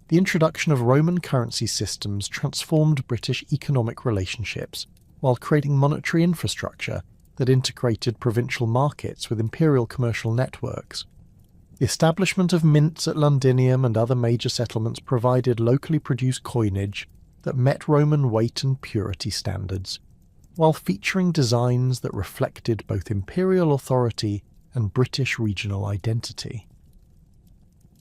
The introduction of Roman currency systems transformed British economic relationships while creating monetary infrastructure that integrated provincial markets with imperial commercial networks. The establishment of mints at Londinium and other major settlements provided locally produced coinage that met Roman weight and purity standards, while featuring designs that reflected both imperial authority and British regional identity.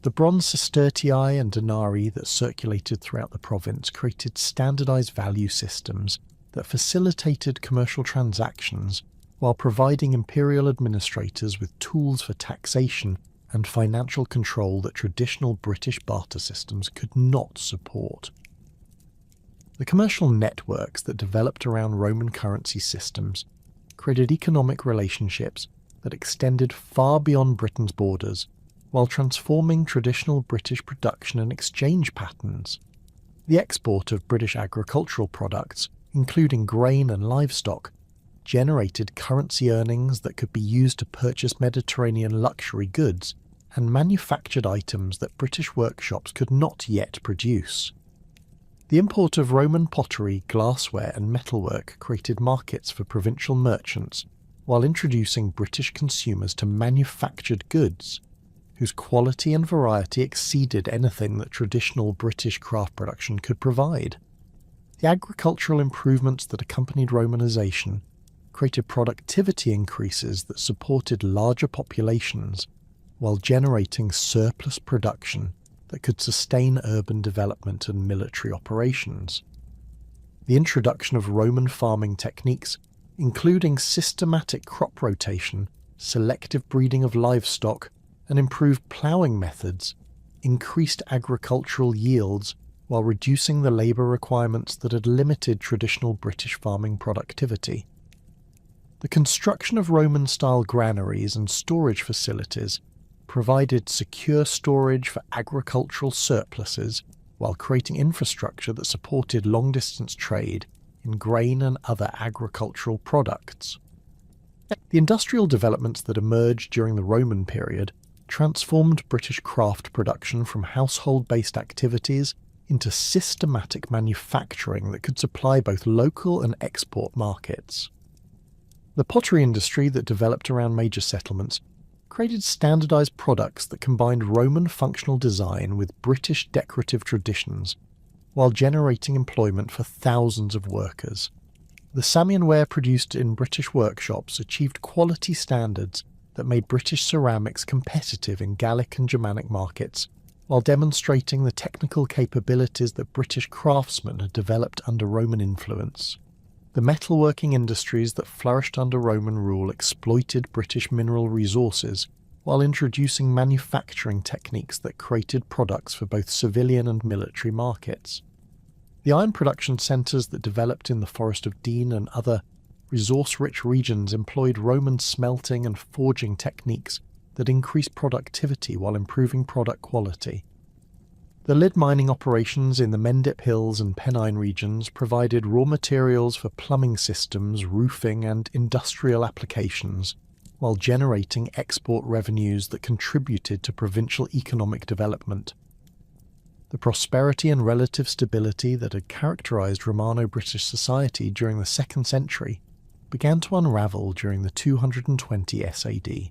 The bronze sestertii and denarii that circulated throughout the province created standardized value systems that facilitated commercial transactions while providing imperial administrators with tools for taxation and financial control that traditional British barter systems could not support. The commercial networks that developed around Roman currency systems created economic relationships that extended far beyond Britain's borders while transforming traditional British production and exchange patterns. The export of British agricultural products, including grain and livestock, generated currency earnings that could be used to purchase Mediterranean luxury goods and manufactured items that British workshops could not yet produce. The import of Roman pottery, glassware and metalwork created markets for provincial merchants while introducing British consumers to manufactured goods, whose quality and variety exceeded anything that traditional British craft production could provide. The agricultural improvements that accompanied Romanisation created productivity increases that supported larger populations while generating surplus production that could sustain urban development and military operations. The introduction of Roman farming techniques, including systematic crop rotation, selective breeding of livestock, and improved ploughing methods, increased agricultural yields while reducing the labour requirements that had limited traditional British farming productivity. The construction of Roman-style granaries and storage facilities provided secure storage for agricultural surpluses while creating infrastructure that supported long-distance trade in grain and other agricultural products. The industrial developments that emerged during the Roman period transformed British craft production from household-based activities into systematic manufacturing that could supply both local and export markets. The pottery industry that developed around major settlements created standardized products that combined Roman functional design with British decorative traditions, while generating employment for thousands of workers. The Samian ware produced in British workshops achieved quality standards that made British ceramics competitive in Gallic and Germanic markets, while demonstrating the technical capabilities that British craftsmen had developed under Roman influence. The metalworking industries that flourished under Roman rule exploited British mineral resources while introducing manufacturing techniques that created products for both civilian and military markets. The iron production centres that developed in the Forest of Dean and other resource-rich regions employed Roman smelting and forging techniques that increased productivity while improving product quality. The lead mining operations in the Mendip Hills and Pennine regions provided raw materials for plumbing systems, roofing and industrial applications, while generating export revenues that contributed to provincial economic development. The prosperity and relative stability that had characterised Romano-British society during the 2nd century began to unravel during the 220 SAD.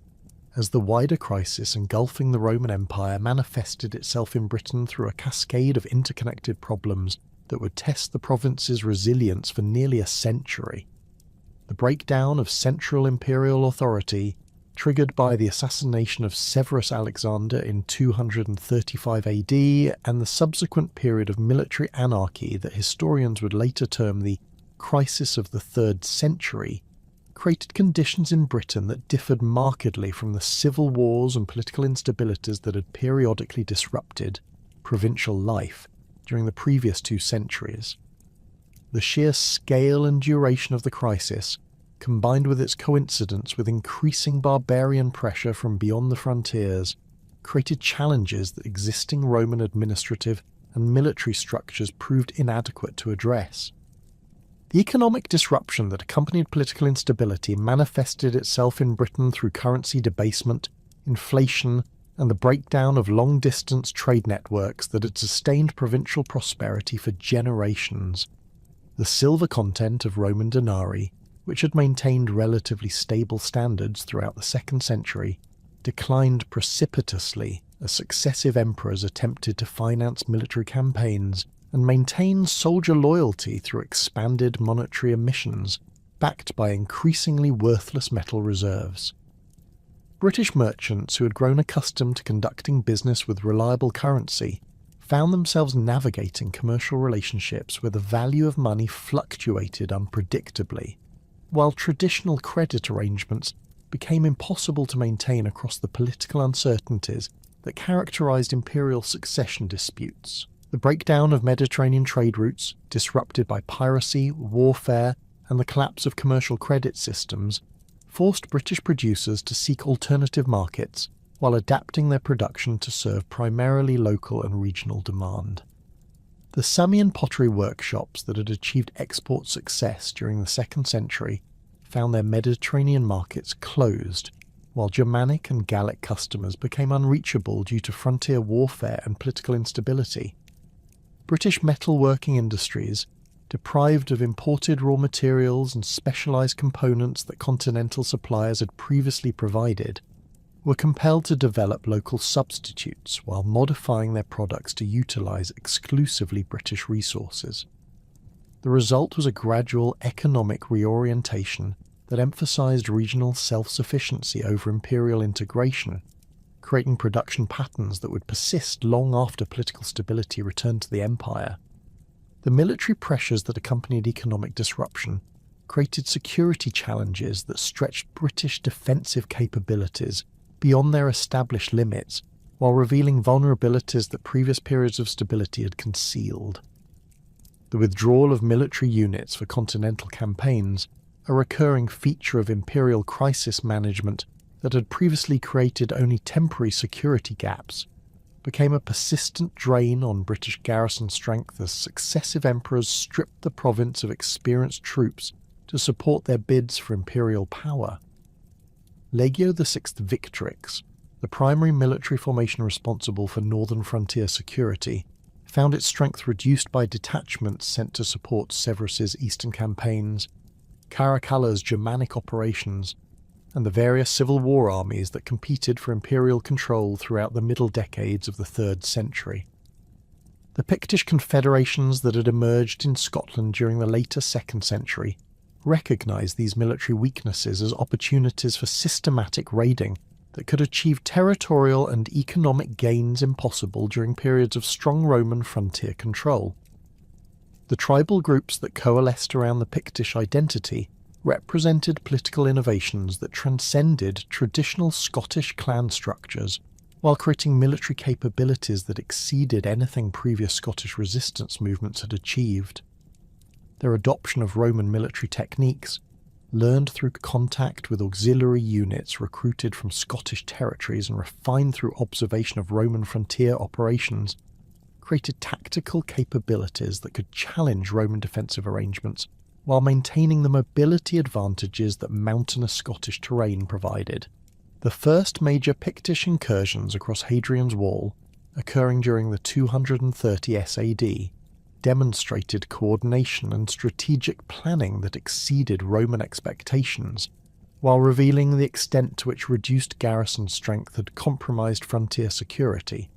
As the wider crisis engulfing the Roman Empire manifested itself in Britain through a cascade of interconnected problems that would test the province's resilience for nearly a century. The breakdown of central imperial authority, triggered by the assassination of Severus Alexander in 235 AD and the subsequent period of military anarchy that historians would later term the crisis of the 3rd century, created conditions in Britain that differed markedly from the civil wars and political instabilities that had periodically disrupted provincial life during the previous 2 centuries. The sheer scale and duration of the crisis, combined with its coincidence with increasing barbarian pressure from beyond the frontiers, created challenges that existing Roman administrative and military structures proved inadequate to address. The economic disruption that accompanied political instability manifested itself in Britain through currency debasement, inflation, and the breakdown of long-distance trade networks that had sustained provincial prosperity for generations. The silver content of Roman denarii, which had maintained relatively stable standards throughout the 2nd century, declined precipitously as successive emperors attempted to finance military campaigns and maintain soldier loyalty through expanded monetary emissions, backed by increasingly worthless metal reserves. British merchants who had grown accustomed to conducting business with reliable currency found themselves navigating commercial relationships where the value of money fluctuated unpredictably, while traditional credit arrangements became impossible to maintain across the political uncertainties that characterized imperial succession disputes. The breakdown of Mediterranean trade routes, disrupted by piracy, warfare, and the collapse of commercial credit systems, forced British producers to seek alternative markets while adapting their production to serve primarily local and regional demand. The Samian pottery workshops that had achieved export success during the 2nd century found their Mediterranean markets closed, while Germanic and Gallic customers became unreachable due to frontier warfare and political instability. British metalworking industries, deprived of imported raw materials and specialised components that continental suppliers had previously provided, were compelled to develop local substitutes while modifying their products to utilise exclusively British resources. The result was a gradual economic reorientation that emphasised regional self-sufficiency over imperial integration, creating production patterns that would persist long after political stability returned to the empire. The military pressures that accompanied economic disruption created security challenges that stretched British defensive capabilities beyond their established limits while revealing vulnerabilities that previous periods of stability had concealed. The withdrawal of military units for continental campaigns, a recurring feature of imperial crisis management that had previously created only temporary security gaps, became a persistent drain on British garrison strength as successive emperors stripped the province of experienced troops to support their bids for imperial power. Legio VI Victrix, the primary military formation responsible for northern frontier security, found its strength reduced by detachments sent to support Severus's eastern campaigns, Caracalla's Germanic operations, and the various civil war armies that competed for imperial control throughout the middle decades of the 3rd century. The Pictish confederations that had emerged in Scotland during the later 2nd century recognised these military weaknesses as opportunities for systematic raiding that could achieve territorial and economic gains impossible during periods of strong Roman frontier control. The tribal groups that coalesced around the Pictish identity represented political innovations that transcended traditional Scottish clan structures, while creating military capabilities that exceeded anything previous Scottish resistance movements had achieved. Their adoption of Roman military techniques, learned through contact with auxiliary units recruited from Scottish territories and refined through observation of Roman frontier operations, created tactical capabilities that could challenge Roman defensive arrangements while maintaining the mobility advantages that mountainous Scottish terrain provided. The first major Pictish incursions across Hadrian's Wall, occurring during the 230 SAD, demonstrated coordination and strategic planning that exceeded Roman expectations, while revealing the extent to which reduced garrison strength had compromised frontier security.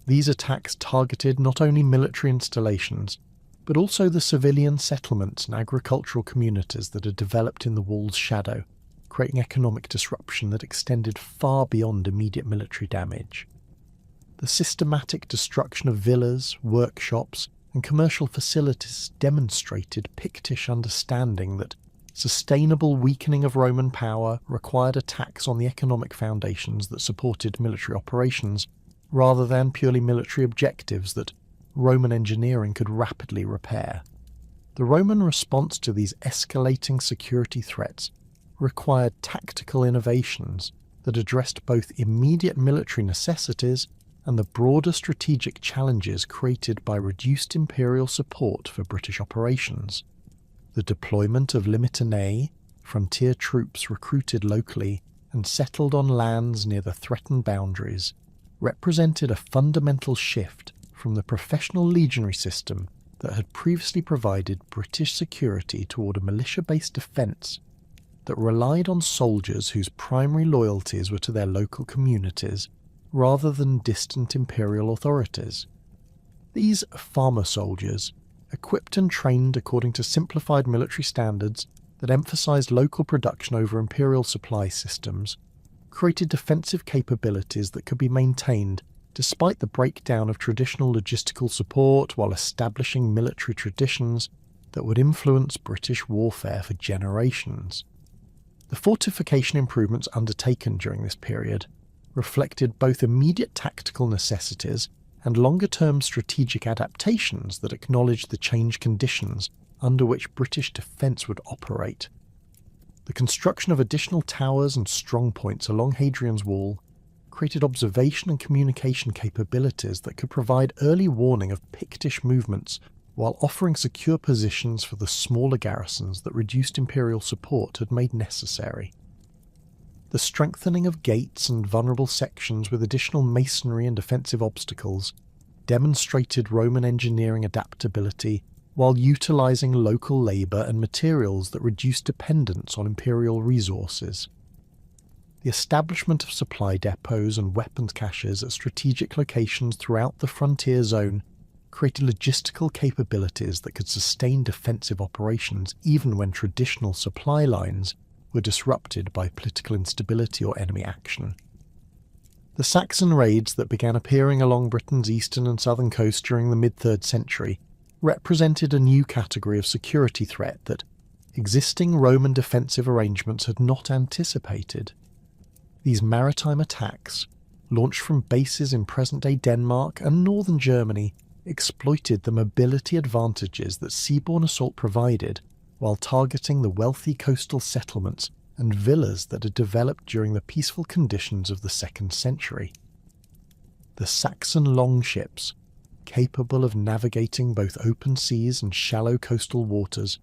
These attacks targeted not only military installations, but also the civilian settlements and agricultural communities that had developed in the wall's shadow, creating economic disruption that extended far beyond immediate military damage. The systematic destruction of villas, workshops, and commercial facilities demonstrated Pictish understanding that sustainable weakening of Roman power required attacks on the economic foundations that supported military operations, rather than purely military objectives that Roman engineering could rapidly repair. The Roman response to these escalating security threats required tactical innovations that addressed both immediate military necessities and the broader strategic challenges created by reduced imperial support for British operations. The deployment of limitanei, frontier troops recruited locally and settled on lands near the threatened boundaries, represented a fundamental shift from the professional legionary system that had previously provided British security toward a militia-based defence that relied on soldiers whose primary loyalties were to their local communities rather than distant imperial authorities. These farmer soldiers, equipped and trained according to simplified military standards that emphasized local production over imperial supply systems, created defensive capabilities that could be maintained despite the breakdown of traditional logistical support, while establishing military traditions that would influence British warfare for generations. The fortification improvements undertaken during this period reflected both immediate tactical necessities and longer-term strategic adaptations that acknowledged the changed conditions under which British defence would operate. The construction of additional towers and strongpoints along Hadrian's Wall created observation and communication capabilities that could provide early warning of Pictish movements while offering secure positions for the smaller garrisons that reduced imperial support had made necessary. The strengthening of gates and vulnerable sections with additional masonry and defensive obstacles demonstrated Roman engineering adaptability while utilising local labour and materials that reduced dependence on imperial resources. The establishment of supply depots and weapons caches at strategic locations throughout the frontier zone created logistical capabilities that could sustain defensive operations even when traditional supply lines were disrupted by political instability or enemy action. The Saxon raids that began appearing along Britain's eastern and southern coast during the mid-3rd century represented a new category of security threat that existing Roman defensive arrangements had not anticipated. These maritime attacks, launched from bases in present-day Denmark and northern Germany, exploited the mobility advantages that seaborne assault provided while targeting the wealthy coastal settlements and villas that had developed during the peaceful conditions of the 2nd century. The Saxon longships, capable of navigating both open seas and shallow coastal waters,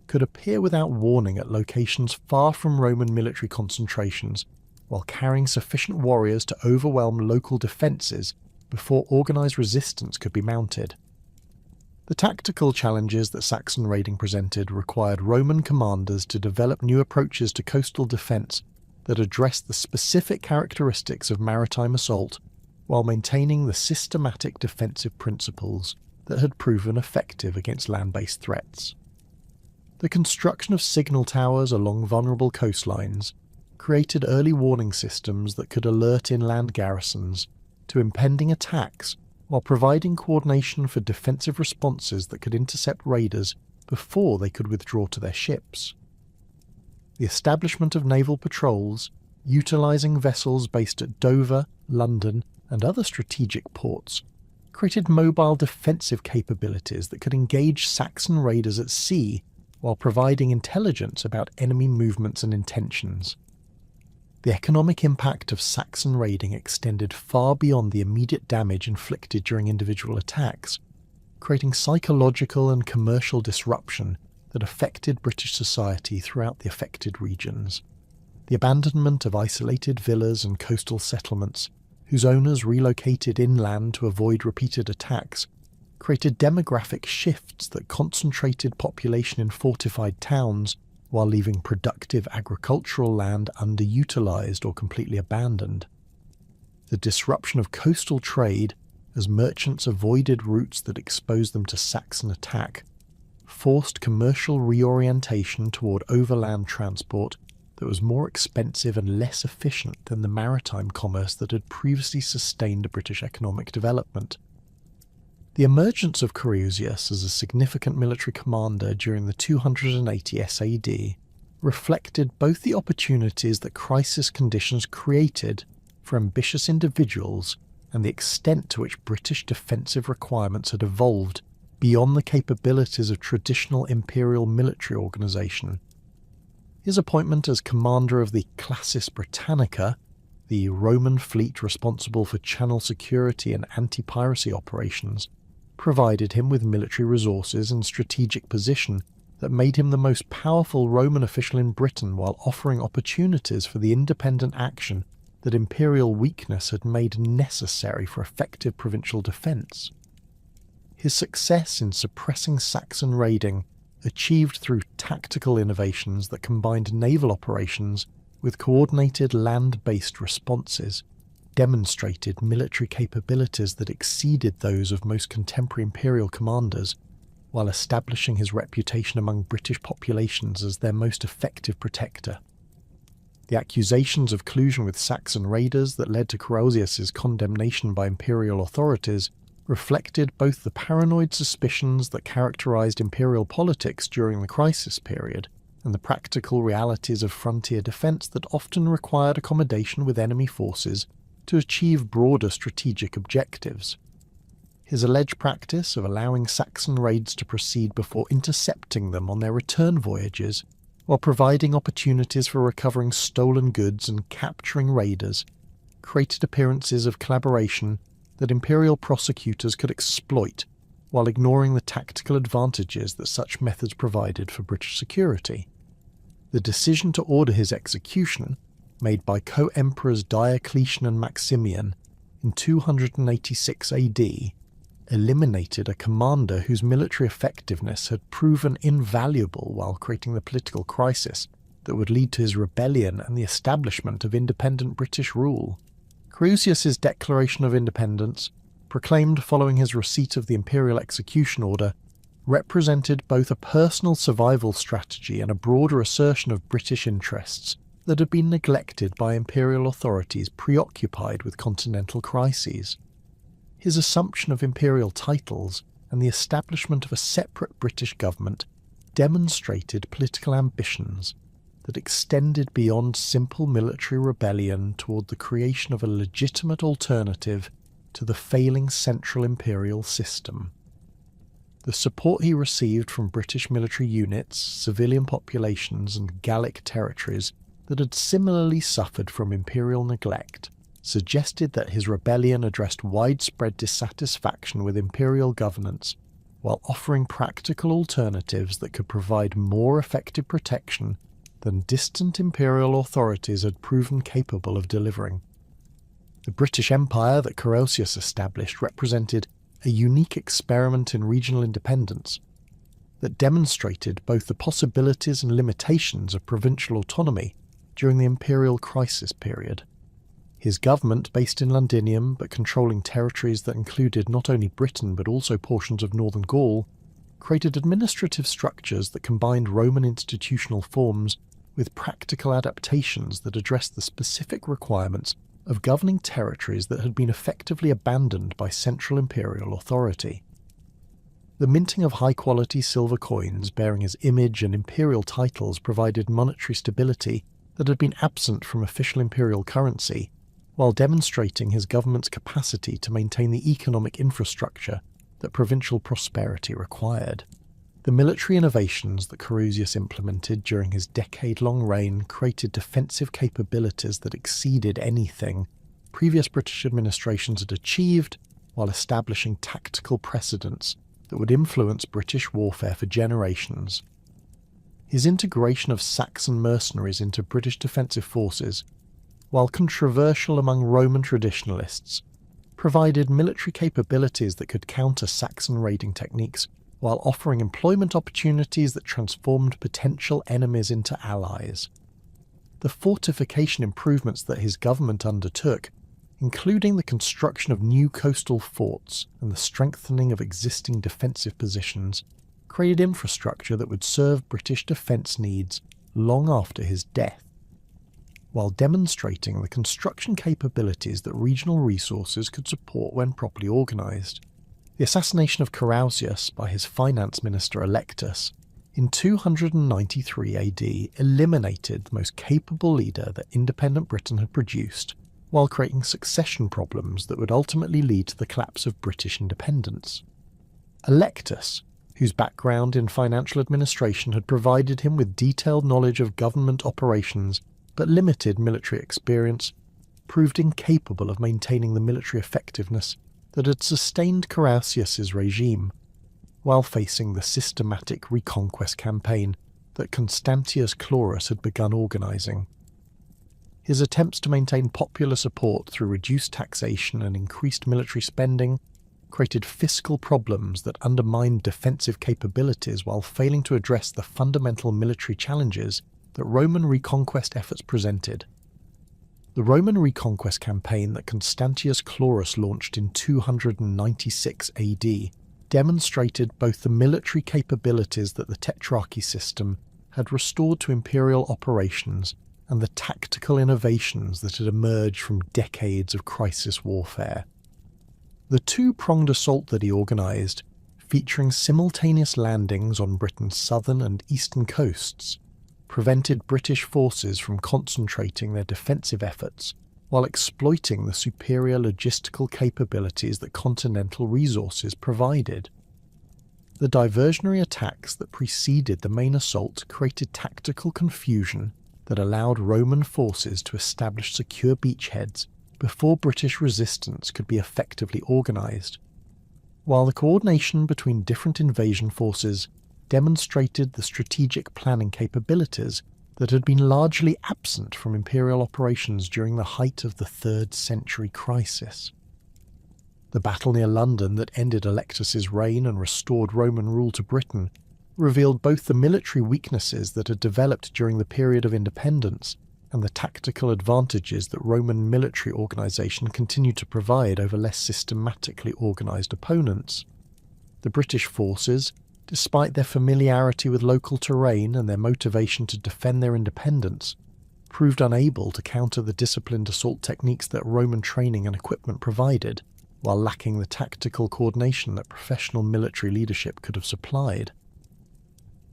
could appear without warning at locations far from Roman military concentrations, while carrying sufficient warriors to overwhelm local defences before organised resistance could be mounted. The tactical challenges that Saxon raiding presented required Roman commanders to develop new approaches to coastal defence that addressed the specific characteristics of maritime assault while maintaining the systematic defensive principles that had proven effective against land-based threats. The construction of signal towers along vulnerable coastlines created early warning systems that could alert inland garrisons to impending attacks while providing coordination for defensive responses that could intercept raiders before they could withdraw to their ships. The establishment of naval patrols, utilising vessels based at Dover, London, and other strategic ports, created mobile defensive capabilities that could engage Saxon raiders at sea while providing intelligence about enemy movements and intentions. The economic impact of Saxon raiding extended far beyond the immediate damage inflicted during individual attacks, creating psychological and commercial disruption that affected British society throughout the affected regions. The abandonment of isolated villas and coastal settlements, whose owners relocated inland to avoid repeated attacks, created demographic shifts that concentrated population in fortified towns while leaving productive agricultural land underutilised or completely abandoned. The disruption of coastal trade, as merchants avoided routes that exposed them to Saxon attack, forced commercial reorientation toward overland transport that was more expensive and less efficient than the maritime commerce that had previously sustained British economic development. The emergence of Creusius as a significant military commander during the 280 SAD reflected both the opportunities that crisis conditions created for ambitious individuals and the extent to which British defensive requirements had evolved beyond the capabilities of traditional imperial military organisation. His appointment as commander of the Classis Britannica, the Roman fleet responsible for channel security and anti-piracy operations, provided him with military resources and strategic position that made him the most powerful Roman official in Britain while offering opportunities for the independent action that imperial weakness had made necessary for effective provincial defence. His success in suppressing Saxon raiding, achieved through tactical innovations that combined naval operations with coordinated land-based responses, demonstrated military capabilities that exceeded those of most contemporary imperial commanders, while establishing his reputation among British populations as their most effective protector. The accusations of collusion with Saxon raiders that led to Carausius's condemnation by imperial authorities reflected both the paranoid suspicions that characterized imperial politics during the crisis period and the practical realities of frontier defense that often required accommodation with enemy forces to achieve broader strategic objectives. His alleged practice of allowing Saxon raids to proceed before intercepting them on their return voyages, while providing opportunities for recovering stolen goods and capturing raiders, created appearances of collaboration that imperial prosecutors could exploit while ignoring the tactical advantages that such methods provided for British security. The decision to order his execution, made by co-emperors Diocletian and Maximian in 286 AD, eliminated a commander whose military effectiveness had proven invaluable while creating the political crisis that would lead to his rebellion and the establishment of independent British rule. Creusius's declaration of independence, proclaimed following his receipt of the imperial execution order, represented both a personal survival strategy and a broader assertion of British interests that had been neglected by imperial authorities preoccupied with continental crises. His assumption of imperial titles and the establishment of a separate British government demonstrated political ambitions that extended beyond simple military rebellion toward the creation of a legitimate alternative to the failing central imperial system. The support he received from British military units, civilian populations, and Gallic territories that had similarly suffered from imperial neglect suggested that his rebellion addressed widespread dissatisfaction with imperial governance while offering practical alternatives that could provide more effective protection than distant imperial authorities had proven capable of delivering. The British Empire that Carausius established represented a unique experiment in regional independence that demonstrated both the possibilities and limitations of provincial autonomy during the imperial crisis period. His government, based in Londinium but controlling territories that included not only Britain but also portions of northern Gaul, created administrative structures that combined Roman institutional forms with practical adaptations that addressed the specific requirements of governing territories that had been effectively abandoned by central imperial authority. The minting of high-quality silver coins bearing his image and imperial titles provided monetary stability that had been absent from official imperial currency, while demonstrating his government's capacity to maintain the economic infrastructure that provincial prosperity required. The military innovations that Carausius implemented during his decade-long reign created defensive capabilities that exceeded anything previous British administrations had achieved, while establishing tactical precedents that would influence British warfare for generations. His integration of Saxon mercenaries into British defensive forces, while controversial among Roman traditionalists, provided military capabilities that could counter Saxon raiding techniques while offering employment opportunities that transformed potential enemies into allies. The fortification improvements that his government undertook, including the construction of new coastal forts and the strengthening of existing defensive positions, created infrastructure that would serve British defence needs long after his death, while demonstrating the construction capabilities that regional resources could support when properly organised. The assassination of Carausius by his finance minister Electus in 293 AD eliminated the most capable leader that independent Britain had produced, while creating succession problems that would ultimately lead to the collapse of British independence. Electus, whose background in financial administration had provided him with detailed knowledge of government operations but limited military experience, proved incapable of maintaining the military effectiveness that had sustained Carausius's regime, while facing the systematic reconquest campaign that Constantius Chlorus had begun organising. His attempts to maintain popular support through reduced taxation and increased military spending created fiscal problems that undermined defensive capabilities while failing to address the fundamental military challenges that Roman reconquest efforts presented. The Roman reconquest campaign that Constantius Chlorus launched in 296 AD demonstrated both the military capabilities that the Tetrarchy system had restored to imperial operations and the tactical innovations that had emerged from decades of crisis warfare. The two-pronged assault that he organised, featuring simultaneous landings on Britain's southern and eastern coasts, prevented British forces from concentrating their defensive efforts while exploiting the superior logistical capabilities that continental resources provided. The diversionary attacks that preceded the main assault created tactical confusion that allowed Roman forces to establish secure beachheads before British resistance could be effectively organised, while the coordination between different invasion forces demonstrated the strategic planning capabilities that had been largely absent from imperial operations during the height of the 3rd century crisis. The battle near London that ended Electus's reign and restored Roman rule to Britain revealed both the military weaknesses that had developed during the period of independence and the tactical advantages that Roman military organisation continued to provide over less systematically organised opponents. The British forces, despite their familiarity with local terrain and their motivation to defend their independence, proved unable to counter the disciplined assault techniques that Roman training and equipment provided, while lacking the tactical coordination that professional military leadership could have supplied.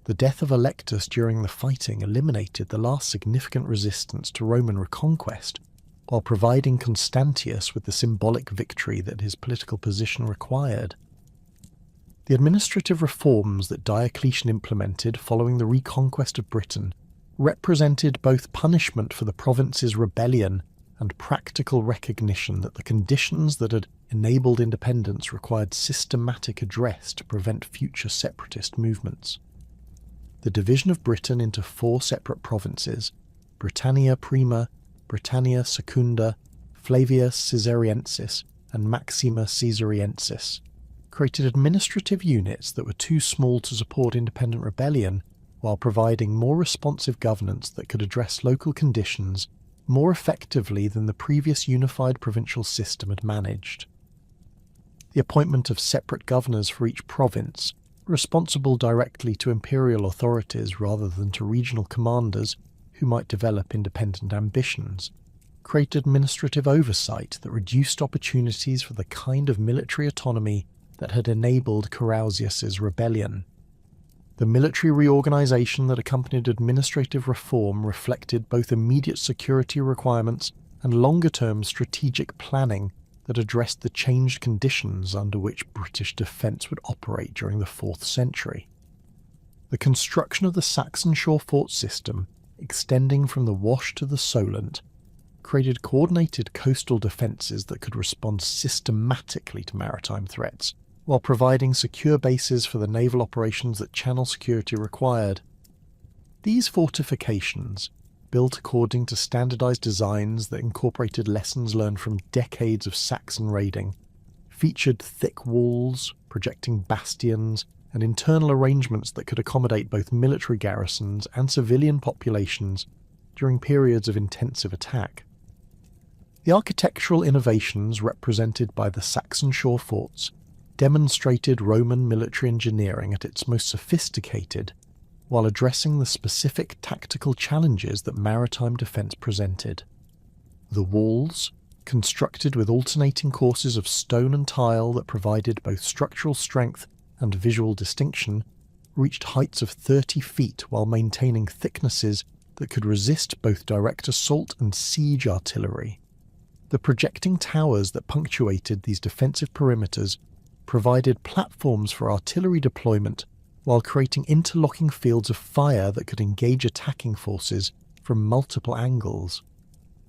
The death of Electus during the fighting eliminated the last significant resistance to Roman reconquest, while providing Constantius with the symbolic victory that his political position required. The administrative reforms that Diocletian implemented following the reconquest of Britain represented both punishment for the province's rebellion and practical recognition that the conditions that had enabled independence required systematic address to prevent future separatist movements. The division of Britain into 4 separate provinces, Britannia Prima, Britannia Secunda, Flavia Caesariensis, and Maxima Caesariensis, created administrative units that were too small to support independent rebellion, while providing more responsive governance that could address local conditions more effectively than the previous unified provincial system had managed. The appointment of separate governors for each province, responsible directly to imperial authorities rather than to regional commanders who might develop independent ambitions, created administrative oversight that reduced opportunities for the kind of military autonomy that had enabled Carausius's rebellion. The military reorganization that accompanied administrative reform reflected both immediate security requirements and longer-term strategic planning that addressed the changed conditions under which British defence would operate during the 4th century. The construction of the Saxon shore fort system, extending from the Wash to the Solent, created coordinated coastal defences that could respond systematically to maritime threats, while providing secure bases for the naval operations that channel security required. These fortifications, built according to standardized designs that incorporated lessons learned from decades of Saxon raiding, featured thick walls, projecting bastions, and internal arrangements that could accommodate both military garrisons and civilian populations during periods of intensive attack. The architectural innovations represented by the Saxon shore forts demonstrated Roman military engineering at its most sophisticated, while addressing the specific tactical challenges that maritime defence presented. The walls, constructed with alternating courses of stone and tile that provided both structural strength and visual distinction, reached heights of 30 feet while maintaining thicknesses that could resist both direct assault and siege artillery. The projecting towers that punctuated these defensive perimeters provided platforms for artillery deployment while creating interlocking fields of fire that could engage attacking forces from multiple angles.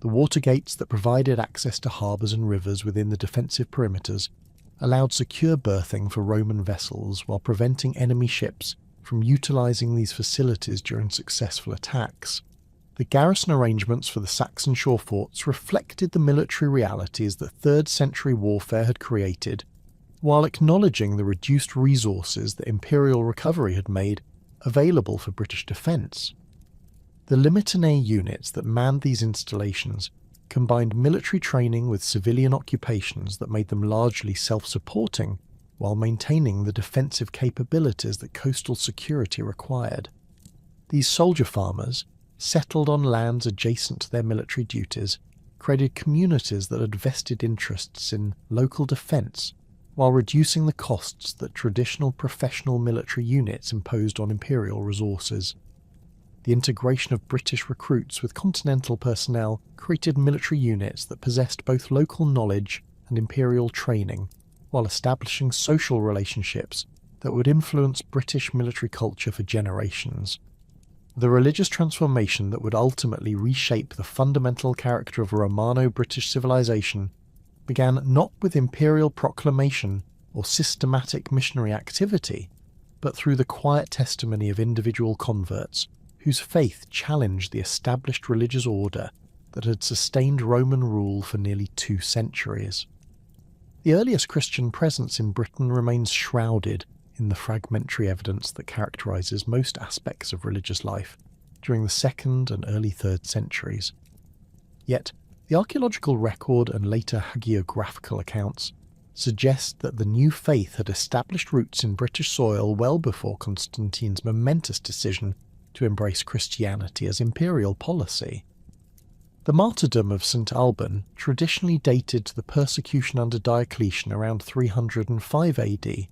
The water gates that provided access to harbours and rivers within the defensive perimeters allowed secure berthing for Roman vessels while preventing enemy ships from utilising these facilities during successful attacks. The garrison arrangements for the Saxon shore forts reflected the military realities that 3rd century warfare had created, while acknowledging the reduced resources that imperial recovery had made available for British defence. The Limitanei units that manned these installations combined military training with civilian occupations that made them largely self-supporting, while maintaining the defensive capabilities that coastal security required. These soldier farmers, settled on lands adjacent to their military duties, created communities that had vested interests in local defence, while reducing the costs that traditional professional military units imposed on imperial resources. The integration of British recruits with continental personnel created military units that possessed both local knowledge and imperial training, while establishing social relationships that would influence British military culture for generations. The religious transformation that would ultimately reshape the fundamental character of Romano-British civilization began not with imperial proclamation or systematic missionary activity, but through the quiet testimony of individual converts whose faith challenged the established religious order that had sustained Roman rule for nearly 2 centuries. The earliest Christian presence in Britain remains shrouded in the fragmentary evidence that characterises most aspects of religious life during the 2nd and early 3rd centuries. Yet, the archaeological record and later hagiographical accounts suggest that the new faith had established roots in British soil well before Constantine's momentous decision to embrace Christianity as imperial policy. The martyrdom of St. Alban traditionally dated to the persecution under Diocletian around 305 AD,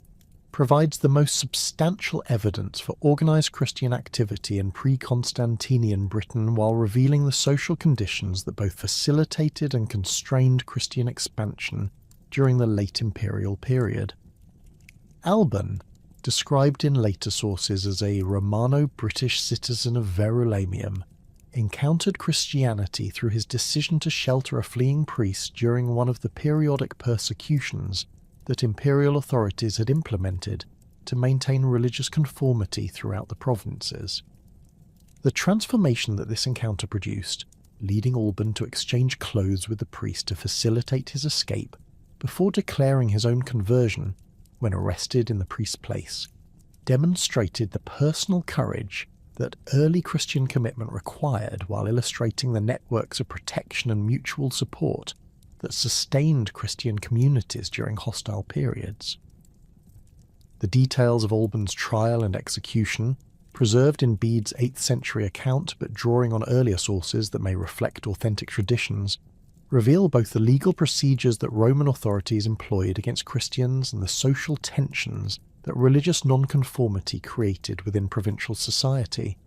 provides the most substantial evidence for organised Christian activity in pre-Constantinian Britain, while revealing the social conditions that both facilitated and constrained Christian expansion during the late imperial period. Alban, described in later sources as a Romano-British citizen of Verulamium, encountered Christianity through his decision to shelter a fleeing priest during one of the periodic persecutions that imperial authorities had implemented to maintain religious conformity throughout the provinces. The transformation that this encounter produced, leading Alban to exchange clothes with the priest to facilitate his escape before declaring his own conversion when arrested in the priest's place, demonstrated the personal courage that early Christian commitment required, while illustrating the networks of protection and mutual support that sustained Christian communities during hostile periods. The details of Alban's trial and execution, preserved in Bede's 8th century account but drawing on earlier sources that may reflect authentic traditions, reveal both the legal procedures that Roman authorities employed against Christians and the social tensions that religious nonconformity created within provincial society.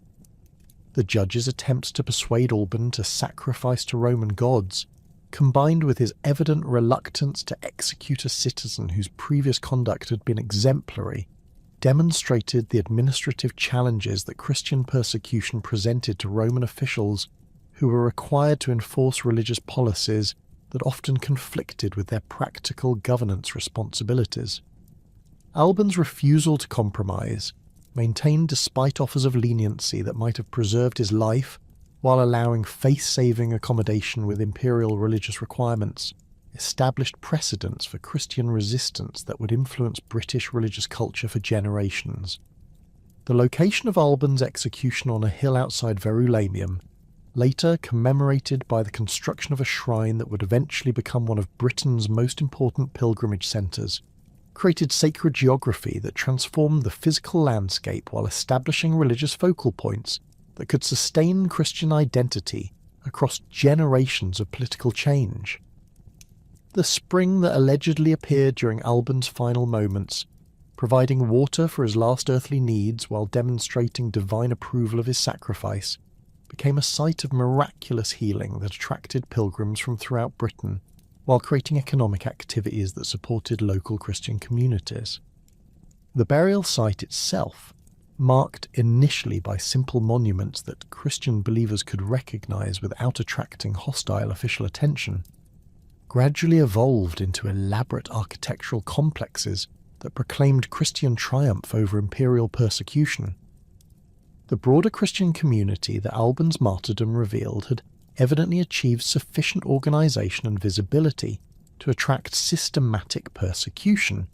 The judge's attempts to persuade Alban to sacrifice to Roman gods, combined with his evident reluctance to execute a citizen whose previous conduct had been exemplary, demonstrated the administrative challenges that Christian persecution presented to Roman officials who were required to enforce religious policies that often conflicted with their practical governance responsibilities. Alban's refusal to compromise, maintained despite offers of leniency that might have preserved his life while allowing faith-saving accommodation with imperial religious requirements, established precedents for Christian resistance that would influence British religious culture for generations. The location of Alban's execution on a hill outside Verulamium, later commemorated by the construction of a shrine that would eventually become one of Britain's most important pilgrimage centres, created sacred geography that transformed the physical landscape while establishing religious focal points that could sustain Christian identity across generations of political change. The spring that allegedly appeared during Alban's final moments, providing water for his last earthly needs while demonstrating divine approval of his sacrifice, became a site of miraculous healing that attracted pilgrims from throughout Britain, while creating economic activities that supported local Christian communities. The burial site itself, marked initially by simple monuments that Christian believers could recognize without attracting hostile official attention, gradually evolved into elaborate architectural complexes that proclaimed Christian triumph over imperial persecution. The broader Christian community that Alban's martyrdom revealed had evidently achieved sufficient organization and visibility to attract systematic persecution,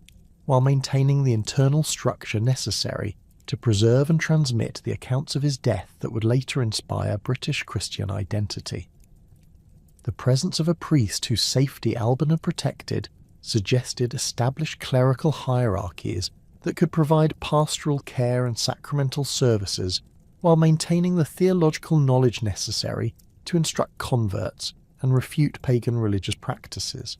while maintaining the internal structure necessary to preserve and transmit the accounts of his death that would later inspire British Christian identity. The presence of a priest whose safety Alban had protected suggested established clerical hierarchies that could provide pastoral care and sacramental services while maintaining the theological knowledge necessary to instruct converts and refute pagan religious practices.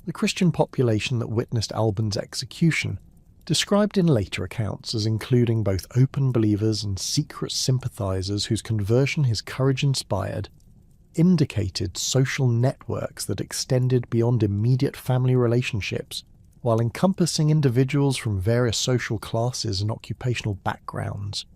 The Christian population that witnessed Alban's execution, described in later accounts as including both open believers and secret sympathizers whose conversion his courage inspired, indicated social networks that extended beyond immediate family relationships, while encompassing individuals from various social classes and occupational backgrounds.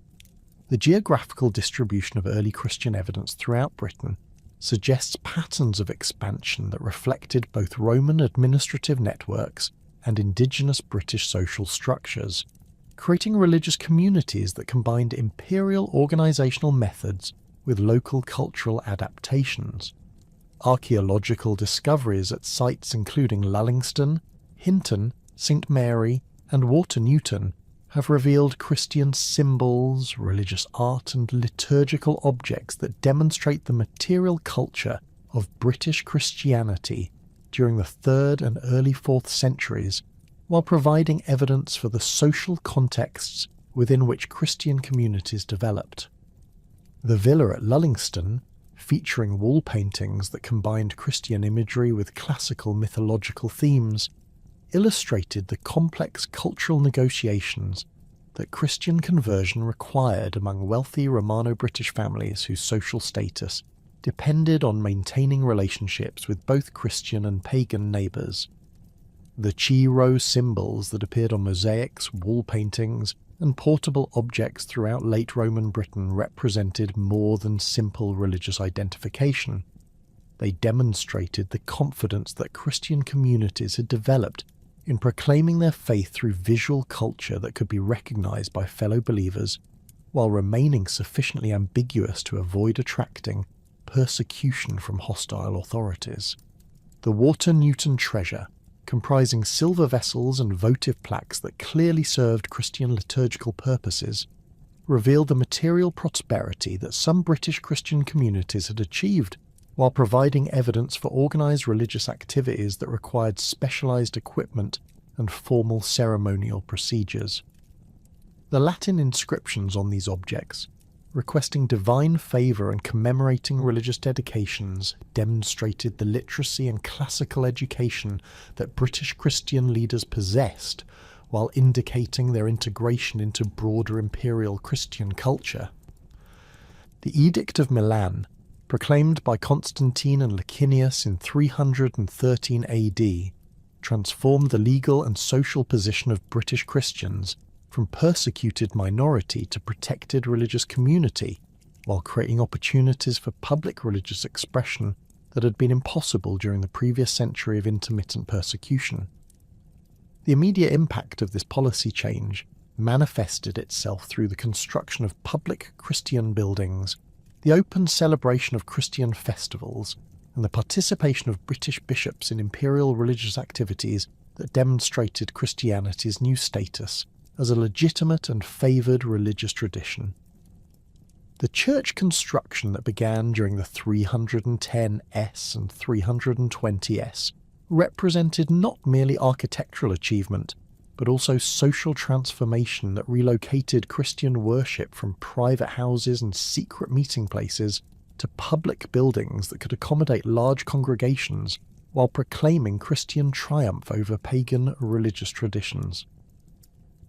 The geographical distribution of early Christian evidence throughout Britain suggests patterns of expansion that reflected both Roman administrative networks and indigenous British social structures, creating religious communities that combined imperial organisational methods with local cultural adaptations. Archaeological discoveries at sites including Lullingston, Hinton, St Mary, and Water Newton have revealed Christian symbols, religious art, and liturgical objects that demonstrate the material culture of British Christianity during the 3rd and early 4th centuries, while providing evidence for the social contexts within which Christian communities developed. The villa at Lullingston, featuring wall paintings that combined Christian imagery with classical mythological themes, illustrated the complex cultural negotiations that Christian conversion required among wealthy Romano-British families whose social status depended on maintaining relationships with both Christian and pagan neighbours. The Chi-Rho symbols that appeared on mosaics, wall paintings, and portable objects throughout late Roman Britain represented more than simple religious identification. They demonstrated the confidence that Christian communities had developed in proclaiming their faith through visual culture that could be recognised by fellow believers, while remaining sufficiently ambiguous to avoid attracting persecution from hostile authorities. The Water Newton treasure, comprising silver vessels and votive plaques that clearly served Christian liturgical purposes, revealed the material prosperity that some British Christian communities had achieved, while providing evidence for organised religious activities that required specialised equipment and formal ceremonial procedures. The Latin inscriptions on these objects, requesting divine favour and commemorating religious dedications, demonstrated the literacy and classical education that British Christian leaders possessed, while indicating their integration into broader imperial Christian culture. The Edict of Milan, proclaimed by Constantine and Licinius in 313 AD, transformed the legal and social position of British Christians from persecuted minority to protected religious community, while creating opportunities for public religious expression that had been impossible during the previous century of intermittent persecution. The immediate impact of this policy change manifested itself through the construction of public Christian buildings, the open celebration of Christian festivals, and the participation of British bishops in imperial religious activities that demonstrated Christianity's new status as a legitimate and favoured religious tradition. The church construction that began during the 310s and 320s represented not merely architectural achievement, but also social transformation that relocated Christian worship from private houses and secret meeting places to public buildings that could accommodate large congregations while proclaiming Christian triumph over pagan religious traditions.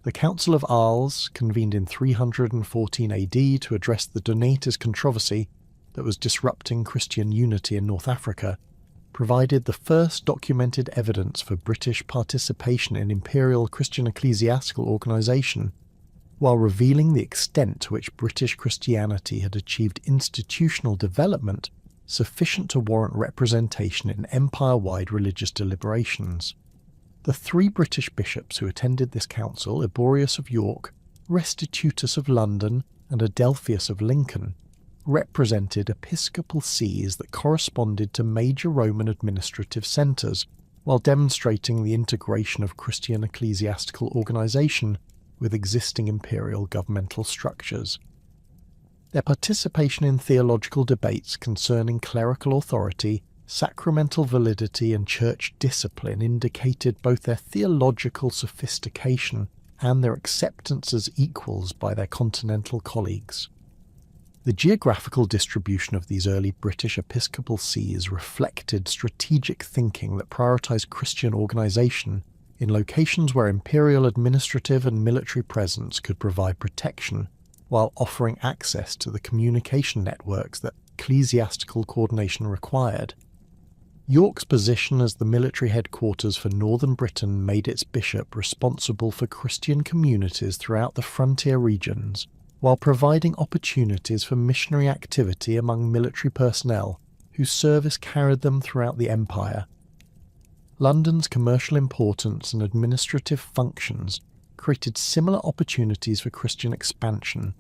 The Council of Arles, convened in 314 AD to address the Donatist controversy that was disrupting Christian unity in North Africa, provided the first documented evidence for British participation in imperial Christian ecclesiastical organisation, while revealing the extent to which British Christianity had achieved institutional development sufficient to warrant representation in empire-wide religious deliberations. The three British bishops who attended this council, Eborius of York, Restitutus of London, and Adelphius of Lincoln, represented episcopal sees that corresponded to major Roman administrative centres, while demonstrating the integration of Christian ecclesiastical organisation with existing imperial governmental structures. Their participation in theological debates concerning clerical authority, sacramental validity and church discipline indicated both their theological sophistication and their acceptance as equals by their continental colleagues. The geographical distribution of these early British episcopal sees reflected strategic thinking that prioritised Christian organisation in locations where imperial administrative and military presence could provide protection, while offering access to the communication networks that ecclesiastical coordination required. York's position as the military headquarters for northern Britain made its bishop responsible for Christian communities throughout the frontier regions, while providing opportunities for missionary activity among military personnel whose service carried them throughout the empire. London's commercial importance and administrative functions created similar opportunities for Christian expansion,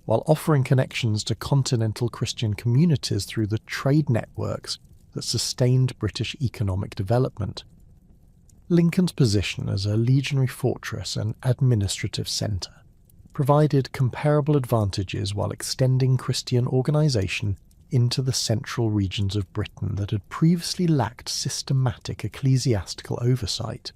while offering connections to continental Christian communities through the trade networks that sustained British economic development. Lincoln's position as a legionary fortress and administrative centre provided comparable advantages while extending Christian organisation into the central regions of Britain that had previously lacked systematic ecclesiastical oversight.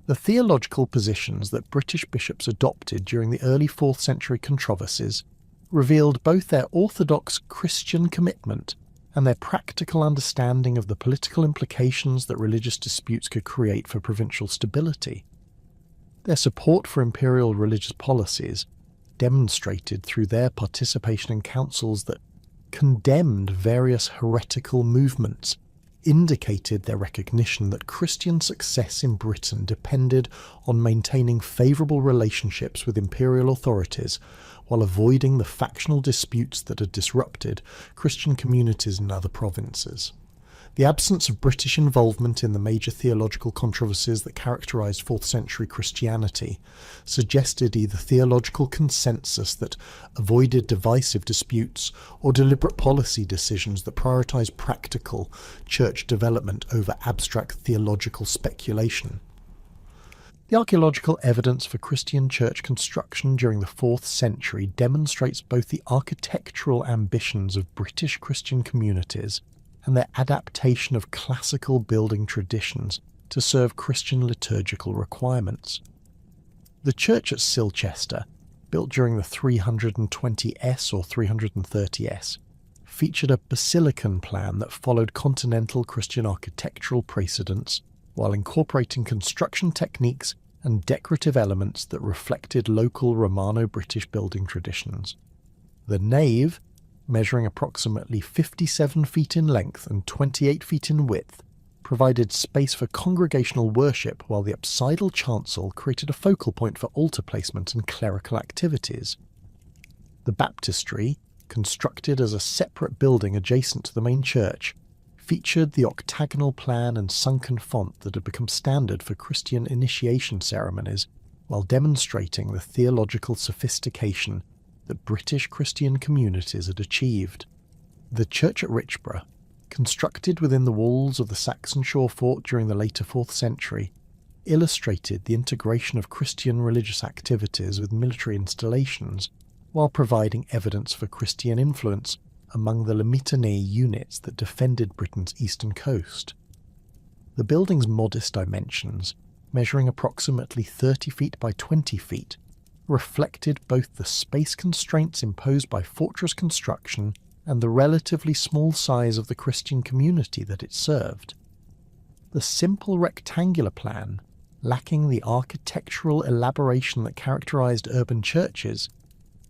The theological positions that British bishops adopted during the early 4th century controversies revealed both their orthodox Christian commitment and their practical understanding of the political implications that religious disputes could create for provincial stability. Their support for imperial religious policies, demonstrated through their participation in councils that condemned various heretical movements, indicated their recognition that Christian success in Britain depended on maintaining favourable relationships with imperial authorities while avoiding the factional disputes that had disrupted Christian communities in other provinces. The absence of British involvement in the major theological controversies that characterised 4th century Christianity suggested either theological consensus that avoided divisive disputes or deliberate policy decisions that prioritised practical church development over abstract theological speculation. The archaeological evidence for Christian church construction during the 4th century demonstrates both the architectural ambitions of British Christian communities and their adaptation of classical building traditions to serve Christian liturgical requirements. The church at Silchester, built during the 320s or 330s, featured a basilican plan that followed continental Christian architectural precedents while incorporating construction techniques and decorative elements that reflected local Romano-British building traditions. The nave, measuring approximately 57 feet in length and 28 feet in width, provided space for congregational worship, while the apsidal chancel created a focal point for altar placement and clerical activities. The baptistry, constructed as a separate building adjacent to the main church, featured the octagonal plan and sunken font that had become standard for Christian initiation ceremonies, while demonstrating the theological sophistication that British Christian communities had achieved. The church at Richborough, constructed within the walls of the Saxon shore fort during the later 4th century, illustrated the integration of Christian religious activities with military installations, while providing evidence for Christian influence among the Limitaneae units that defended Britain's eastern coast. The building's modest dimensions, measuring approximately 30 feet by 20 feet, reflected both the space constraints imposed by fortress construction and the relatively small size of the Christian community that it served. The simple rectangular plan, lacking the architectural elaboration that characterized urban churches,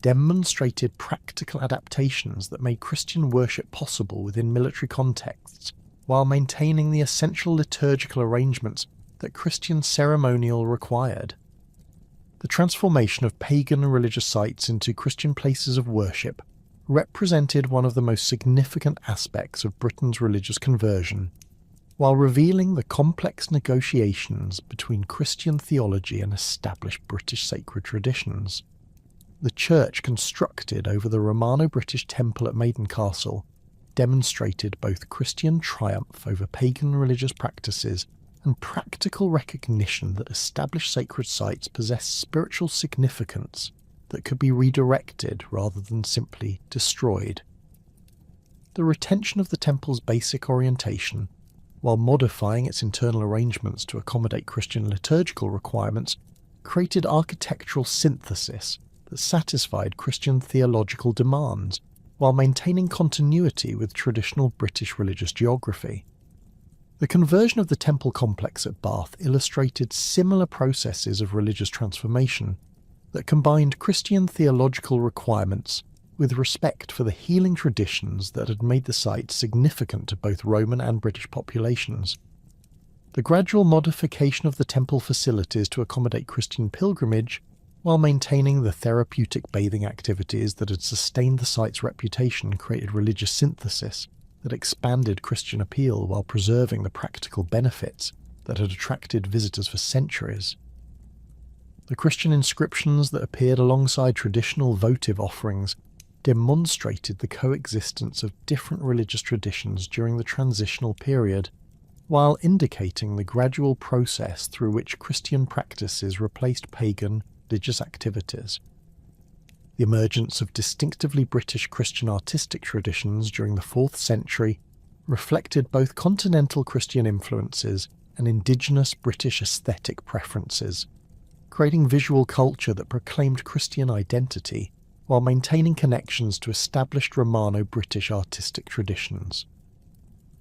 demonstrated practical adaptations that made Christian worship possible within military contexts, while maintaining the essential liturgical arrangements that Christian ceremonial required. The transformation of pagan religious sites into Christian places of worship represented one of the most significant aspects of Britain's religious conversion, while revealing the complex negotiations between Christian theology and established British sacred traditions. The church constructed over the Romano-British temple at Maiden Castle demonstrated both Christian triumph over pagan religious practices and practical recognition that established sacred sites possess spiritual significance that could be redirected rather than simply destroyed. The retention of the temple's basic orientation, while modifying its internal arrangements to accommodate Christian liturgical requirements, created architectural synthesis that satisfied Christian theological demands, while maintaining continuity with traditional British religious geography. The conversion of the temple complex at Bath illustrated similar processes of religious transformation that combined Christian theological requirements with respect for the healing traditions that had made the site significant to both Roman and British populations. The gradual modification of the temple facilities to accommodate Christian pilgrimage, while maintaining the therapeutic bathing activities that had sustained the site's reputation, created religious synthesis that expanded Christian appeal while preserving the practical benefits that had attracted visitors for centuries. The Christian inscriptions that appeared alongside traditional votive offerings demonstrated the coexistence of different religious traditions during the transitional period, while indicating the gradual process through which Christian practices replaced pagan religious activities. The emergence of distinctively British Christian artistic traditions during the 4th century reflected both continental Christian influences and indigenous British aesthetic preferences, creating visual culture that proclaimed Christian identity while maintaining connections to established Romano-British artistic traditions.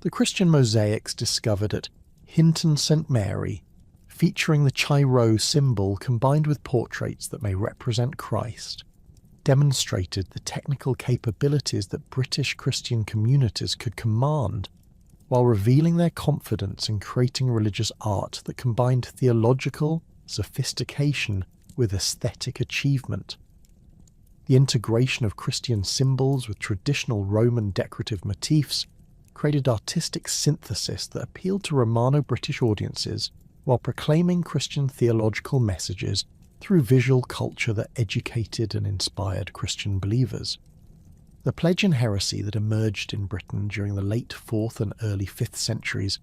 the Christian mosaics discovered at Hinton St Mary, featuring the Chi-Rho symbol combined with portraits that may represent Christ, demonstrated the technical capabilities that British Christian communities could command, while revealing their confidence in creating religious art that combined theological sophistication with aesthetic achievement. The integration of Christian symbols with traditional Roman decorative motifs created artistic synthesis that appealed to Romano-British audiences while proclaiming Christian theological messages through visual culture that educated and inspired Christian believers. The Pelagian heresy that emerged in Britain during the late 4th and early 5th centuries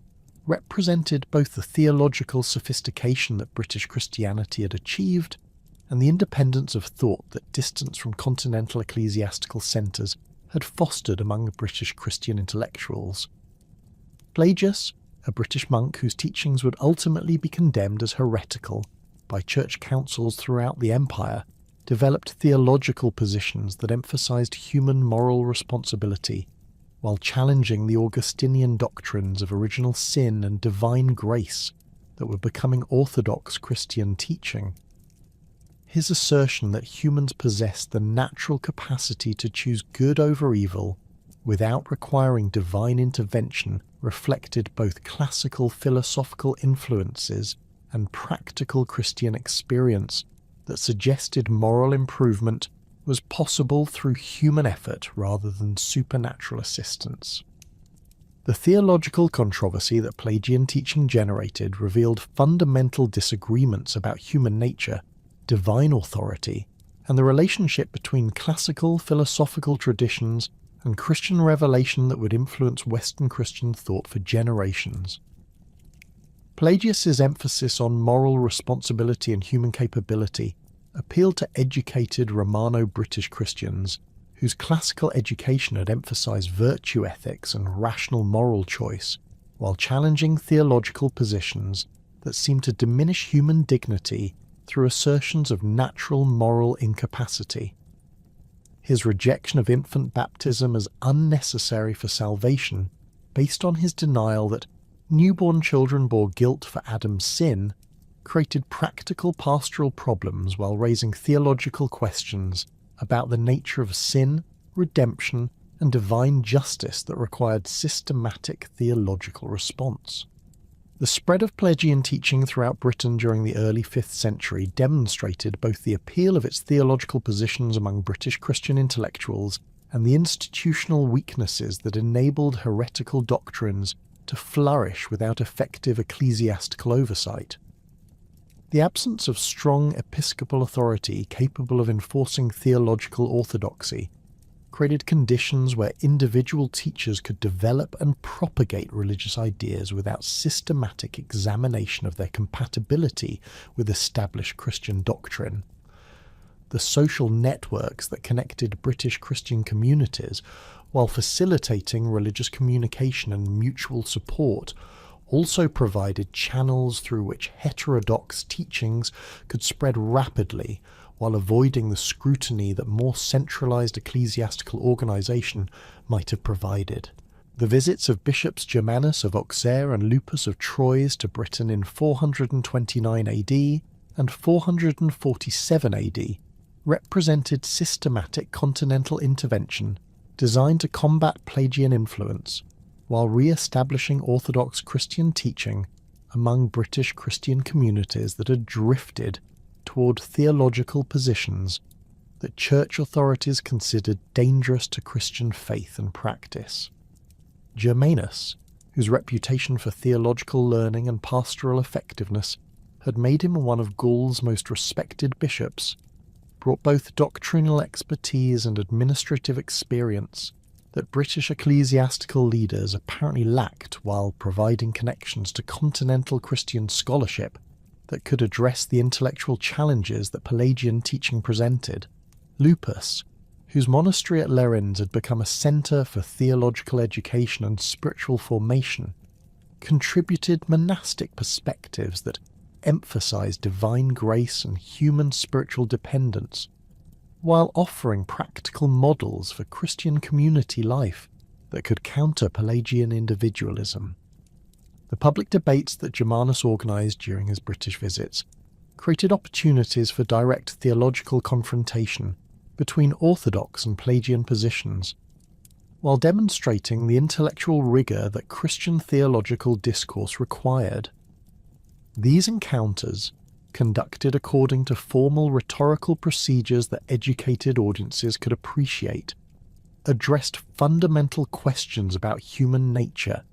represented both the theological sophistication that British Christianity had achieved and the independence of thought that distance from continental ecclesiastical centres had fostered among British Christian intellectuals. Pelagius, a British monk whose teachings would ultimately be condemned as heretical by church councils throughout the empire, developed theological positions that emphasized human moral responsibility, while challenging the Augustinian doctrines of original sin and divine grace that were becoming orthodox Christian teaching. His assertion that humans possess the natural capacity to choose good over evil without requiring divine intervention reflected both classical philosophical influences and practical Christian experience that suggested moral improvement was possible through human effort rather than supernatural assistance. The theological controversy that Pelagian teaching generated revealed fundamental disagreements about human nature, divine authority, and the relationship between classical philosophical traditions and Christian revelation that would influence Western Christian thought for generations. Pelagius's emphasis on moral responsibility and human capability appealed to educated Romano-British Christians whose classical education had emphasized virtue ethics and rational moral choice, while challenging theological positions that seemed to diminish human dignity through assertions of natural moral incapacity. His rejection of infant baptism as unnecessary for salvation, based on his denial that newborn children bore guilt for Adam's sin, created practical pastoral problems while raising theological questions about the nature of sin, redemption, and divine justice that required systematic theological response. The spread of Pelagian teaching throughout Britain during the early 5th century demonstrated both the appeal of its theological positions among British Christian intellectuals and the institutional weaknesses that enabled heretical doctrines to flourish without effective ecclesiastical oversight. The absence of strong episcopal authority capable of enforcing theological orthodoxy created conditions where individual teachers could develop and propagate religious ideas without systematic examination of their compatibility with established Christian doctrine. The social networks that connected British Christian communities, while facilitating religious communication and mutual support, also provided channels through which heterodox teachings could spread rapidly while avoiding the scrutiny that more centralized ecclesiastical organization might have provided. The visits of Bishops Germanus of Auxerre and Lupus of Troyes to Britain in 429 AD and 447 AD represented systematic continental intervention designed to combat Pelagian influence while re-establishing Orthodox Christian teaching among British Christian communities that had drifted toward theological positions that church authorities considered dangerous to Christian faith and practice. Germanus, whose reputation for theological learning and pastoral effectiveness had made him one of Gaul's most respected bishops, brought both doctrinal expertise and administrative experience that British ecclesiastical leaders apparently lacked while providing connections to continental Christian scholarship that could address the intellectual challenges that Pelagian teaching presented. Lupus, whose monastery at Lerins had become a centre for theological education and spiritual formation, contributed monastic perspectives that emphasized divine grace and human spiritual dependence, while offering practical models for Christian community life that could counter Pelagian individualism. The public debates that Germanus organised during his British visits created opportunities for direct theological confrontation between orthodox and Pelagian positions, while demonstrating the intellectual rigour that Christian theological discourse required. These encounters, conducted according to formal rhetorical procedures that educated audiences could appreciate, addressed fundamental questions about human nature,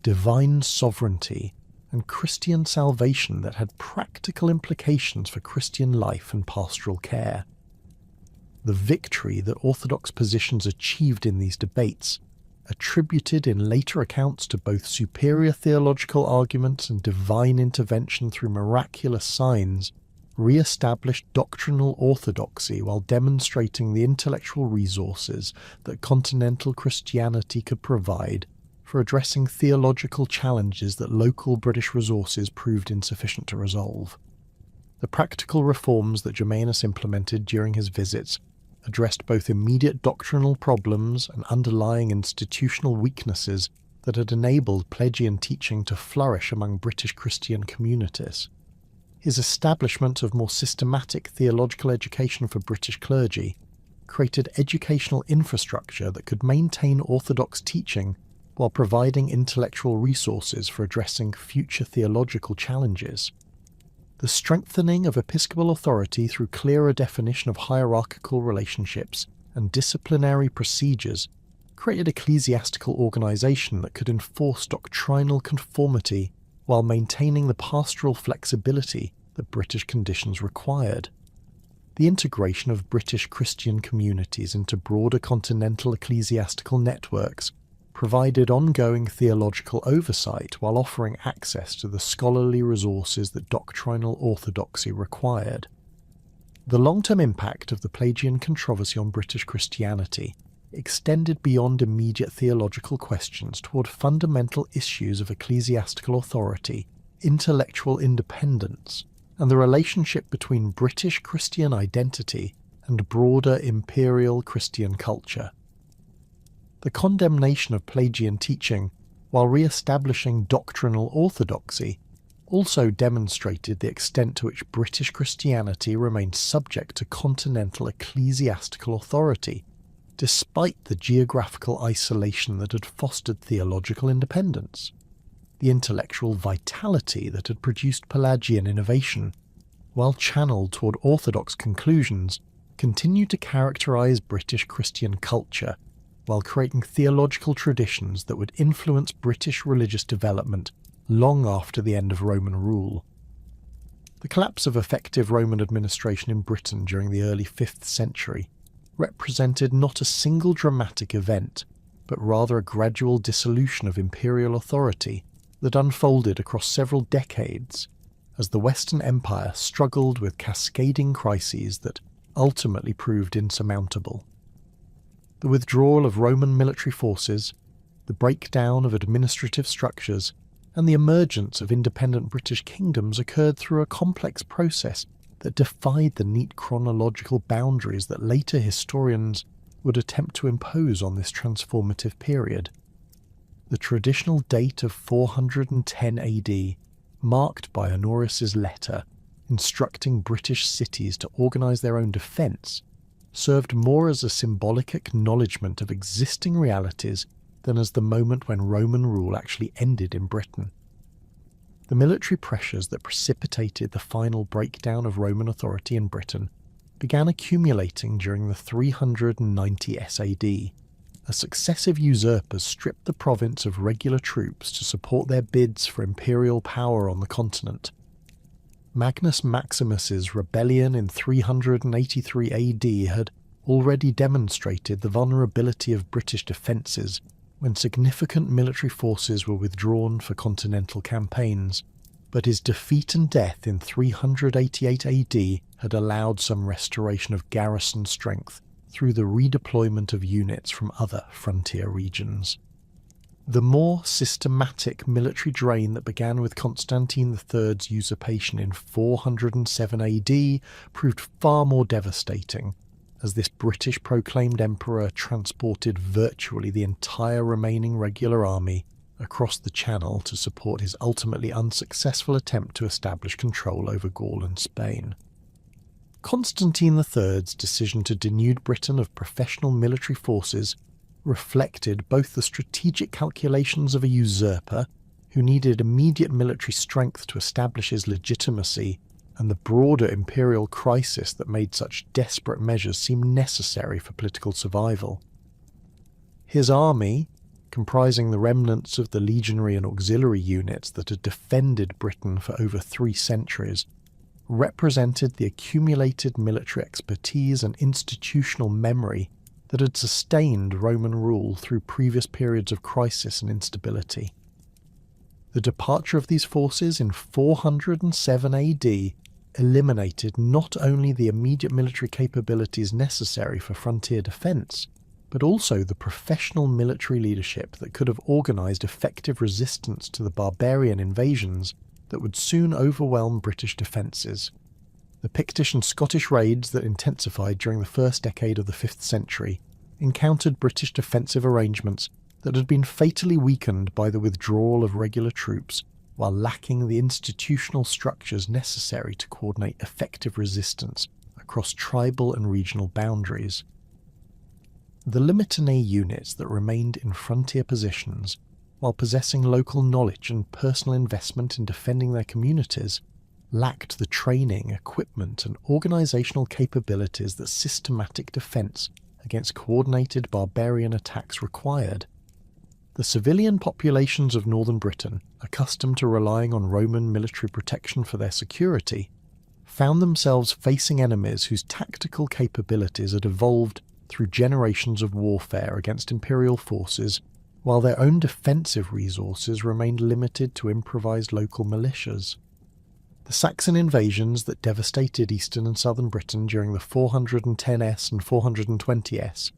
divine sovereignty, and Christian salvation that had practical implications for Christian life and pastoral care. The victory that Orthodox positions achieved in these debates, attributed in later accounts to both superior theological arguments and divine intervention through miraculous signs, re-established doctrinal orthodoxy while demonstrating the intellectual resources that continental Christianity could provide for addressing theological challenges that local British resources proved insufficient to resolve. The practical reforms that Germanus implemented during his visits addressed both immediate doctrinal problems and underlying institutional weaknesses that had enabled Pelagian teaching to flourish among British Christian communities. His establishment of more systematic theological education for British clergy created educational infrastructure that could maintain orthodox teaching while providing intellectual resources for addressing future theological challenges. The strengthening of episcopal authority through clearer definition of hierarchical relationships and disciplinary procedures created ecclesiastical organisation that could enforce doctrinal conformity while maintaining the pastoral flexibility that British conditions required. The integration of British Christian communities into broader continental ecclesiastical networks provided ongoing theological oversight while offering access to the scholarly resources that doctrinal orthodoxy required. The long-term impact of the Pelagian controversy on British Christianity extended beyond immediate theological questions toward fundamental issues of ecclesiastical authority, intellectual independence, and the relationship between British Christian identity and broader imperial Christian culture. The condemnation of Pelagian teaching, while re-establishing doctrinal orthodoxy, also demonstrated the extent to which British Christianity remained subject to continental ecclesiastical authority, despite the geographical isolation that had fostered theological independence. The intellectual vitality that had produced Pelagian innovation, while channeled toward orthodox conclusions, continued to characterise British Christian culture, while creating theological traditions that would influence British religious development long after the end of Roman rule. The collapse of effective Roman administration in Britain during the early 5th century represented not a single dramatic event, but rather a gradual dissolution of imperial authority that unfolded across several decades as the Western Empire struggled with cascading crises that ultimately proved insurmountable. The withdrawal of Roman military forces, the breakdown of administrative structures, and the emergence of independent British kingdoms occurred through a complex process that defied the neat chronological boundaries that later historians would attempt to impose on this transformative period. The traditional date of 410 AD, marked by Honorius's letter instructing British cities to organise their own defence, served more as a symbolic acknowledgement of existing realities than as the moment when Roman rule actually ended in Britain. The military pressures that precipitated the final breakdown of Roman authority in Britain began accumulating during the 390 SAD, as successive usurpers stripped the province of regular troops to support their bids for imperial power on the continent. Magnus Maximus's rebellion in 383 AD had already demonstrated the vulnerability of British defences when significant military forces were withdrawn for continental campaigns, but his defeat and death in 388 AD had allowed some restoration of garrison strength through the redeployment of units from other frontier regions. The more systematic military drain that began with Constantine III's usurpation in 407 AD proved far more devastating, as this British proclaimed emperor transported virtually the entire remaining regular army across the Channel to support his ultimately unsuccessful attempt to establish control over Gaul and Spain. Constantine III's decision to denude Britain of professional military forces reflected both the strategic calculations of a usurper who needed immediate military strength to establish his legitimacy and the broader imperial crisis that made such desperate measures seem necessary for political survival. His army, comprising the remnants of the legionary and auxiliary units that had defended Britain for over 3 centuries, represented the accumulated military expertise and institutional memory that had sustained Roman rule through previous periods of crisis and instability. The departure of these forces in 407 AD eliminated not only the immediate military capabilities necessary for frontier defence, but also the professional military leadership that could have organised effective resistance to the barbarian invasions that would soon overwhelm British defences. The Pictish and Scottish raids that intensified during the first decade of the 5th century encountered British defensive arrangements that had been fatally weakened by the withdrawal of regular troops, while lacking the institutional structures necessary to coordinate effective resistance across tribal and regional boundaries. The Limitanei units that remained in frontier positions, while possessing local knowledge and personal investment in defending their communities, lacked the training, equipment and organisational capabilities that systematic defence against coordinated barbarian attacks required. The civilian populations of northern Britain, accustomed to relying on Roman military protection for their security, found themselves facing enemies whose tactical capabilities had evolved through generations of warfare against imperial forces, while their own defensive resources remained limited to improvised local militias. The Saxon invasions that devastated eastern and southern Britain during the 410s and 420s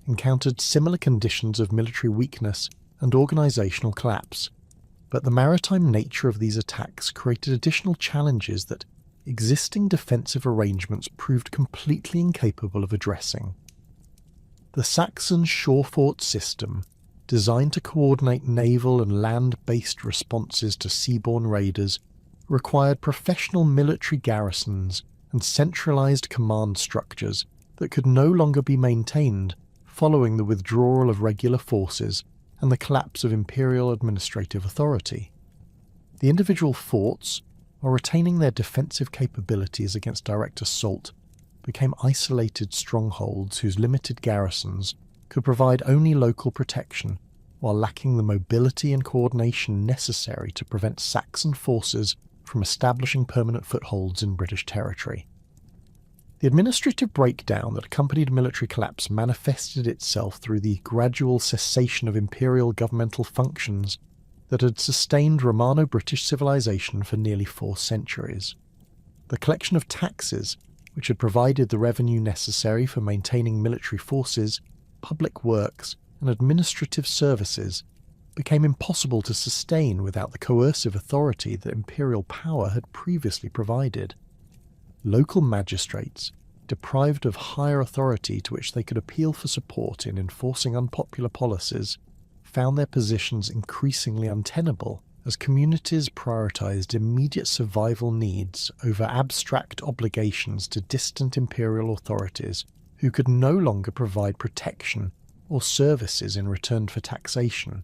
encountered similar conditions of military weakness and organisational collapse, but the maritime nature of these attacks created additional challenges that existing defensive arrangements proved completely incapable of addressing. The Saxon shore fort system, designed to coordinate naval and land-based responses to seaborne raiders, required professional military garrisons and centralised command structures that could no longer be maintained following the withdrawal of regular forces and the collapse of imperial administrative authority. The individual forts, while retaining their defensive capabilities against direct assault, became isolated strongholds whose limited garrisons could provide only local protection, while lacking the mobility and coordination necessary to prevent Saxon forces from establishing permanent footholds in British territory. The administrative breakdown that accompanied military collapse manifested itself through the gradual cessation of imperial governmental functions that had sustained Romano-British civilization for nearly 4 centuries. The collection of taxes, which had provided the revenue necessary for maintaining military forces, public works, and administrative services, became impossible to sustain without the coercive authority that imperial power had previously provided. Local magistrates, deprived of higher authority to which they could appeal for support in enforcing unpopular policies, found their positions increasingly untenable as communities prioritised immediate survival needs over abstract obligations to distant imperial authorities who could no longer provide protection or services in return for taxation.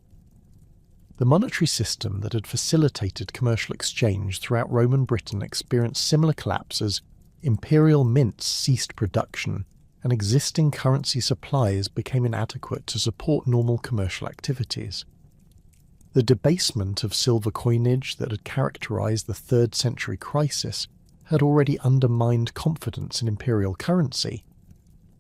The monetary system that had facilitated commercial exchange throughout Roman Britain experienced similar collapses. Imperial mints ceased production, and existing currency supplies became inadequate to support normal commercial activities. The debasement of silver coinage that had characterised the 3rd century crisis had already undermined confidence in imperial currency,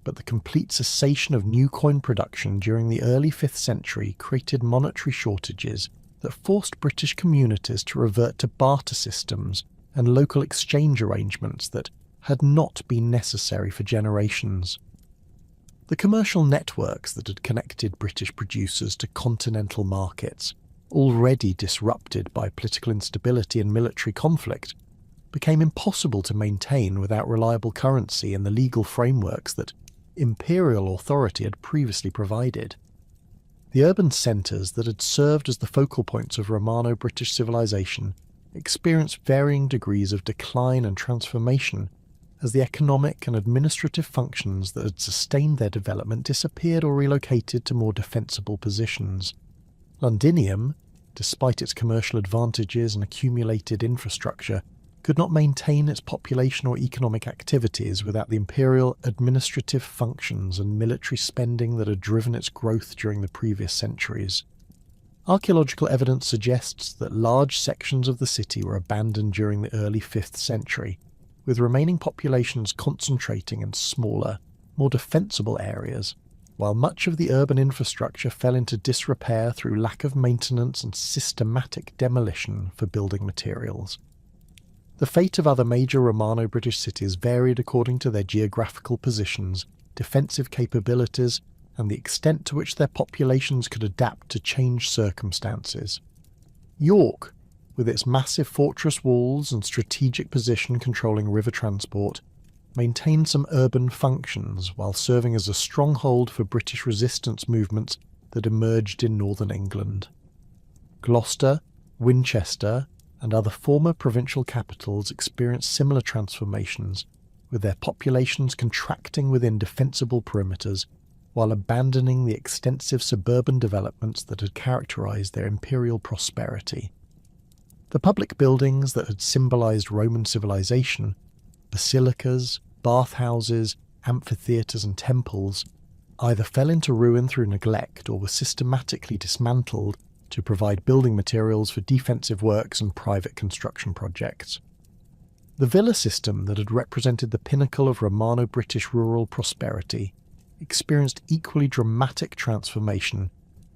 but the complete cessation of new coin production during the early 5th century created monetary shortages that forced British communities to revert to barter systems and local exchange arrangements that had not been necessary for generations. The commercial networks that had connected British producers to continental markets, already disrupted by political instability and military conflict, became impossible to maintain without reliable currency and the legal frameworks that imperial authority had previously provided. The urban centres that had served as the focal points of Romano-British civilization experienced varying degrees of decline and transformation as the economic and administrative functions that had sustained their development disappeared or relocated to more defensible positions. Londinium, despite its commercial advantages and accumulated infrastructure, could not maintain its population or economic activities without the imperial administrative functions and military spending that had driven its growth during the previous centuries. Archaeological evidence suggests that large sections of the city were abandoned during the early 5th century, with remaining populations concentrating in smaller, more defensible areas, while much of the urban infrastructure fell into disrepair through lack of maintenance and systematic demolition for building materials. The fate of other major Romano-British cities varied according to their geographical positions, defensive capabilities, and the extent to which their populations could adapt to changed circumstances. York, with its massive fortress walls and strategic position controlling river transport, maintained some urban functions while serving as a stronghold for British resistance movements that emerged in northern England. Gloucester, Winchester, and other former provincial capitals experienced similar transformations, with their populations contracting within defensible perimeters while abandoning the extensive suburban developments that had characterized their imperial prosperity. The public buildings that had symbolized Roman civilization, basilicas, bathhouses, amphitheatres and temples, either fell into ruin through neglect or were systematically dismantled to provide building materials for defensive works and private construction projects. The villa system that had represented the pinnacle of Romano-British rural prosperity experienced equally dramatic transformation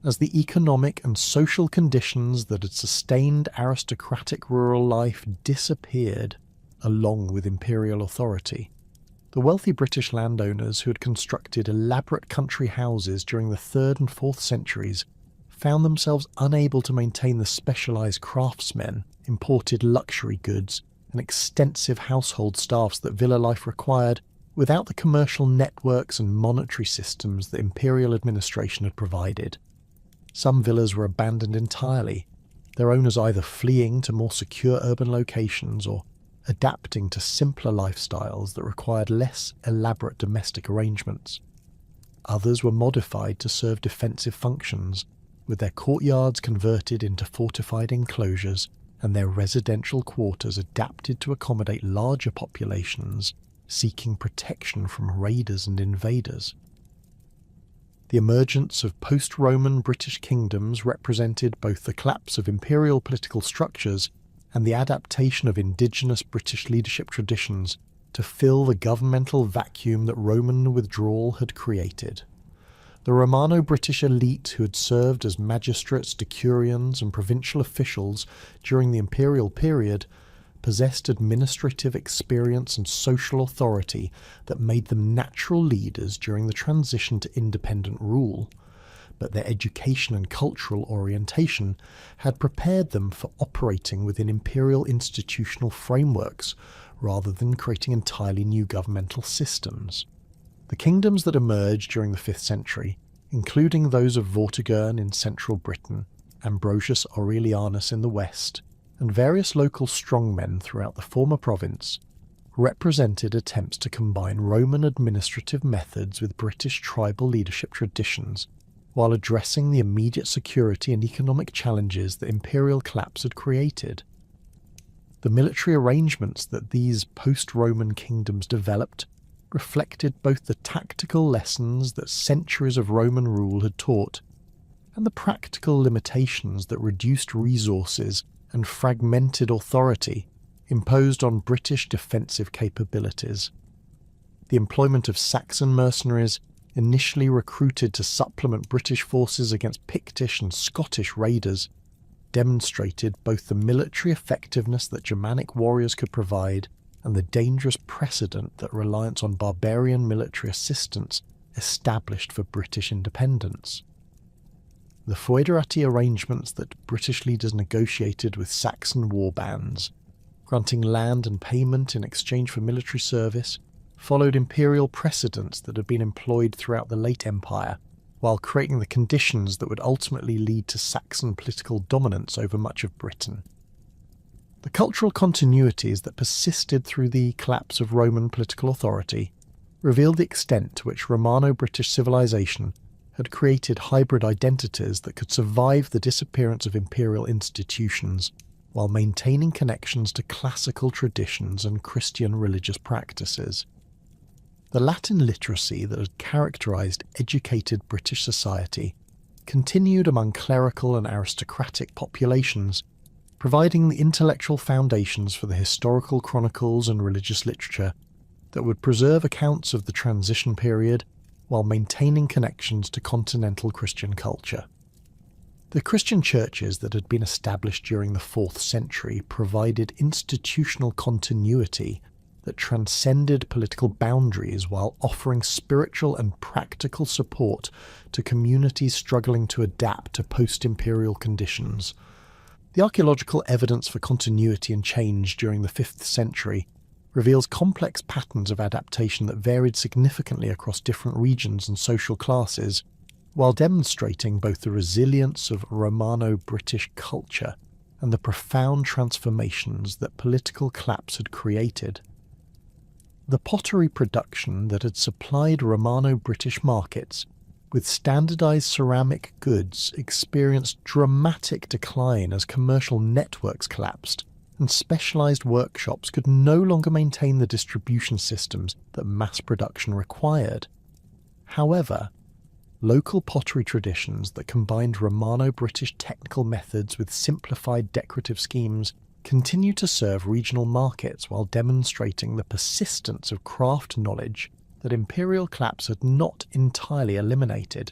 as the economic and social conditions that had sustained aristocratic rural life disappeared along with imperial authority. The wealthy British landowners who had constructed elaborate country houses during the 3rd and 4th centuries found themselves unable to maintain the specialised craftsmen, imported luxury goods, and extensive household staffs that villa life required without the commercial networks and monetary systems that imperial administration had provided. Some villas were abandoned entirely, their owners either fleeing to more secure urban locations or adapting to simpler lifestyles that required less elaborate domestic arrangements. Others were modified to serve defensive functions, with their courtyards converted into fortified enclosures and their residential quarters adapted to accommodate larger populations seeking protection from raiders and invaders. The emergence of post-Roman British kingdoms represented both the collapse of imperial political structures and the adaptation of indigenous British leadership traditions to fill the governmental vacuum that Roman withdrawal had created. The Romano-British elite who had served as magistrates, decurions and provincial officials during the imperial period possessed administrative experience and social authority that made them natural leaders during the transition to independent rule, but their education and cultural orientation had prepared them for operating within imperial institutional frameworks rather than creating entirely new governmental systems. The kingdoms that emerged during the 5th century, including those of Vortigern in central Britain, Ambrosius Aurelianus in the west, and various local strongmen throughout the former province, represented attempts to combine Roman administrative methods with British tribal leadership traditions, while addressing the immediate security and economic challenges that imperial collapse had created. The military arrangements that these post-Roman kingdoms developed reflected both the tactical lessons that centuries of Roman rule had taught, and the practical limitations that reduced resources and fragmented authority imposed on British defensive capabilities. The employment of Saxon mercenaries, initially recruited to supplement British forces against Pictish and Scottish raiders, demonstrated both the military effectiveness that Germanic warriors could provide and the dangerous precedent that reliance on barbarian military assistance established for British independence. The foederati arrangements that British leaders negotiated with Saxon warbands, granting land and payment in exchange for military service, followed imperial precedents that had been employed throughout the late Empire, while creating the conditions that would ultimately lead to Saxon political dominance over much of Britain. The cultural continuities that persisted through the collapse of Roman political authority revealed the extent to which Romano-British civilization had created hybrid identities that could survive the disappearance of imperial institutions while maintaining connections to classical traditions and Christian religious practices. The Latin literacy that had characterised educated British society continued among clerical and aristocratic populations, providing the intellectual foundations for the historical chronicles and religious literature that would preserve accounts of the transition period while maintaining connections to continental Christian culture. The Christian churches that had been established during the 4th century provided institutional continuity that transcended political boundaries while offering spiritual and practical support to communities struggling to adapt to post-imperial conditions. The archaeological evidence for continuity and change during the 5th century reveals complex patterns of adaptation that varied significantly across different regions and social classes, while demonstrating both the resilience of Romano-British culture and the profound transformations that political collapse had created. The pottery production that had supplied Romano-British markets with standardized ceramic goods experienced dramatic decline as commercial networks collapsed, and specialized workshops could no longer maintain the distribution systems that mass production required. However, local pottery traditions that combined Romano-British technical methods with simplified decorative schemes continue to serve regional markets while demonstrating the persistence of craft knowledge that imperial collapse had not entirely eliminated.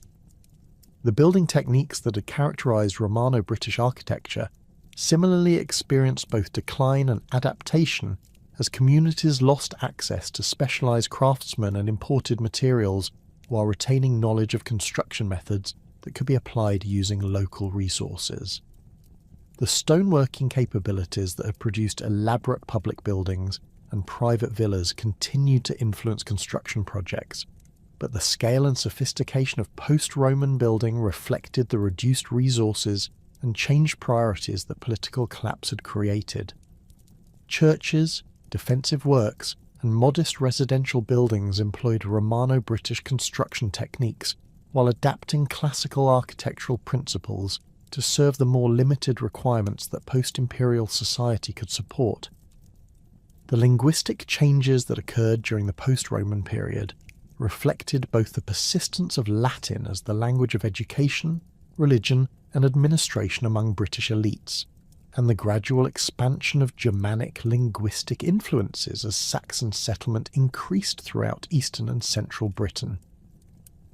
The building techniques that had characterized Romano-British architecture similarly experienced both decline and adaptation as communities lost access to specialized craftsmen and imported materials while retaining knowledge of construction methods that could be applied using local resources. The stoneworking capabilities that had produced elaborate public buildings and private villas continued to influence construction projects, but the scale and sophistication of post-Roman building reflected the reduced resources and changed priorities that political collapse had created. Churches, defensive works, and modest residential buildings employed Romano-British construction techniques while adapting classical architectural principles to serve the more limited requirements that post-imperial society could support. The linguistic changes that occurred during the post-Roman period reflected both the persistence of Latin as the language of education, religion, and administration among British elites, and the gradual expansion of Germanic linguistic influences as Saxon settlement increased throughout eastern and central Britain.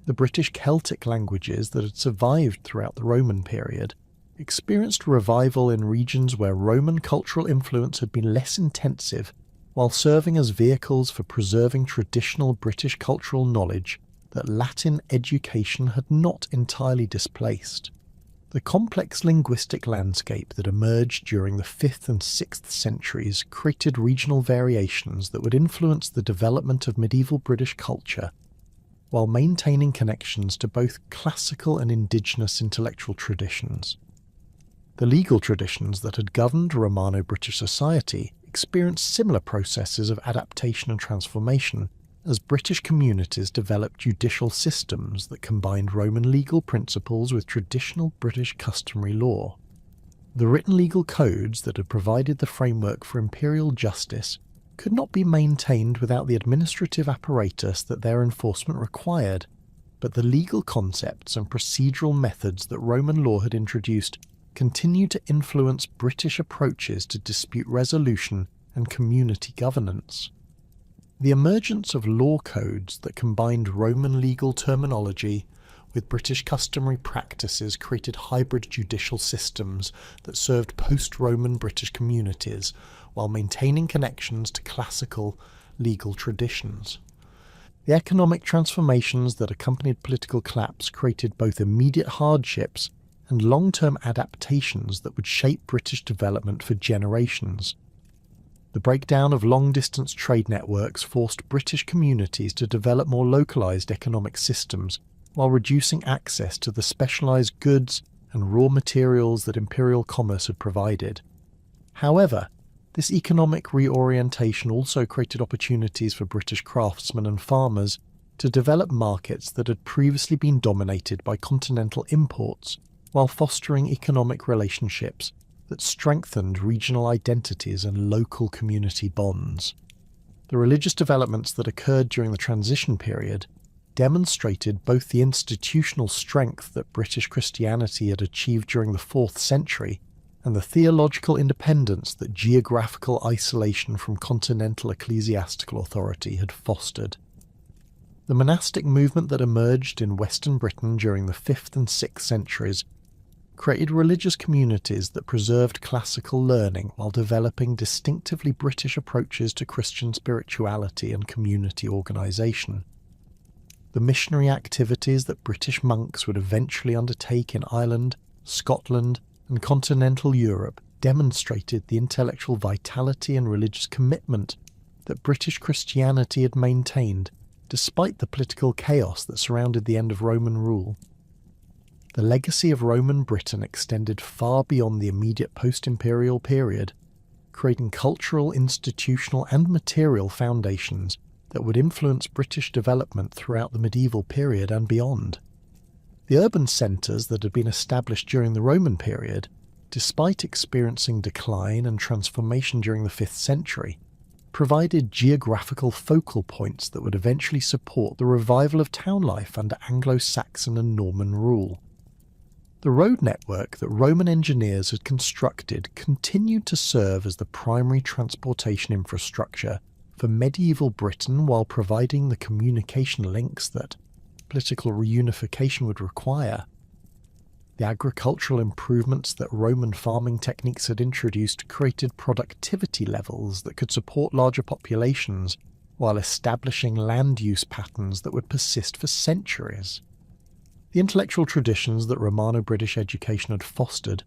The British Celtic languages that had survived throughout the Roman period experienced revival in regions where Roman cultural influence had been less intensive, while serving as vehicles for preserving traditional British cultural knowledge that Latin education had not entirely displaced. The complex linguistic landscape that emerged during the 5th and 6th centuries created regional variations that would influence the development of medieval British culture, while maintaining connections to both classical and indigenous intellectual traditions. The legal traditions that had governed Romano-British society experienced similar processes of adaptation and transformation as British communities developed judicial systems that combined Roman legal principles with traditional British customary law. The written legal codes that had provided the framework for imperial justice could not be maintained without the administrative apparatus that their enforcement required, but the legal concepts and procedural methods that Roman law had introduced continued to influence British approaches to dispute resolution and community governance. The emergence of law codes that combined Roman legal terminology with British customary practices created hybrid judicial systems that served post-Roman British communities while maintaining connections to classical legal traditions. The economic transformations that accompanied political collapse created both immediate hardships and long-term adaptations that would shape British development for generations. The breakdown of long-distance trade networks forced British communities to develop more localised economic systems while reducing access to the specialised goods and raw materials that imperial commerce had provided. However, this economic reorientation also created opportunities for British craftsmen and farmers to develop markets that had previously been dominated by continental imports, while fostering economic relationships that strengthened regional identities and local community bonds. The religious developments that occurred during the transition period demonstrated both the institutional strength that British Christianity had achieved during the 4th century and the theological independence that geographical isolation from continental ecclesiastical authority had fostered. The monastic movement that emerged in Western Britain during the 5th and 6th centuries created religious communities that preserved classical learning while developing distinctively British approaches to Christian spirituality and community organisation. The missionary activities that British monks would eventually undertake in Ireland, Scotland, and continental Europe demonstrated the intellectual vitality and religious commitment that British Christianity had maintained despite the political chaos that surrounded the end of Roman rule. The legacy of Roman Britain extended far beyond the immediate post-imperial period, creating cultural, institutional and material foundations that would influence British development throughout the medieval period and beyond. The urban centres that had been established during the Roman period, despite experiencing decline and transformation during the 5th century, provided geographical focal points that would eventually support the revival of town life under Anglo-Saxon and Norman rule. The road network that Roman engineers had constructed continued to serve as the primary transportation infrastructure for medieval Britain while providing the communication links that political reunification would require. The agricultural improvements that Roman farming techniques had introduced created productivity levels that could support larger populations while establishing land use patterns that would persist for centuries. The intellectual traditions that Romano-British education had fostered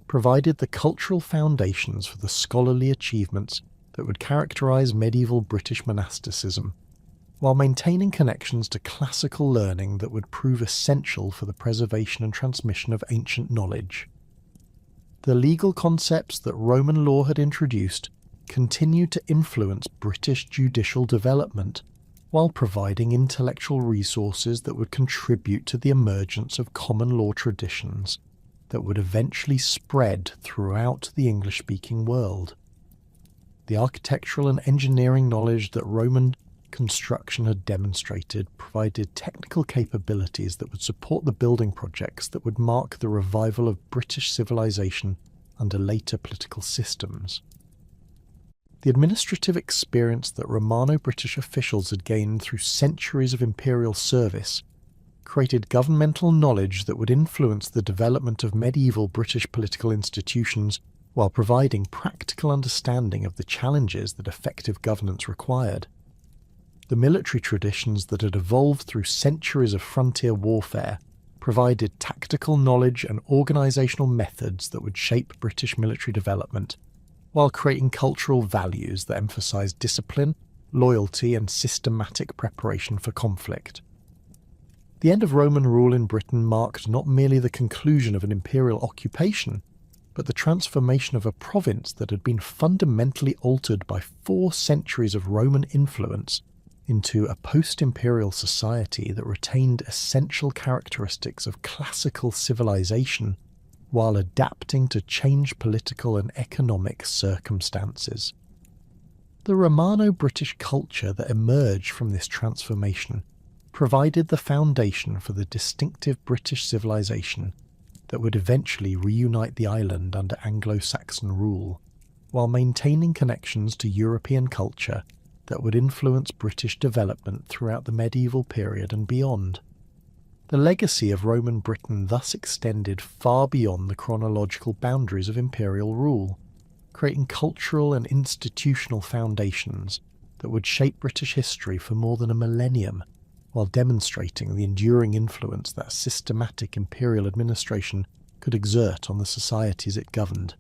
provided the cultural foundations for the scholarly achievements that would characterise medieval British monasticism, while maintaining connections to classical learning that would prove essential for the preservation and transmission of ancient knowledge. The legal concepts that Roman law had introduced continued to influence British judicial development, while providing intellectual resources that would contribute to the emergence of common law traditions that would eventually spread throughout the English-speaking world. The architectural and engineering knowledge that Roman construction had demonstrated provided technical capabilities that would support the building projects that would mark the revival of British civilization under later political systems. The administrative experience that Romano-British officials had gained through centuries of imperial service created governmental knowledge that would influence the development of medieval British political institutions while providing practical understanding of the challenges that effective governance required. The military traditions that had evolved through centuries of frontier warfare provided tactical knowledge and organisational methods that would shape British military development, while creating cultural values that emphasised discipline, loyalty and systematic preparation for conflict. The end of Roman rule in Britain marked not merely the conclusion of an imperial occupation, but the transformation of a province that had been fundamentally altered by 4 centuries of Roman influence into a post-imperial society that retained essential characteristics of classical civilization while adapting to changed political and economic circumstances. The Romano-British culture that emerged from this transformation provided the foundation for the distinctive British civilization that would eventually reunite the island under Anglo-Saxon rule, while maintaining connections to European culture that would influence British development throughout the medieval period and beyond. The legacy of Roman Britain thus extended far beyond the chronological boundaries of imperial rule, creating cultural and institutional foundations that would shape British history for more than a millennium, while demonstrating the enduring influence that systematic imperial administration could exert on the societies it governed.